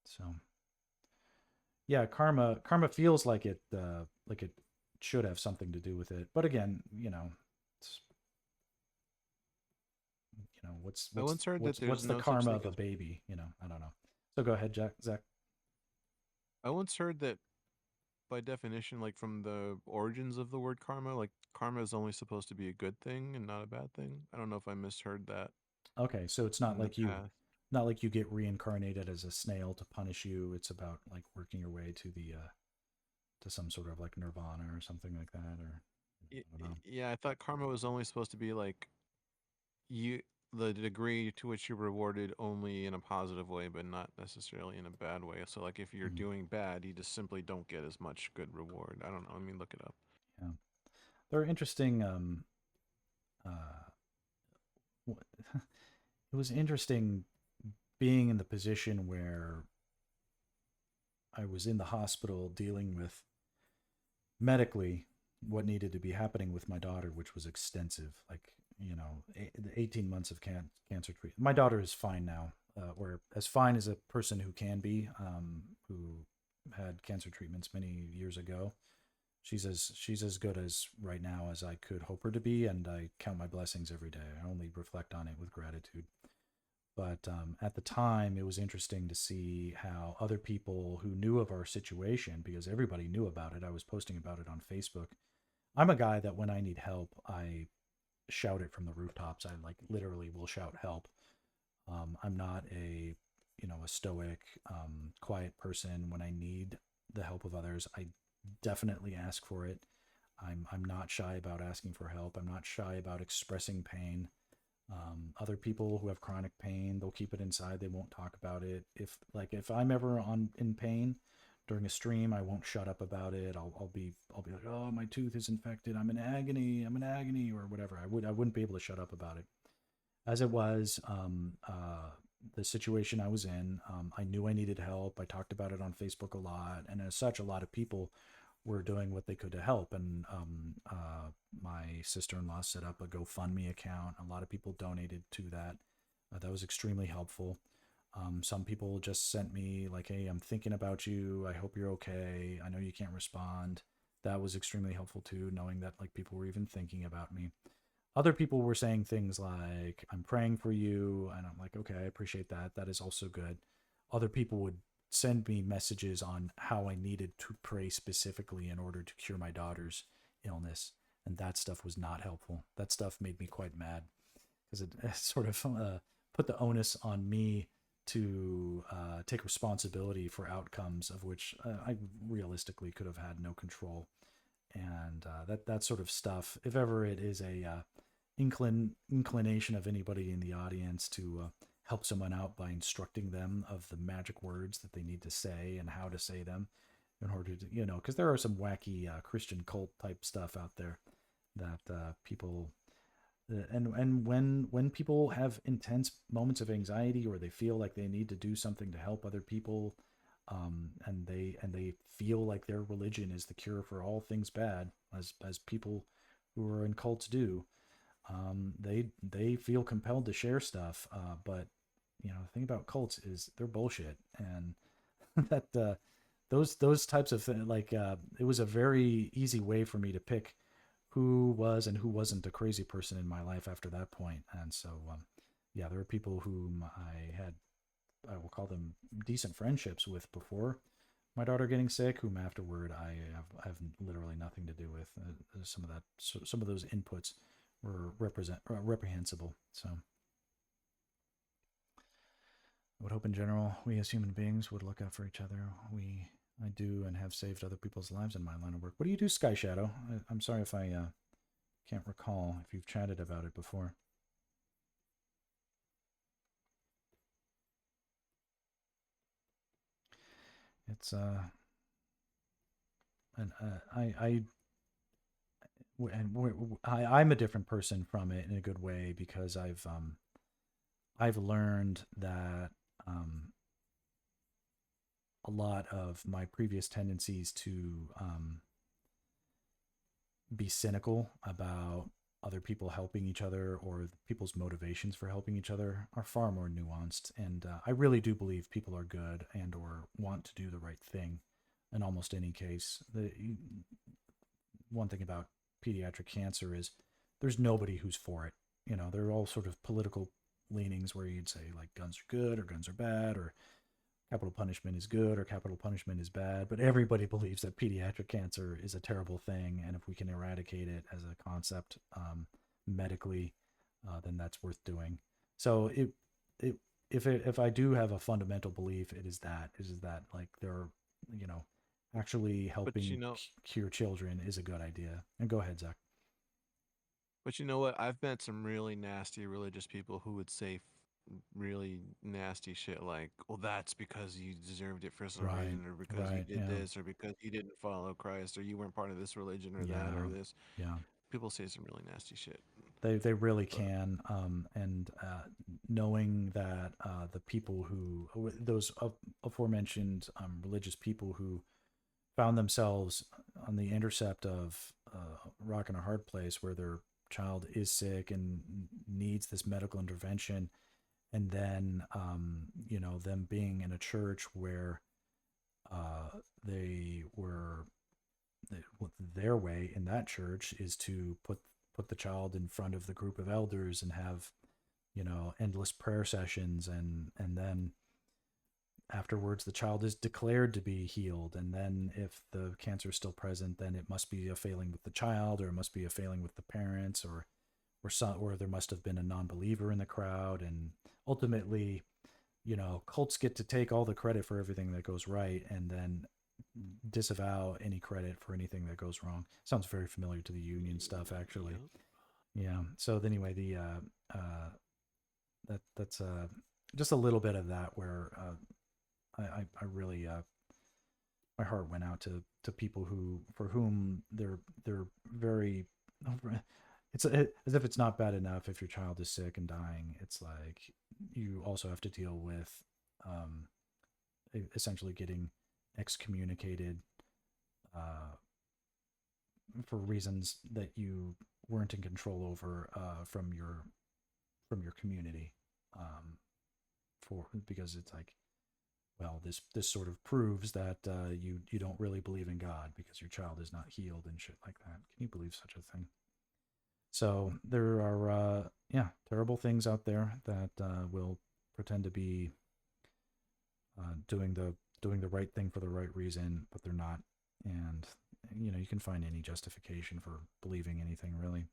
So yeah, karma feels like it should have something to do with it. But again, it's, I once heard that there's what's the no such karma thing of a as. baby? I don't know. So go ahead, Jack. Zach. I once heard that by definition, like from the origins of the word karma, like karma is only supposed to be a good thing and not a bad thing. I don't know if I misheard that Okay, so it's in the past. not like you get reincarnated as a snail to punish you. It's about like working your way to the to some sort of like nirvana or something like that, or I don't know. Yeah, I thought karma was only supposed to be like you the degree to which you're rewarded only in a positive way, but not necessarily in a bad way. So like if you're Mhm. doing bad, you just simply don't get as much good reward. I don't know. Let me look it up. Yeah, there are interesting. Uh, it was interesting being in the position where I was in the hospital dealing with medically what needed to be happening with my daughter, which was extensive. Like, 18 months of cancer treatment. My daughter is fine now, or as fine as a person who can be, who had cancer treatments many years ago. She's as good as right now as I could hope her to be, and I count my blessings every day. I only reflect on it with gratitude. But at the time, it was interesting to see how other people who knew of our situation, because everybody knew about it, I was posting about it on Facebook. I'm a guy that when I need help, I shout it from the rooftops. I like literally will shout help. I'm not a stoic, quiet person. When I need the help of others, I definitely ask for it. I'm not shy about asking for help. I'm not shy about expressing pain. Other people who have chronic pain, they'll keep it inside. They won't talk about it. If I'm ever on in pain during a stream, I won't shut up about it. I'll be like, oh, my tooth is infected. I'm in agony. I'm in agony, or whatever. I wouldn't be able to shut up about it. As it was, the situation I was in, I knew I needed help. I talked about it on Facebook a lot, and as such, a lot of people were doing what they could to help. And my sister-in-law set up a GoFundMe account. A lot of people donated to that. That was extremely helpful. Some people just sent me like, "Hey, I'm thinking about you. I hope you're okay. I know you can't respond." That was extremely helpful too, knowing that like people were even thinking about me. Other people were saying things like, "I'm praying for you," and I'm like, "Okay, I appreciate that. That is also good." Other people would send me messages on how I needed to pray specifically in order to cure my daughter's illness, and that stuff was not helpful. That stuff made me quite mad because it sort of put the onus on me to take responsibility for outcomes of which I realistically could have had no control. And that sort of stuff, if ever it is a inclination of anybody in the audience to help someone out by instructing them of the magic words that they need to say and how to say them in order to, because there are some wacky Christian cult type stuff out there that people and when people have intense moments of anxiety, or they feel like they need to do something to help other people, and they feel like their religion is the cure for all things bad, as people who are in cults do, they feel compelled to share stuff. But the thing about cults is they're bullshit, and that those types of things, like it was a very easy way for me to pick who was and who wasn't a crazy person in my life after that point. And so, yeah, there are people whom I will call them decent friendships with before my daughter getting sick, whom afterward I have literally nothing to do with. Some of those inputs were reprehensible. So I would hope in general we as human beings would look out for each other. We I do and have saved other people's lives in my line of work. What do you do, Sky Shadow? I'm sorry if I can't recall if you've chatted about it before. It's and I'm a different person from it in a good way because I've learned that um, a lot of my previous tendencies to be cynical about other people helping each other or people's motivations for helping each other are far more nuanced, and I really do believe people are good and or want to do the right thing in almost any case. The one thing about pediatric cancer is there's nobody who's for it. You know, there are all sort of political leanings where you'd say like guns are good or guns are bad or capital punishment is good or capital punishment is bad, but everybody believes that pediatric cancer is a terrible thing, and if we can eradicate it as a concept medically, then that's worth doing. So it if I do have a fundamental belief, it is that like there are, you know, actually But helping cure children is a good idea. And go ahead, Zach. you know what? I've met some really nasty religious people who would say really nasty shit like, "Well, that's because you deserved it for some Right, reason, or because you right, did yeah, this, or because you didn't follow Christ, or you weren't part of this religion, or that, yeah, or this." yeah. People say some really nasty shit. They really But can, and knowing that the people who those aforementioned religious people who found themselves on the intercept of rock and a hard place where their child is sick and needs this medical intervention, and then you know, them being in a church where they were their way in that church is to put the child in front of the group of elders and have, you know, endless prayer sessions, and then afterwards the child is declared to be healed, and then if the cancer is still present, then it must be a failing with the child or it must be a failing with the parents, or there must have been a non-believer in the crowd, and ultimately, you know, cults get to take all the credit for everything that goes right and then disavow any credit for anything that goes wrong. Sounds very familiar to the union stuff, actually. yep. Yeah. So anyway, the that's just a little bit of that where I really my heart went out to people who for whom they're very it's as if it's not bad enough if your child is sick and dying. It's like you also have to deal with um, essentially getting excommunicated uh, for reasons that you weren't in control over from your community, um, for because it's like, well, this sort of proves that you don't really believe in God because your child is not healed and shit like that. Can you believe such a thing? So there are yeah, terrible things out there that will pretend to be doing the right thing for the right reason, but they're not. And you know, you can find any justification for believing anything really.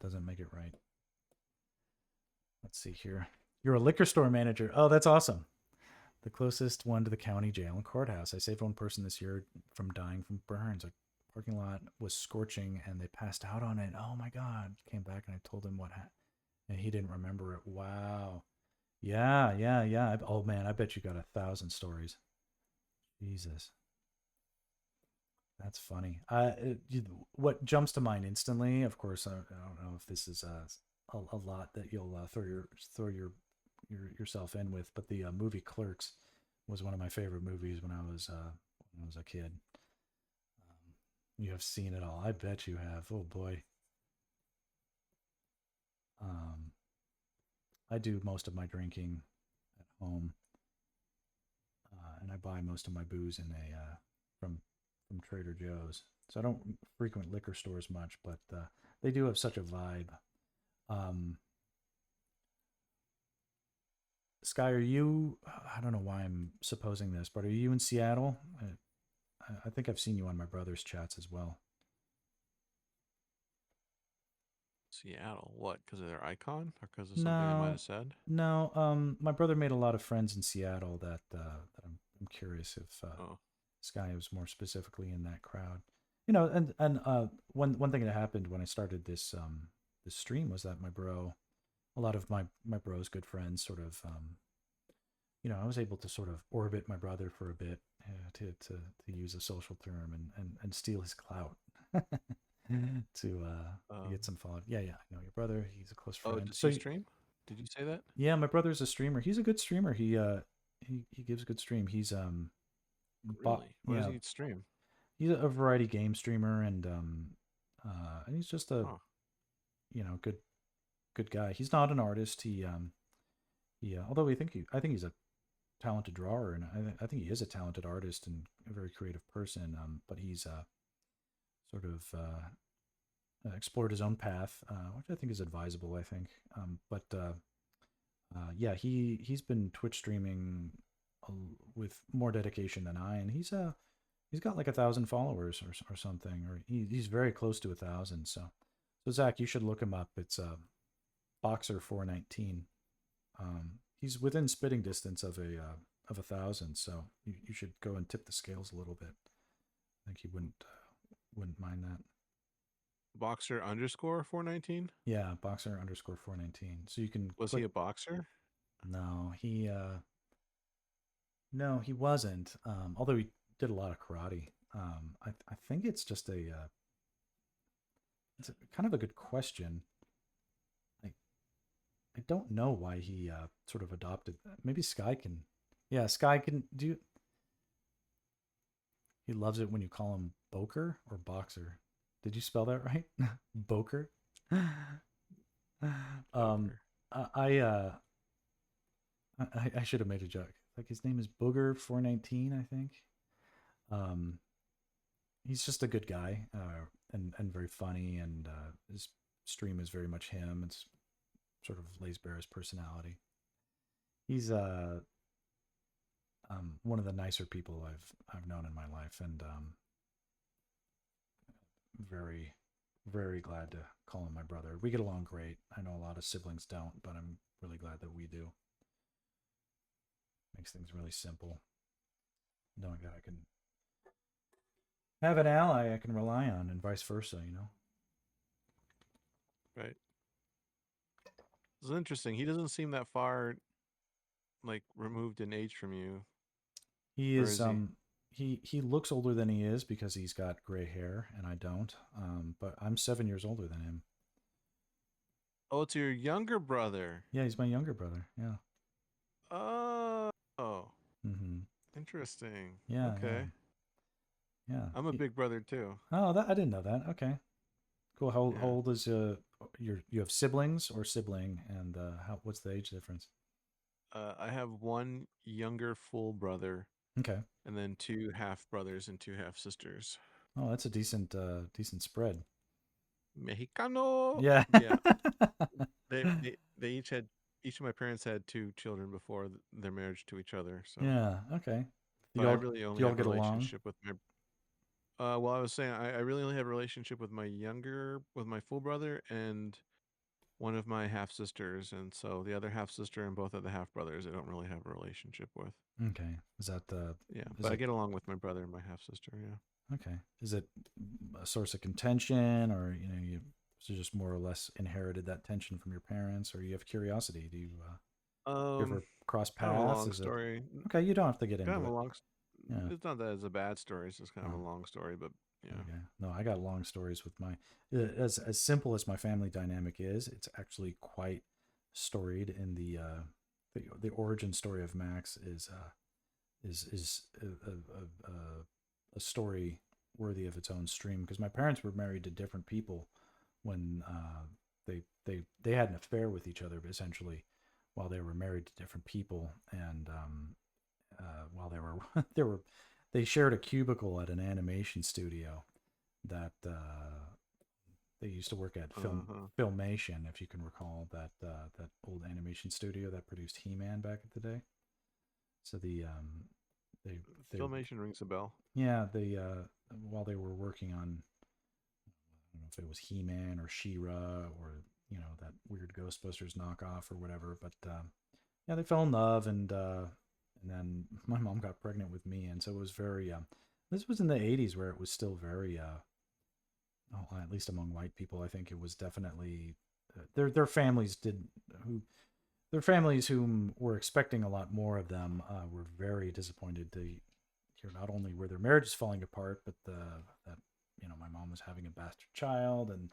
Doesn't make it right. Let's see here. You're a liquor store manager. Oh, that's awesome. The closest one to the county jail and courthouse. I saved one person this year from dying from burns. A parking lot was scorching and they passed out on it. Oh my God. Came back and I told him what happened. And he didn't remember it. Wow. Yeah, yeah, yeah. Oh man, I bet you got 1,000 stories. Jesus. That's funny. What jumps to mind instantly, of course, I don't know if this is a lot that you'll throw yourself in with, but the movie Clerks was one of my favorite movies when I was a kid. You have seen it all. I bet you have. Oh boy. Um, I do most of my drinking at home, and I buy most of my booze in a from Trader Joe's. So I don't frequent liquor stores much, but they do have such a vibe. Um, Sky, are you? I don't know why I'm supposing this, but are you in Seattle? I think I've seen you on my brother's chats as well. Seattle. What? Because of their icon, or because of something they might No, have said? no. My brother made a lot of friends in Seattle that I'm I'm curious if Oh, Sky was more specifically in that crowd. And one thing that happened when I started this stream was that a lot of my bro's good friends sort of I was able to sort of orbit my brother for a bit, to use a social term, and steal his clout to get um, some follow. Yeah, yeah, I know your brother. He's a close oh, friend. does So he stream? Did you say that? yeah, my brother's a streamer. He's a good streamer. He gives a good stream. He's Really? What does yeah, he stream? he's a variety game streamer, and he's just a Oh, good guy. He's not an artist. Although I think he's a talented drawer, and I think he is a talented artist and a very creative person. But he's sort of explored his own path, which I think is advisable. I think, yeah, he's been Twitch streaming with more dedication than I, and he's got like 1,000 followers or something, or he's very close to 1,000. So Zach, you should look him up. It's Boxer 419. He's within spitting distance of 1,000, so you should go and tip the scales a little bit. I think he wouldn't mind that. boxer underscore 419. Yeah, Boxer underscore 419. So you can Was he click. a boxer? No, no, he wasn't. Although he did a lot of karate. I think it's just it's kind of a good question. I I don't know why he sort of adopted that. Maybe Sky can. Yeah, Sky can do. He loves it when you call him Boker or Boxer. Did you spell that right? Boker. um, Poker. I I should have made a joke. Like his name is Booger 419, I think. Um, he's just a good guy, and very funny, and his stream is very much him. It's sort of lays bare his personality. He's one of the nicer people I've known in my life, and very very glad to call him my brother. We get along great. I know a lot of siblings don't, but I'm really glad that we do. Makes things really simple, knowing that I can have an ally I can rely on, and vice versa. Right. It's interesting. He doesn't seem that far like removed in age from you, He or is is he? he looks older than he is because he's got gray hair and I don't. But I'm 7 years older than him. Oh, it's your younger brother. Yeah, he's my younger brother. Yeah. Oh, oh, Mm-hmm. interesting. Yeah, yeah, Okay. yeah. I'm a big brother too. Oh, that I didn't know that. Okay, cool. How Yeah. old is you have siblings or sibling, and how what's the age difference? I have one younger full brother Okay. and then two half brothers and two half sisters. Oh, that's a decent spread. Mexicano. Yeah. Yeah. They each of my parents had two children before their marriage to each other. So, Yeah. Okay. Do but I y'all really do only y'all have a get along? relationship with my. Well, I was saying I really only have a relationship with my full brother and one of my half sisters, and so the other half sister and both of the half brothers I don't really have a relationship with. Okay. Yeah, Is but I it get along with my brother and my half sister. Yeah. okay? Is it a source of contention, or so just more or less inherited that tension from your parents, or you have curiosity? Do you Um, ever cross kind of a paths? long Is it story. okay? You don't have to get Kind into of a it. long. Yeah. It's not that it's a bad story. It's just kind of a Oh, long story, but yeah. okay. No, I got long stories with my as simple as my family dynamic is. It's actually quite storied in the origin story of Max is a story worthy of its own stream because my parents were married to different people when they had an affair with each other essentially while they were married to different people and while they were they shared a cubicle at an animation studio that they used to work at Uh huh. Filmation, if you can recall that old animation studio that produced He-Man back in the day. So they they Filmation rings a bell. yeah they while they were working on, I don't know if it was He-Man or She-Ra or that weird Ghostbusters knockoff or whatever, but yeah, they fell in love, and and then my mom got pregnant with me, and so it was very. This was in the '80s where it was still very. Oh, at least among white people, I think it was definitely their families did who their families whom were expecting a lot more of them were very disappointed to hear not only were their marriages falling apart, but that my mom was having a bastard child and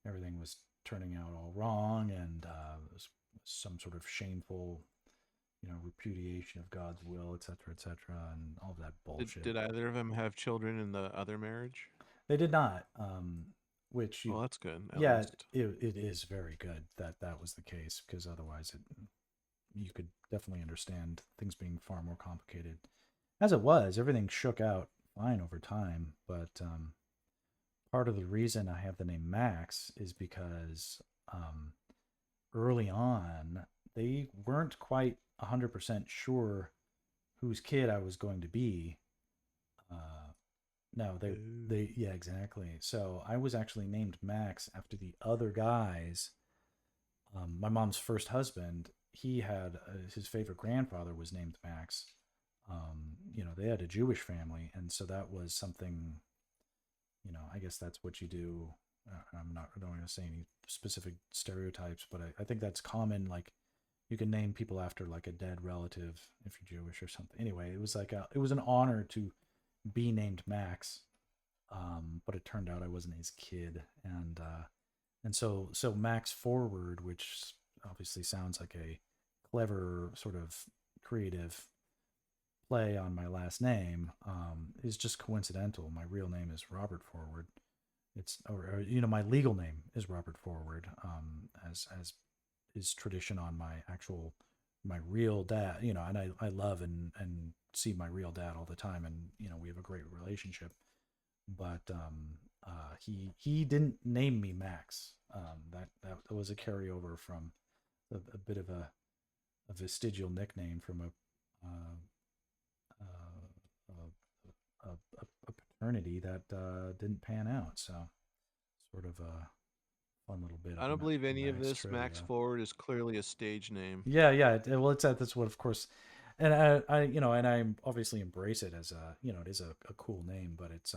everything was turning out all wrong, and it was some sort of shameful repudiation of God's will, etc., and all of that bullshit. Did either of them have children in the other marriage? They did not, which Well, that's good, at yeah, least. it is very good that that was the case because otherwise you could definitely understand things being far more complicated. As it was, everything shook out fine over time, but part of the reason I have the name Max is because um, early on they weren't quite 100% sure whose kid I was going to be. Uh, no, Ooh. they yeah, exactly. So I was actually named Max after the other guys. My mom's first husband, he had his favorite grandfather was named Max. They had a Jewish family, and so that was something. I guess that's what you do. I don't want to say any specific stereotypes, but I think that's common. Like, you can name people after like a dead relative if you're Jewish or something. Anyway, it was an honor to be named Max, but it turned out I wasn't his kid, and so Max Forward, which obviously sounds like a clever sort of creative play on my last name, is just coincidental. My real name is Robert Forward. My legal name is Robert Forward, as is tradition on my real dad. And I love and see my real dad all the time, and we have a great relationship. But he didn't name me Max. That was a carryover from a bit of a vestigial nickname from a paternity that didn't pan out. So sort of a fun little bit of I don't believe any of Max this. Max trivia. Forward is clearly a stage name. Yeah, yeah. Well, that's what, of course, and and I obviously embrace it as it is a cool name, but it's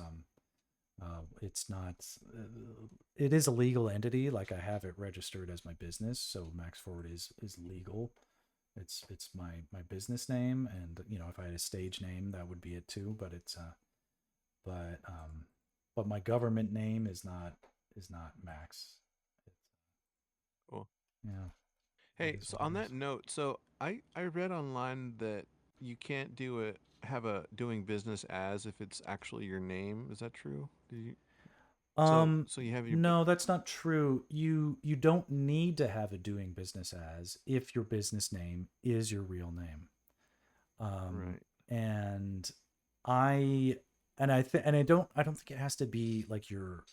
not. It is a legal entity. Like, I have it registered as my business, so Max Forward is legal. It's my business name, and if I had a stage name, that would be it too. But but my government name is not Max. It's, Cool. yeah, it Hey, is so what on it that is. note, so I read online that you can't do a have a doing business as if it's actually your name. Is that true? Did you Um, so you have your no, that's not true. You don't need to have a doing business as if your business name is your real name. Um, right. and I and I don't think it has to be like your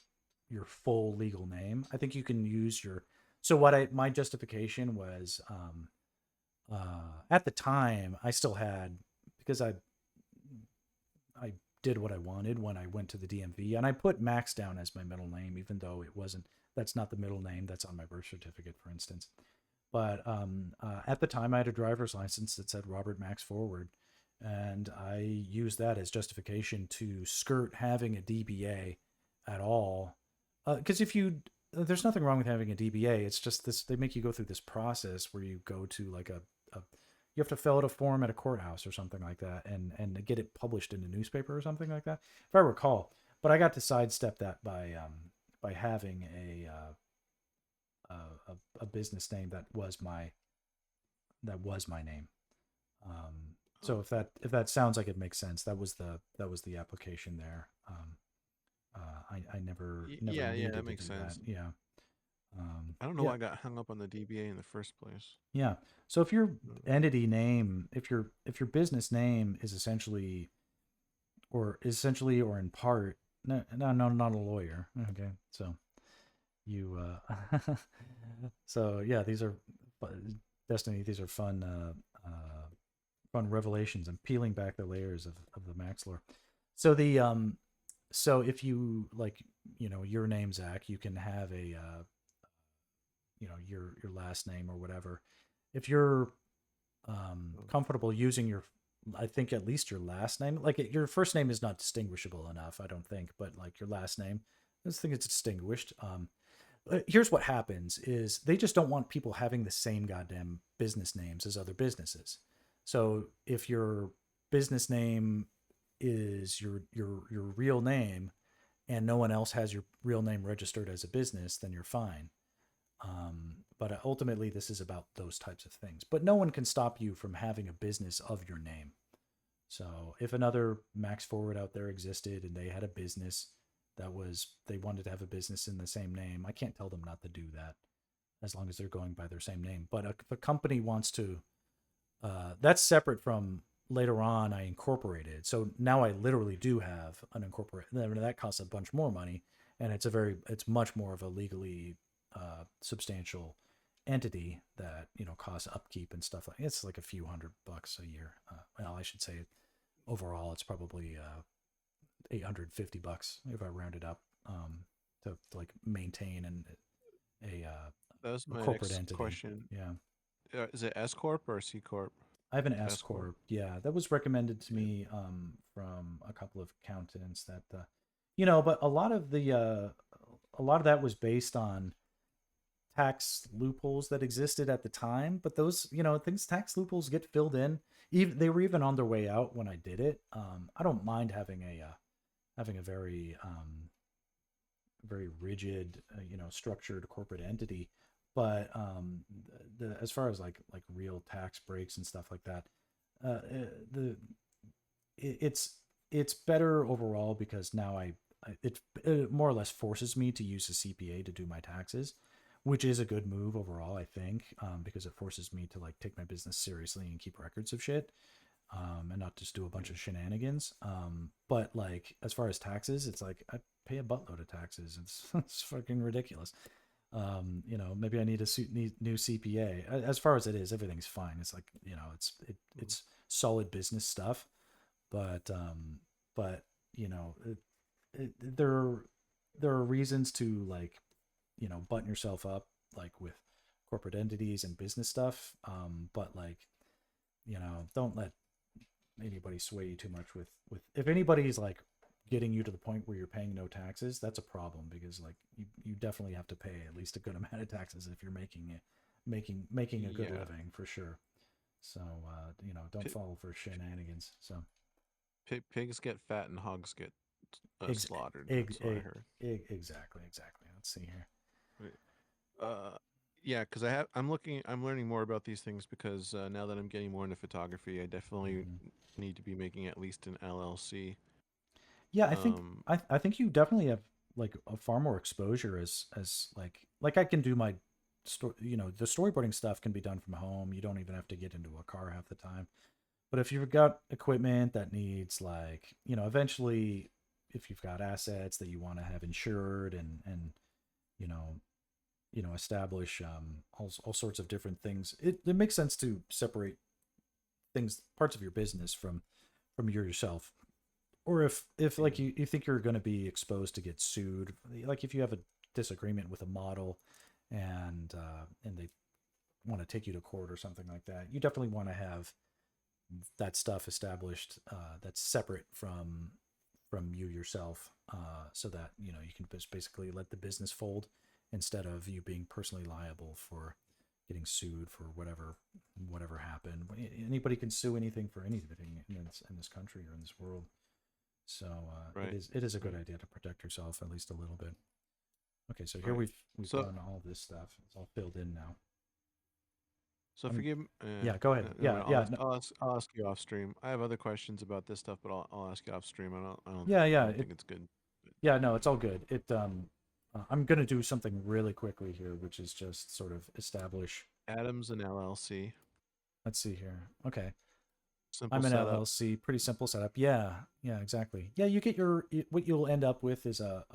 full legal name. I think you can use your so what I my justification was at the time I still had because I did what I wanted when I went to the DMV, and I put Max down as my middle name, even though it wasn't. That's not the middle name that's on my birth certificate, for instance. But at the time, I had a driver's license that said Robert Max Forward, and I used that as justification to skirt having a DBA at all. Because if you there's nothing wrong with having a DBA. It's just this they make you go through this process where you go to like a you have to fill out a form at a courthouse or something like that, and get it published in a newspaper or something like that, if I recall. But I got to sidestep that by having a business name that was my name. So Oh, if that sounds like it makes sense, that was the application there. I never yeah, yeah, that needed to makes do that. sense. Yeah. I don't know Yeah. why I got hung up on the DBA in the first place. Yeah. So if your Uh, entity name, if your business name is essentially or in part, no, no, no, not a lawyer. Okay. So you so yeah, these are Destiny, these are fun revelations. I'm peeling back the layers of the Max lore. So if you like, your name Zach, you can have your last name or whatever. If you're Oh, comfortable using your, I think at least your last name. Like your first name is not distinguishable enough, I don't think, but like your last name, I just think it's distinguished. Here's what happens is they just don't want people having the same goddamn business names as other businesses. So if your business name is your real name and no one else has your real name registered as a business, then you're fine. But ultimately, this is about those types of things. But no one can stop you from having a business of your name. So if another Max Forward out there existed and they had a business that was, they wanted to have a business in the same name, I can't tell them not to do that as long as they're going by their same name. But if a company wants to, that's separate from later on I incorporated. So now I literally do have an incorporate. That costs a bunch more money, and it's much more of a legally substantial entity that costs upkeep and stuff. Like it's like a few $100 a year. Well, I should say overall it's probably $850 if I round it up, to like maintain a uh, that was a my corporate next entity. question. Yeah. Is it S corp or C corp? I have an S S corp. corp. Yeah, that was recommended to Yeah. me from a couple of accountants that but a lot of that was based on tax loopholes that existed at the time. But those things tax loopholes get filled in. Even they were even on their way out when I did it. I don't mind having a very rigid, structured corporate entity. But as far as like real tax breaks and stuff like that, the it's better overall because now it more or less forces me to use a CPA to do my taxes, which is a good move overall, I think, because it forces me to like take my business seriously and keep records of shit, and not just do a bunch Mm. of shenanigans. But like as far as taxes, it's like I pay a buttload of taxes. It's it's fucking ridiculous. Maybe I need a new CPA. As far as it is, everything's fine. It's like Mm. it's solid business stuff, but you know, it, there are reasons to like button yourself up like with corporate entities and business stuff. But like don't let anybody sway you too much with if anybody's like getting you to the point where you're paying no taxes, that's a problem because like you definitely have to pay at least a good amount of taxes if you're making a good Yeah. living for sure. So don't Pi fall for shenanigans. So pigs get fat and hogs get ex- slaughtered. ex- That's what I heard. exactly. Let's see here. Right. Uh, yeah, because I'm learning more about these things because now that I'm getting more into photography, I definitely Mhm. need to be making at least an LLC. Yeah, I think Um, I think you definitely have like a far more exposure as like I can do my the storyboarding stuff can be done from home. You don't even have to get into a car half the time. But if you've got equipment that needs like, eventually if you've got assets that you want to have insured and you know, establish all sorts of different things, it makes sense to separate things parts of your business from yourself. Or if like yeah, you think you're going to be exposed to get sued, like if you have a disagreement with a model and they want to take you to court or something like that, you definitely want to have that stuff established, that's separate from you yourself, so that you can just basically let the business fold instead of you being personally liable for getting sued for whatever happened. Anybody can sue anything for anything in this country or in this world. So right, it is a good right, idea to protect yourself at least a little bit. Okay, so here right. we've So, done all this stuff. It's all filled in now. so I'm forgive. Yeah. Go ahead. Never Yeah, mind. yeah, no, I'll ask you off stream. I have other questions about this stuff, but I'll ask you off stream. yeah, I yeah. don't think it's good. Yeah, no, it's all good. I'm gonna do something really quickly here, which is just sort of establish. Adams and LLC. Let's see here. Okay, Simple I'm an setup. LLC. Pretty simple setup. Yeah, yeah, exactly. Yeah, you get what you'll end up with is a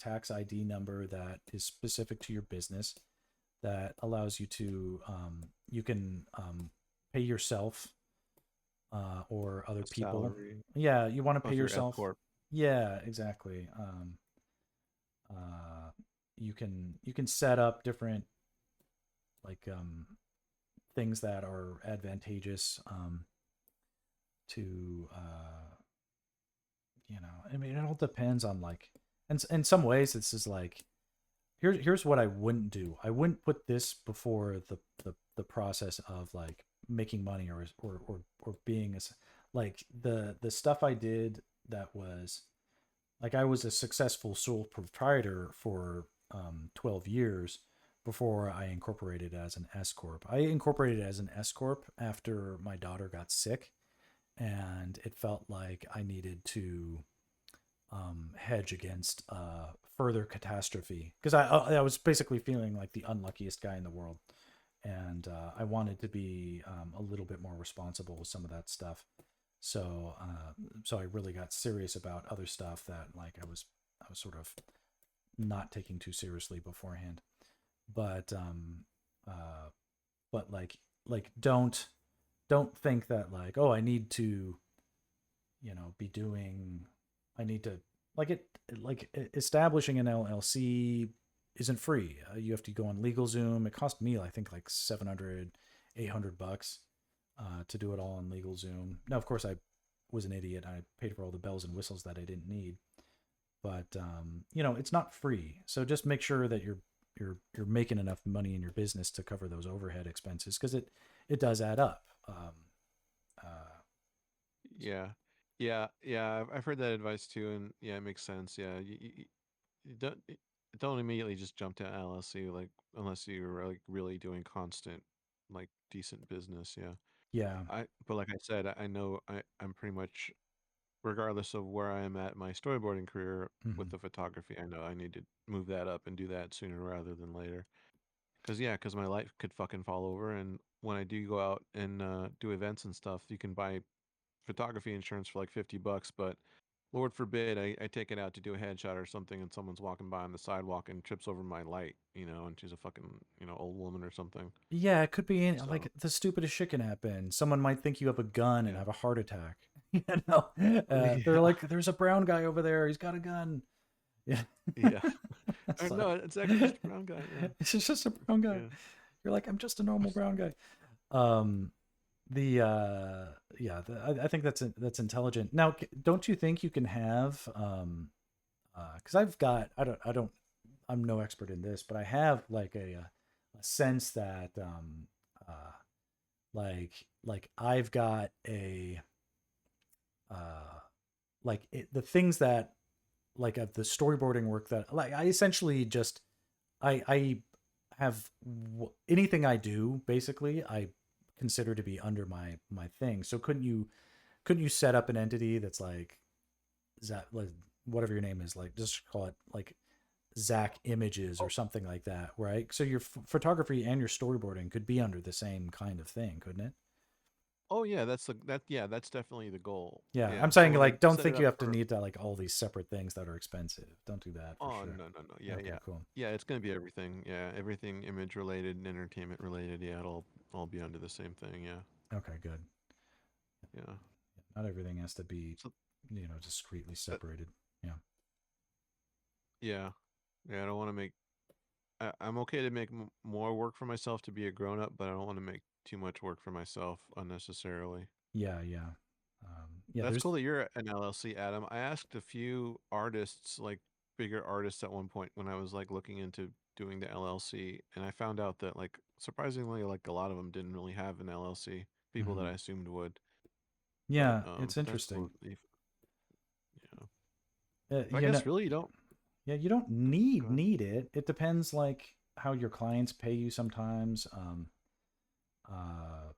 tax ID number that is specific to your business that allows you to you can pay yourself or other A people. salary. Yeah, you want to Oh, pay if you're S yourself. corp. Yeah, exactly. Uh, you can set up different like things that are advantageous to I mean, it all depends on like, and in some ways, this is like, here's what I wouldn't do. I wouldn't put this before the process of like making money or being as like the stuff I did that was like I was a successful sole proprietor for 12 years before I incorporated as an S corp. I incorporated as an S corp after my daughter got sick, and it felt like I needed to hedge against further catastrophe because I was basically feeling like the unluckiest guy in the world, and I wanted to be a little bit more responsible with some of that stuff. So I really got serious about other stuff that like I was sort of not taking too seriously beforehand. But uh, but like don't think that like, oh, I need to be doing, I need to like it like establishing an LLC isn't free. You have to go on LegalZoom. It cost me I think like 700, $800 to do it all on LegalZoom. Now of course I was an idiot. I paid for all the bells and whistles that I didn't need, but it's not free. So just make sure that you're making enough money in your business to cover those overhead expenses because it does add up. Uh, Yeah. Yeah. I've heard that advice too, and yeah, it makes sense. Yeah, you don't immediately just jump to LLC like unless you're like really doing constant, like decent business. Yeah. yeah. But like I said, I know I'm pretty much regardless of where I am at my storyboarding career with Mhm. the photography, I know I need to move that up and do that sooner rather than later. Cause my life could fucking fall over, and when I do go out and do events and stuff, you can buy photography insurance for like $50, but Lord forbid I take it out to do a headshot or something and someone's walking by on the sidewalk and trips over my light, and she's a fucking, old woman or something. Yeah, it could be So, like the stupidest shit can happen. Someone might think you have a gun and yeah. have a heart attack. you know, they're Yeah. like, "There's a brown guy over there. He's got a gun." Yeah, Yeah. it's like No, it's actually just a brown guy. Yeah. it's just a brown guy. Yeah. You're like, "I'm just a normal brown guy." Um, the yeah, I think that's intelligent. Now, don't you think you can have because I don't I'm no expert in this, but I have like a sense that uh like I've got a uh the things that like of the storyboarding work that like I essentially just I have anything I do basically I consider to be under my thing. So couldn't you set up an entity that's like that like whatever your name is, like just call it like Zach Images or Oh, something like that, right? So your photography and your storyboarding could be under the same kind of thing, couldn't it? oh yeah, that's definitely the goal. Yeah, Yeah. I'm So saying when I like don't set it think you up have to for need to like all these separate things that are expensive. Don't do that for Oh, sure. no. Yeah, Okay, yeah. cool. Yeah, it's gonna be everything. Yeah, everything image related and entertainment related. Yeah, it'll all be under the same thing. Yeah. Okay, good. Yeah. Not everything has to be, So discreetly that separated. Yeah. yeah. Yeah, I don't want to make I'm okay to make more work for myself to be a grown up, but I don't want to make too much work for myself unnecessarily. Yeah, yeah. Yeah, That's there's cool that you're an LLC, Adam. I asked a few artists, like bigger artists at one point when I was like looking into doing the LLC, and I found out that like surprisingly like a lot of them didn't really have an LLC, people that mhm. I assumed would. Yeah, it's But that's interesting. cool. Yeah. Uh, But I you know, guess really you don't yeah, you don't go need ahead. need it. It depends like how your clients pay you sometimes. Uh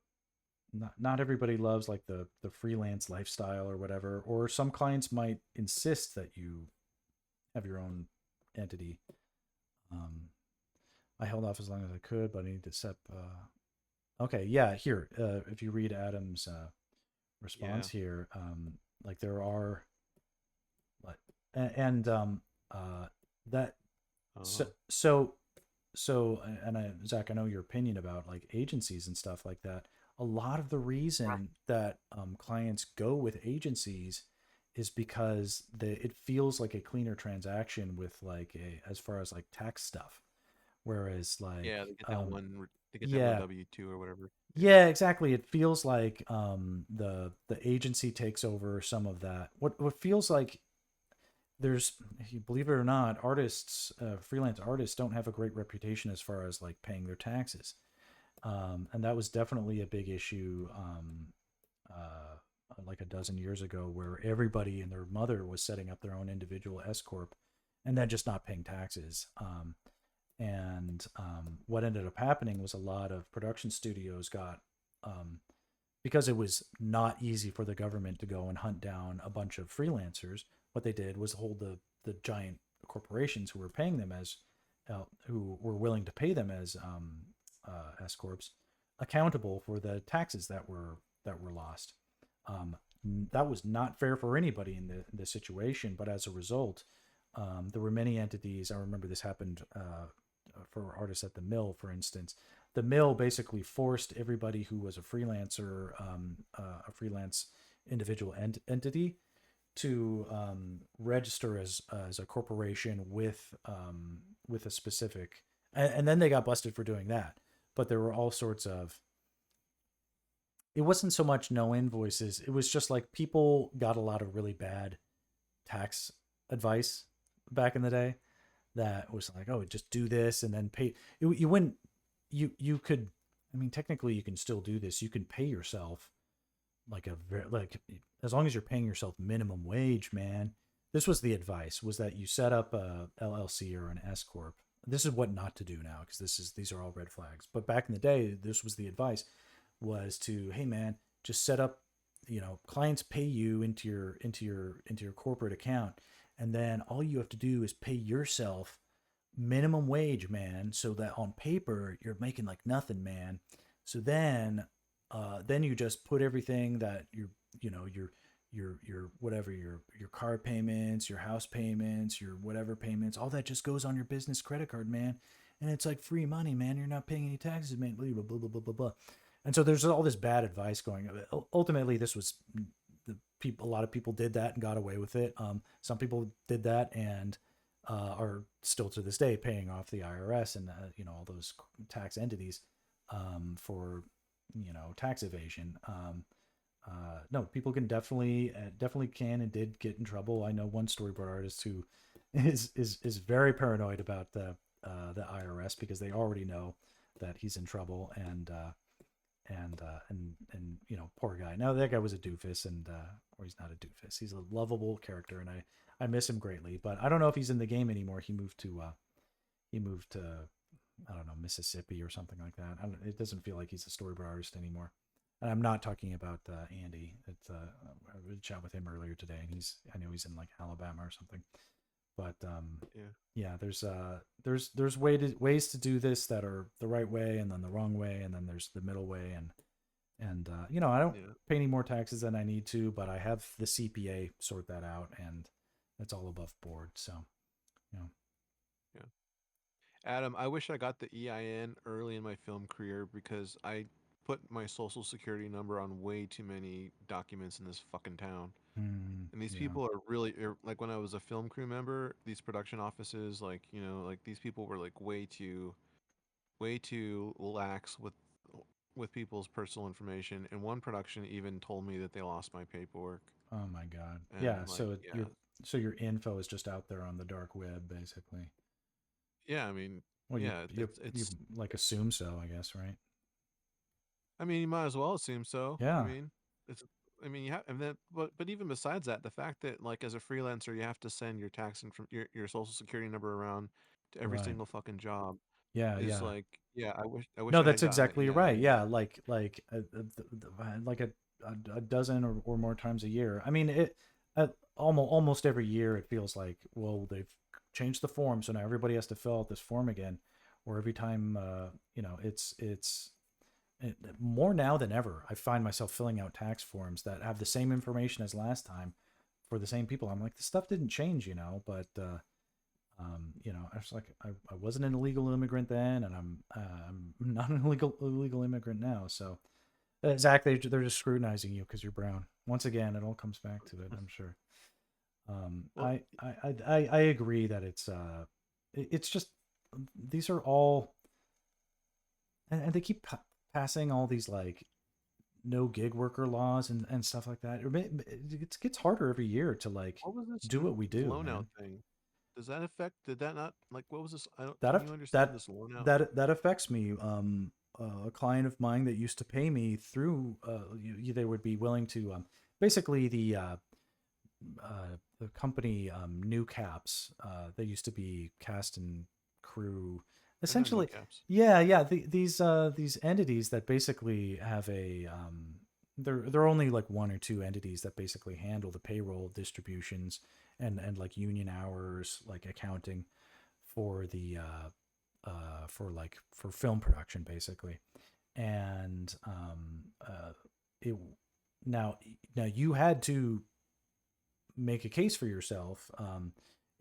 not everybody loves like the freelance lifestyle or whatever, or some clients might insist that you have your own entity. Um I held off as long as I could, but I need to set okay, yeah, here. If you read Adam's Yeah. response here, like there are like and that so Uh-huh. so and Zach, I know your opinion about like agencies and stuff like that. A lot of the reason that clients go with agencies is because it feels like a cleaner transaction with like a as far as like tax stuff. Whereas Yeah, like they get that one. to get them a Yeah. W-2 or whatever. Yeah. Yeah, exactly. It feels like the agency takes over some of that. What feels like there's, believe it or not, artists, freelance artists don't have a great reputation as far as like paying their taxes. And that was definitely a big issue, like a dozen years ago, where everybody and their mother was setting up their own individual S corp, and then just not paying taxes. And what ended up happening was a lot of production studios got, um, because it was not easy for the government to go and hunt down a bunch of freelancers. What they did was hold the giant corporations who were paying them as, who were willing to pay them as, S corps, accountable for the taxes that were lost. Um, that was not fair for anybody in the situation, but as a result, there were many entities. I remember this happened, for artists at the mill, for instance. The mill basically forced everybody who was a freelancer, a freelance individual entity, to register as a corporation with a specific, and then they got busted for doing that. But there were all sorts of, it wasn't so much no invoices. It was just like people got a lot of really bad tax advice back in the day that was like, oh, just do this and then pay. You wouldn't, you could, I mean, technically you can still do this. You can pay yourself like a very, like, as long as you're paying yourself minimum wage, man. This was the advice, was that you set up a LLC or an S corp. This is what not to do now, because these are all red flags. But back in the day, this was the advice, was to, hey man, just set up, clients pay you into your corporate account, and then all you have to do is pay yourself minimum wage, man, so that on paper you're making like nothing, man. So then you just put everything that your whatever, your car payments, your house payments, your whatever payments, all that just goes on your business credit card, man. And it's like free money, man. You're not paying any taxes, man. Blah blah blah blah blah blah. And so there's all this bad advice going. Ultimately, this was the people. A lot of people did that and got away with it. Some people did that and are still to this day paying off the IRS and all those tax entities, for tax evasion. No, people can definitely can and did get in trouble. I know one storyboard artist who is very paranoid about the IRS, because they already know that he's in trouble, and poor guy. Now that guy was a doofus, and or he's not a doofus. He's a lovable character, and I miss him greatly. But I don't know if he's in the game anymore. He moved to I don't know, Mississippi or something like that. It doesn't feel like he's a storyboard artist anymore. And I'm not talking about Andy. I would chat with him earlier today, and I know he's in like Alabama or something. But Yeah. yeah, there's ways to do this that are the right way, and then the wrong way, and then there's the middle way, and I don't Yeah. pay any more taxes than I need to, but I have the CPA sort that out, and that's all above board. So you know, Yeah. Adam, I wish I got the EIN early in my film career because I put my social security number on way too many documents in this fucking town. And these yeah. people are really like when I was a film crew member, these production offices, like, like these people were like way too lax with people's personal information. And one production even told me that they lost my paperwork. Oh my god. And Yeah. I'm like, yeah, So your info is just out there on the dark web, basically. yeah. I mean, Well, you yeah, you you it's. like assume so, I guess, right? I mean, you might as well assume so. I Yeah. mean, it's. I mean, you have, and then, but even besides that, the fact that like as a freelancer, you have to send your tax and from your social security number around to every Right. single fucking job Yeah. is Yeah. like, yeah, I wish No, I had that's gotten that exactly right. EIN. Yeah. Like a dozen or more times a year. I mean, almost every year it feels like, well, they've changed the form, so now everybody has to fill out this form again, or every time, it's more now than ever. I find myself filling out tax forms that have the same information as last time for the same people. I'm like, the stuff didn't change, but I was like, I wasn't an illegal immigrant then, and I'm not an illegal immigrant now. So, Zach, they're just scrutinizing you because you're brown. Once again, it all comes back to it, I'm sure. Well, I agree that it's just, these are all, and they keep passing all these like no gig worker laws and stuff like that. It gets harder every year to like What was do what we this do, loan out man. thing? Does that affect? Did that not like what was this? I don't. That Can you understand that this loan out? that affects me. A client of mine that used to pay me through, they would be willing to, basically the company, New Caps. They used to be Cast and Crew. I know Essentially, kneecaps. yeah. These entities that basically have they're only like one or two entities that basically handle the payroll distributions and like union hours, like accounting for the for film production basically. And it now now you had to make a case for yourself,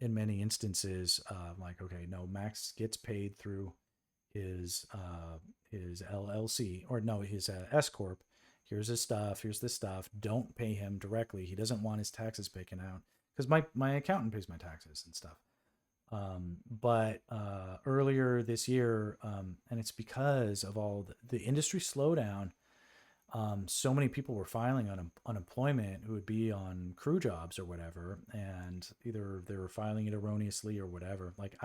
in many instances, like, okay, no, Max gets paid through his LLC, or no, his S corp. Here's his stuff. Here's this stuff. Don't pay him directly. He doesn't want his taxes taken out because my accountant pays my taxes and stuff. But earlier this year, and it's because of all the industry slowdown, so many people were filing on unemployment who would be on crew jobs or whatever, and either they were filing it erroneously or whatever. Like,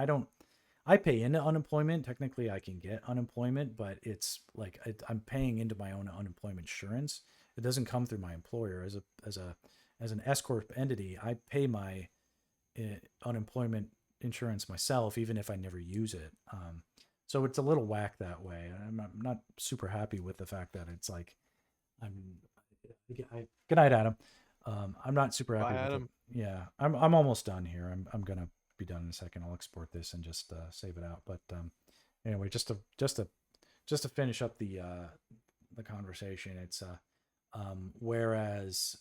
I pay into unemployment. Technically, I can get unemployment, but it's like I'm paying into my own unemployment insurance. It doesn't come through my employer as an S corp entity. I pay my unemployment insurance myself, even if I never use it. So it's a little whack that way. I'm not super happy with the fact that it's like I'm. Good night, Adam. I'm not super happy Bye, with it. Adam. Yeah, I'm almost done here. I'm gonna be done in a second. I'll export this and just save it out. But anyway, just to finish up the conversation, it's whereas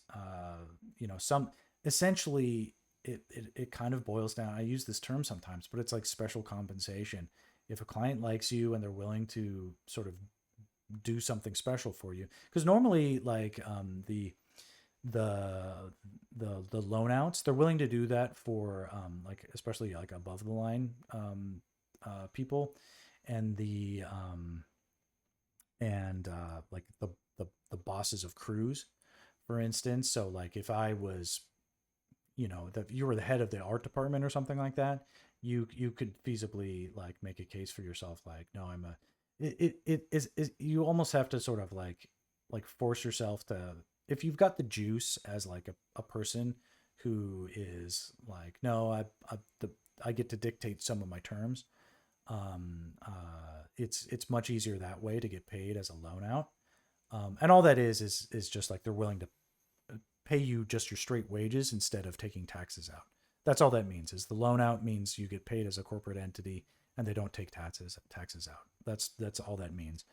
some essentially it kind of boils down. I use this term sometimes, but it's like special compensation. If a client likes you and they're willing to sort of do something special for you, because normally like the the loan outs, they're willing to do that for like especially like above the line people, and like the bosses of crews, for instance. So like if I was, that you were the head of the art department or something like that, you could feasibly like make a case for yourself, like, no, I'm a it is you almost have to sort of like force yourself to, if you've got the juice as like a person who is like, no, I get to dictate some of my terms. It's much easier that way to get paid as a loan out. And all that is just like they're willing to pay you just your straight wages instead of taking taxes out. That's all that means. Is the loan out means you get paid as a corporate entity and they don't take taxes out. That's all that means.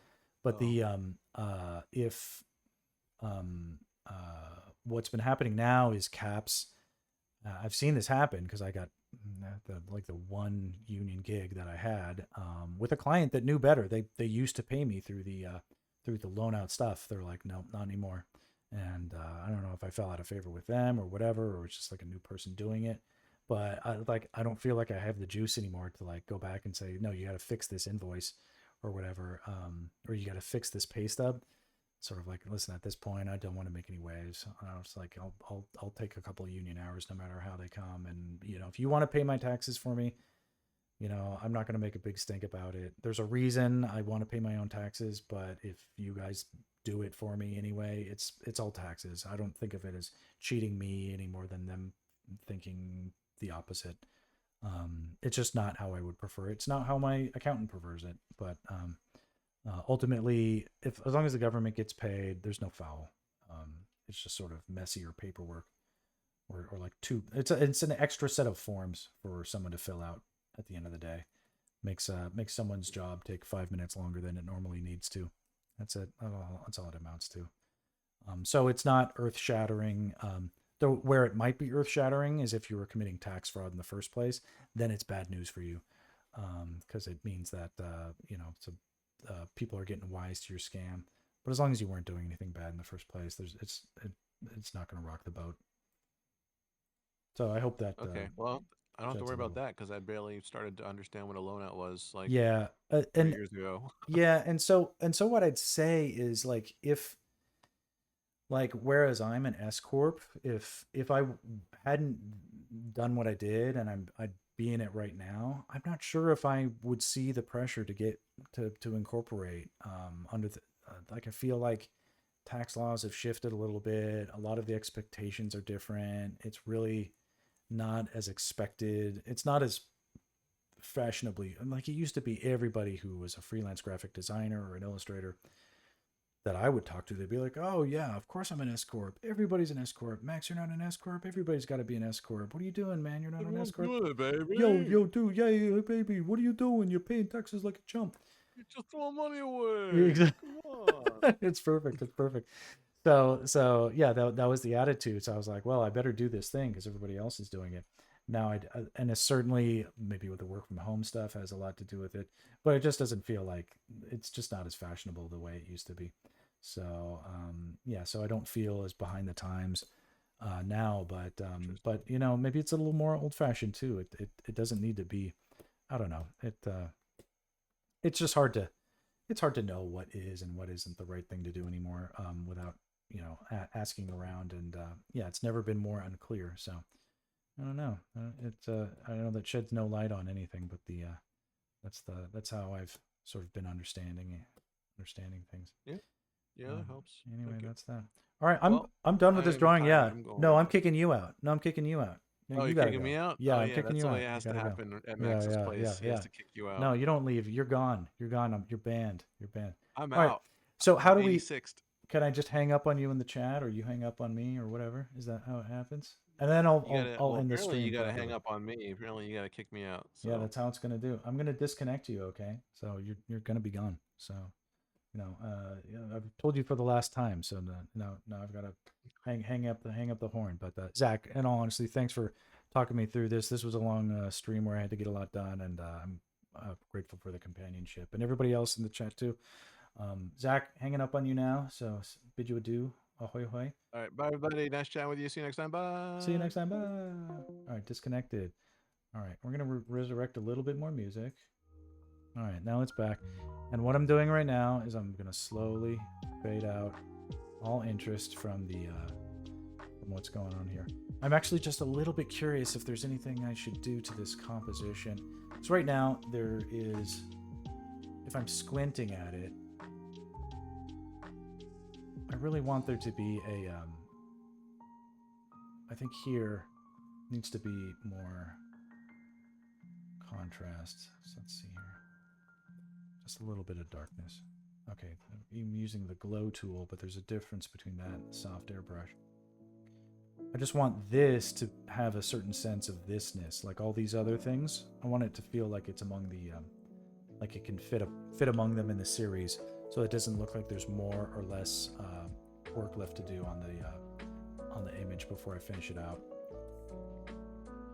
But Oh, the if um, what's been happening now is caps. I've seen this happen because I got the one union gig that I had, with a client that knew better. They used to pay me through the loan out stuff. They're like, no, not anymore. And I don't know if I fell out of favor with them or whatever, or it's just like a new person doing it. But I don't feel like I have the juice anymore to like go back and say, no, you got to fix this invoice or whatever, or you got to fix this pay stub. Sort of like, listen, at this point, I don't want to make any waves. I was like, I'll take a couple of union hours no matter how they come. And if you want to pay my taxes for me, I'm not going to make a big stink about it. There's a reason I want to pay my own taxes, but if you guys do it for me anyway, it's all taxes. I don't think of it as cheating me any more than them thinking the opposite. It's just not how I would prefer it. It's not how my accountant prefers it. But ultimately, if as long as the government gets paid, there's no foul. It's just sort of messier paperwork, or like it's an extra set of forms for someone to fill out at the end of the day. Makes someone's job take 5 minutes longer than it normally needs to. That's it. That's all it amounts to. So it's not earth shattering. Though where it might be earth shattering is if you were committing tax fraud in the first place, then it's bad news for you, because it means that people are getting wise to your scam. But as long as you weren't doing anything bad in the first place, it's not going to rock the boat. So I hope that okay. Well, I don't have to Shed's worry a about little. that because I barely started to understand what a loadout was like Yeah, 3 and years ago. yeah, and so what I'd say is like if like whereas I'm an S corp, if I hadn't done what I did and I'd be in it right now, I'm not sure if I would see the pressure to get to incorporate under the like I feel like tax laws have shifted a little bit. A lot of the expectations are different. It's really not as expected. It's not as fashionably like it used to be. Everybody who was a freelance graphic designer or an illustrator that I would talk to, they'd be like, "Oh yeah, of course I'm an S corp. Everybody's an S corp. Max, you're not an S corp. Everybody's got to be an S corp. What are you doing, man? You're not an S Everyone's corp. doing it, Yo, baby. yo, dude, yeah, yeah, baby. What are you doing? You're paying taxes like a chump." You're just throwing money away. Exactly. Come on. It's perfect. It's perfect. So yeah, that was the attitude. So I was like, well, I better do this thing because everybody else is doing it. Now and it's certainly maybe with the work from home stuff has a lot to do with it, but it just doesn't feel like it's just not as fashionable the way it used to be. So yeah, so I don't feel as behind the times now, Interesting. but maybe it's a little more old fashioned too. It doesn't need to be. I don't know. It's just hard to know what is and what isn't the right thing to do anymore without asking around. And yeah, it's never been more unclear. So I don't know. I know that sheds no light on anything, but that's how I've sort of been understanding things. Yeah. Yeah, that Um, helps. anyway, Thank you. that's that. All right, I'm Well, I'm done with I this am drawing. tired. Yeah. I'm No, I'm going. kicking you out. No, I'm kicking you out. No, Oh, you you're gotta kicking go. me out? Yeah, Oh, I'm yeah. kicking That's you the way out. it You has to gotta go. happen at Yeah, Max's yeah, yeah, place. He has yeah. to kick you out. No, you don't leave. You're gone. You're gone. You're banned. You're banned. I'm All right. out. So how I'm do we? 86th. Can I just hang up on you in the chat, or you hang up on me, or whatever? Is that how it happens? And then I'll You I'll gotta. I'll Well, end the apparently you stream gotta hang properly. up on me. Apparently you gotta kick me out. Yeah, So that's how it's gonna do. I'm gonna disconnect you. Okay. So you're gonna be gone. So yeah, I've told you for the last time. So now I've got to hang up the horn. But Zach, in all honesty, thanks for talking me through this. This was a long stream where I had to get a lot done, and I'm grateful for the companionship and everybody else in the chat too. Zach, hanging up on you now. So bid you adieu. Ahoy hoy. all right, bye everybody. Nice chatting with you. See you next time. See you Bye. next time. Bye. All right, disconnected. All right, we're gonna resurrect a little bit more music. All right, now it's back. And what I'm doing right now is I'm gonna slowly fade out all interest from from what's going on here. I'm actually just a little bit curious if there's anything I should do to this composition. So right now there is, if I'm squinting at it, I really want there to be I think here needs to be more contrast. So let's see here. Just a little bit of darkness. Okay, I'm using the glow tool, but there's a difference between that and soft airbrush. I just want this to have a certain sense of thisness, like all these other things. I want it to feel like it's among the, like it can fit among them in the series, so it doesn't look like there's more or less work left to do on the image before I finish it out.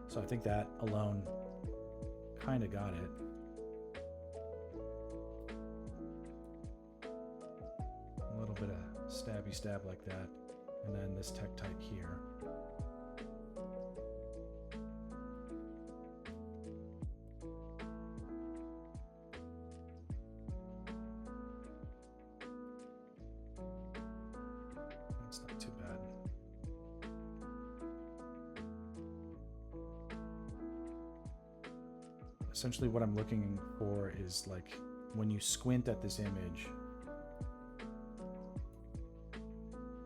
So I think that alone kind of got it. A little bit of stabby stab like that, and then this tektite here. That's not too bad. Essentially what I'm looking for is like when you squint at this image,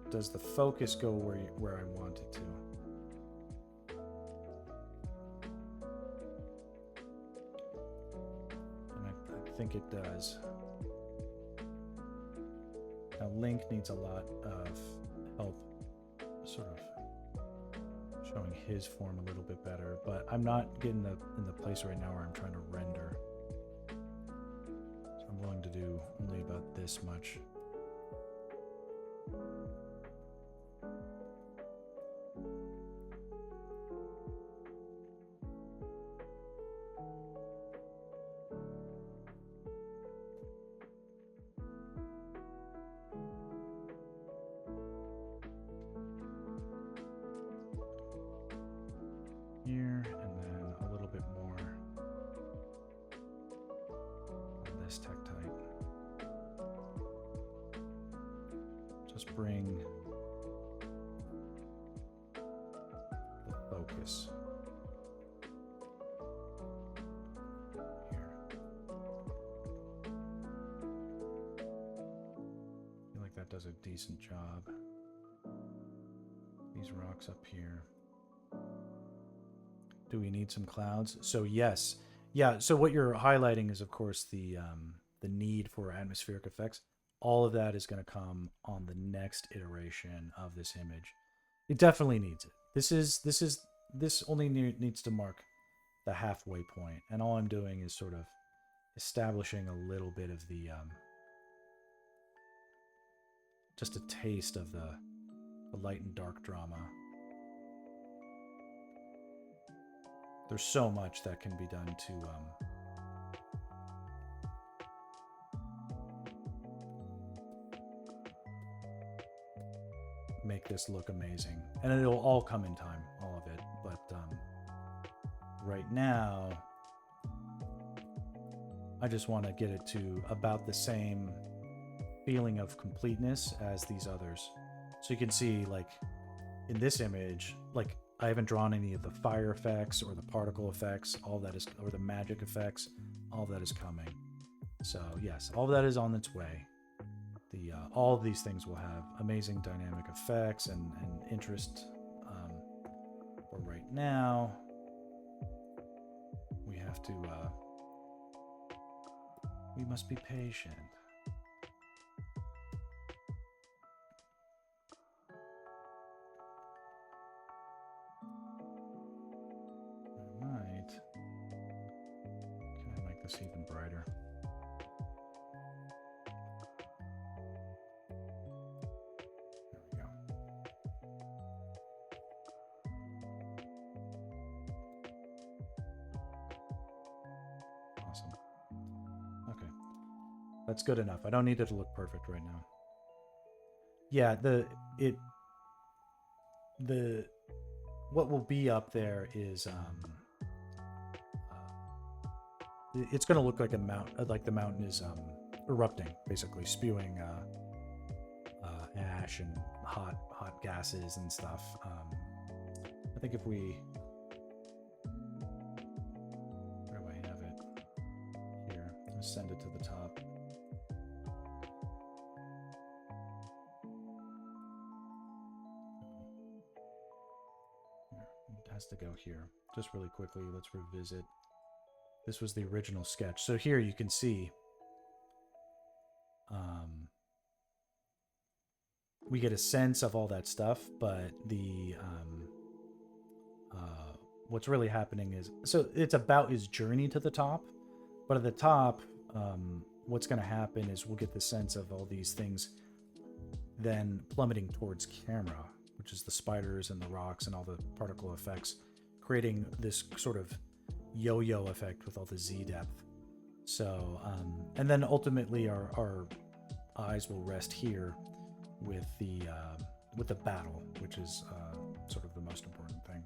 does the focus go where I want it to? And I think it does. Now Link needs a lot of help sort of showing his form a little bit better, but I'm not getting in the place right now where I'm trying to render. So I'm willing to do only about this much. Here, and then a Tectite. Just bring the focus here. I feel like that does a decent job. These rocks up here. Do we need some clouds? So yes. Yeah, so what you're highlighting is, of course, the need for atmospheric effects. All of that is going to come on the next iteration of this image. It definitely needs it. This only needs to mark the halfway point, and all I'm doing is sort of establishing a little bit of the just a taste of the light and dark drama. There's so much that can be done to make this look amazing, and it'll all come in time, all of it. But right now, I just want to get it to about the same feeling of completeness as these others. So you can see, like, in this image, like, I haven't drawn any of the fire effects or the particle effects, all that is, or the magic effects, all that is coming. So yes, all of that is on its way. All of these things will have amazing dynamic effects and interest. But right now, we have to, we must be patient. Right. Can I make this even brighter? There we go. Awesome. Okay. That's good enough. I don't need it to look perfect right now. Yeah, what will be up there is it's going to look like a mountain, like the mountain is erupting, basically spewing ash and hot gases and stuff. I think if we, where do I have it? Here, let's send it to the top. It has to go here. Just really quickly, let's revisit. This was the original sketch. So here you can see we get a sense of all that stuff, but the what's really happening is, so it's about his journey to the top, but at the top, what's going to happen is we'll get the sense of all these things then plummeting towards camera, which is the spiders and the rocks and all the particle effects, creating this sort of yo-yo effect with all the Z depth. So, and then ultimately our eyes will rest here with the battle, which is sort of the most important thing.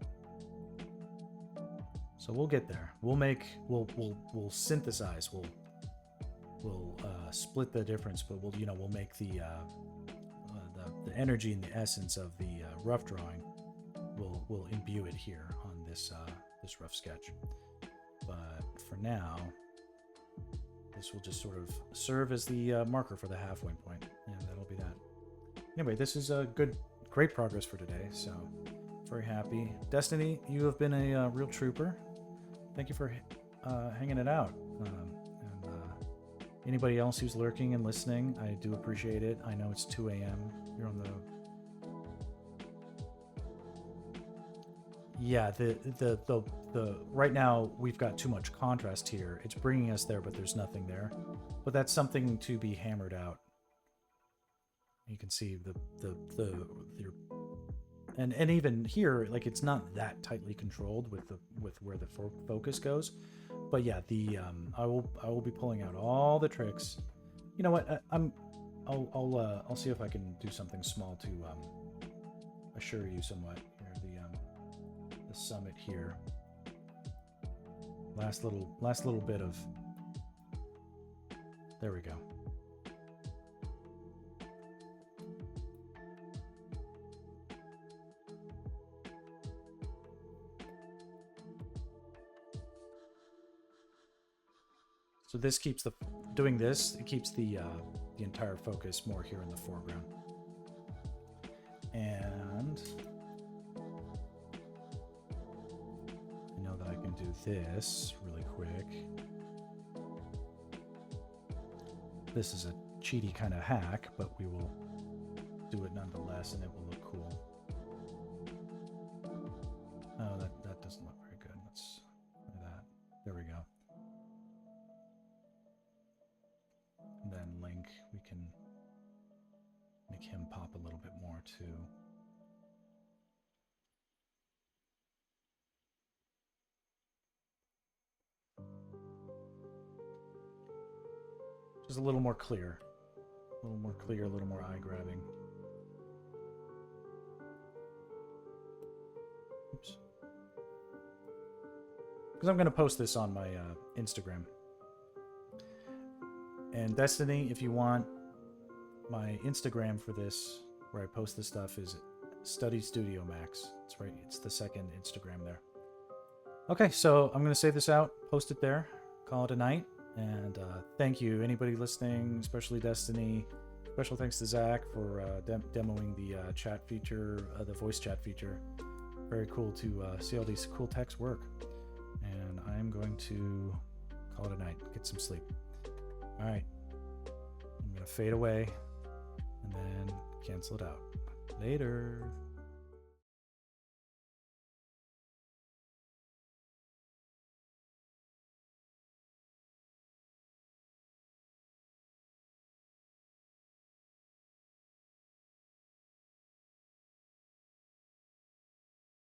So we'll get there. We'll synthesize. We'll split the difference, but we'll make the energy and the essence of the rough drawing. We'll imbue it here on this rough sketch. But for now, this will just sort of serve as the marker for the halfway point, and that'll be that. Anyway, this is a great progress for today, so very happy. Destiny, you have been a real trooper. Thank you for hanging it out. And anybody else who's lurking and listening, I do appreciate it. I know it's 2 a.m. You're on the... Yeah, the right now we've got too much contrast here. It's bringing us there, but there's nothing there. But that's something to be hammered out. You can see and even here, like, it's not that tightly controlled with where the focus goes. But yeah, I will be pulling out all the tricks. You know what? I'll see if I can do something small to assure you somewhat. Here, the summit here. Last little bit of There we go. So this keeps doing this, it keeps the entire focus more here in the foreground. And I know that I can do this really quick. This is a cheaty kind of hack, but we will do it nonetheless, and it will look cool. Oh, that doesn't look very good. Let's try that. There we go. And then Link, we can make him pop a little bit more too. Just a little more clear. A little more clear, a little more eye-grabbing. Oops. Because I'm going to post this on my Instagram. And Destiny, if you want, my Instagram for this, where I post this stuff, is Study Studio Max. It's right. It's the second Instagram there. Okay, so I'm going to save this out, post it there, call it a night. And thank you, anybody listening, especially Destiny. Special thanks to Zach for demoing the chat feature, the voice chat feature. Very cool to see all these cool techs work. And I'm going to call it a night, get some sleep. All right, I'm going to fade away and then cancel it out. Later.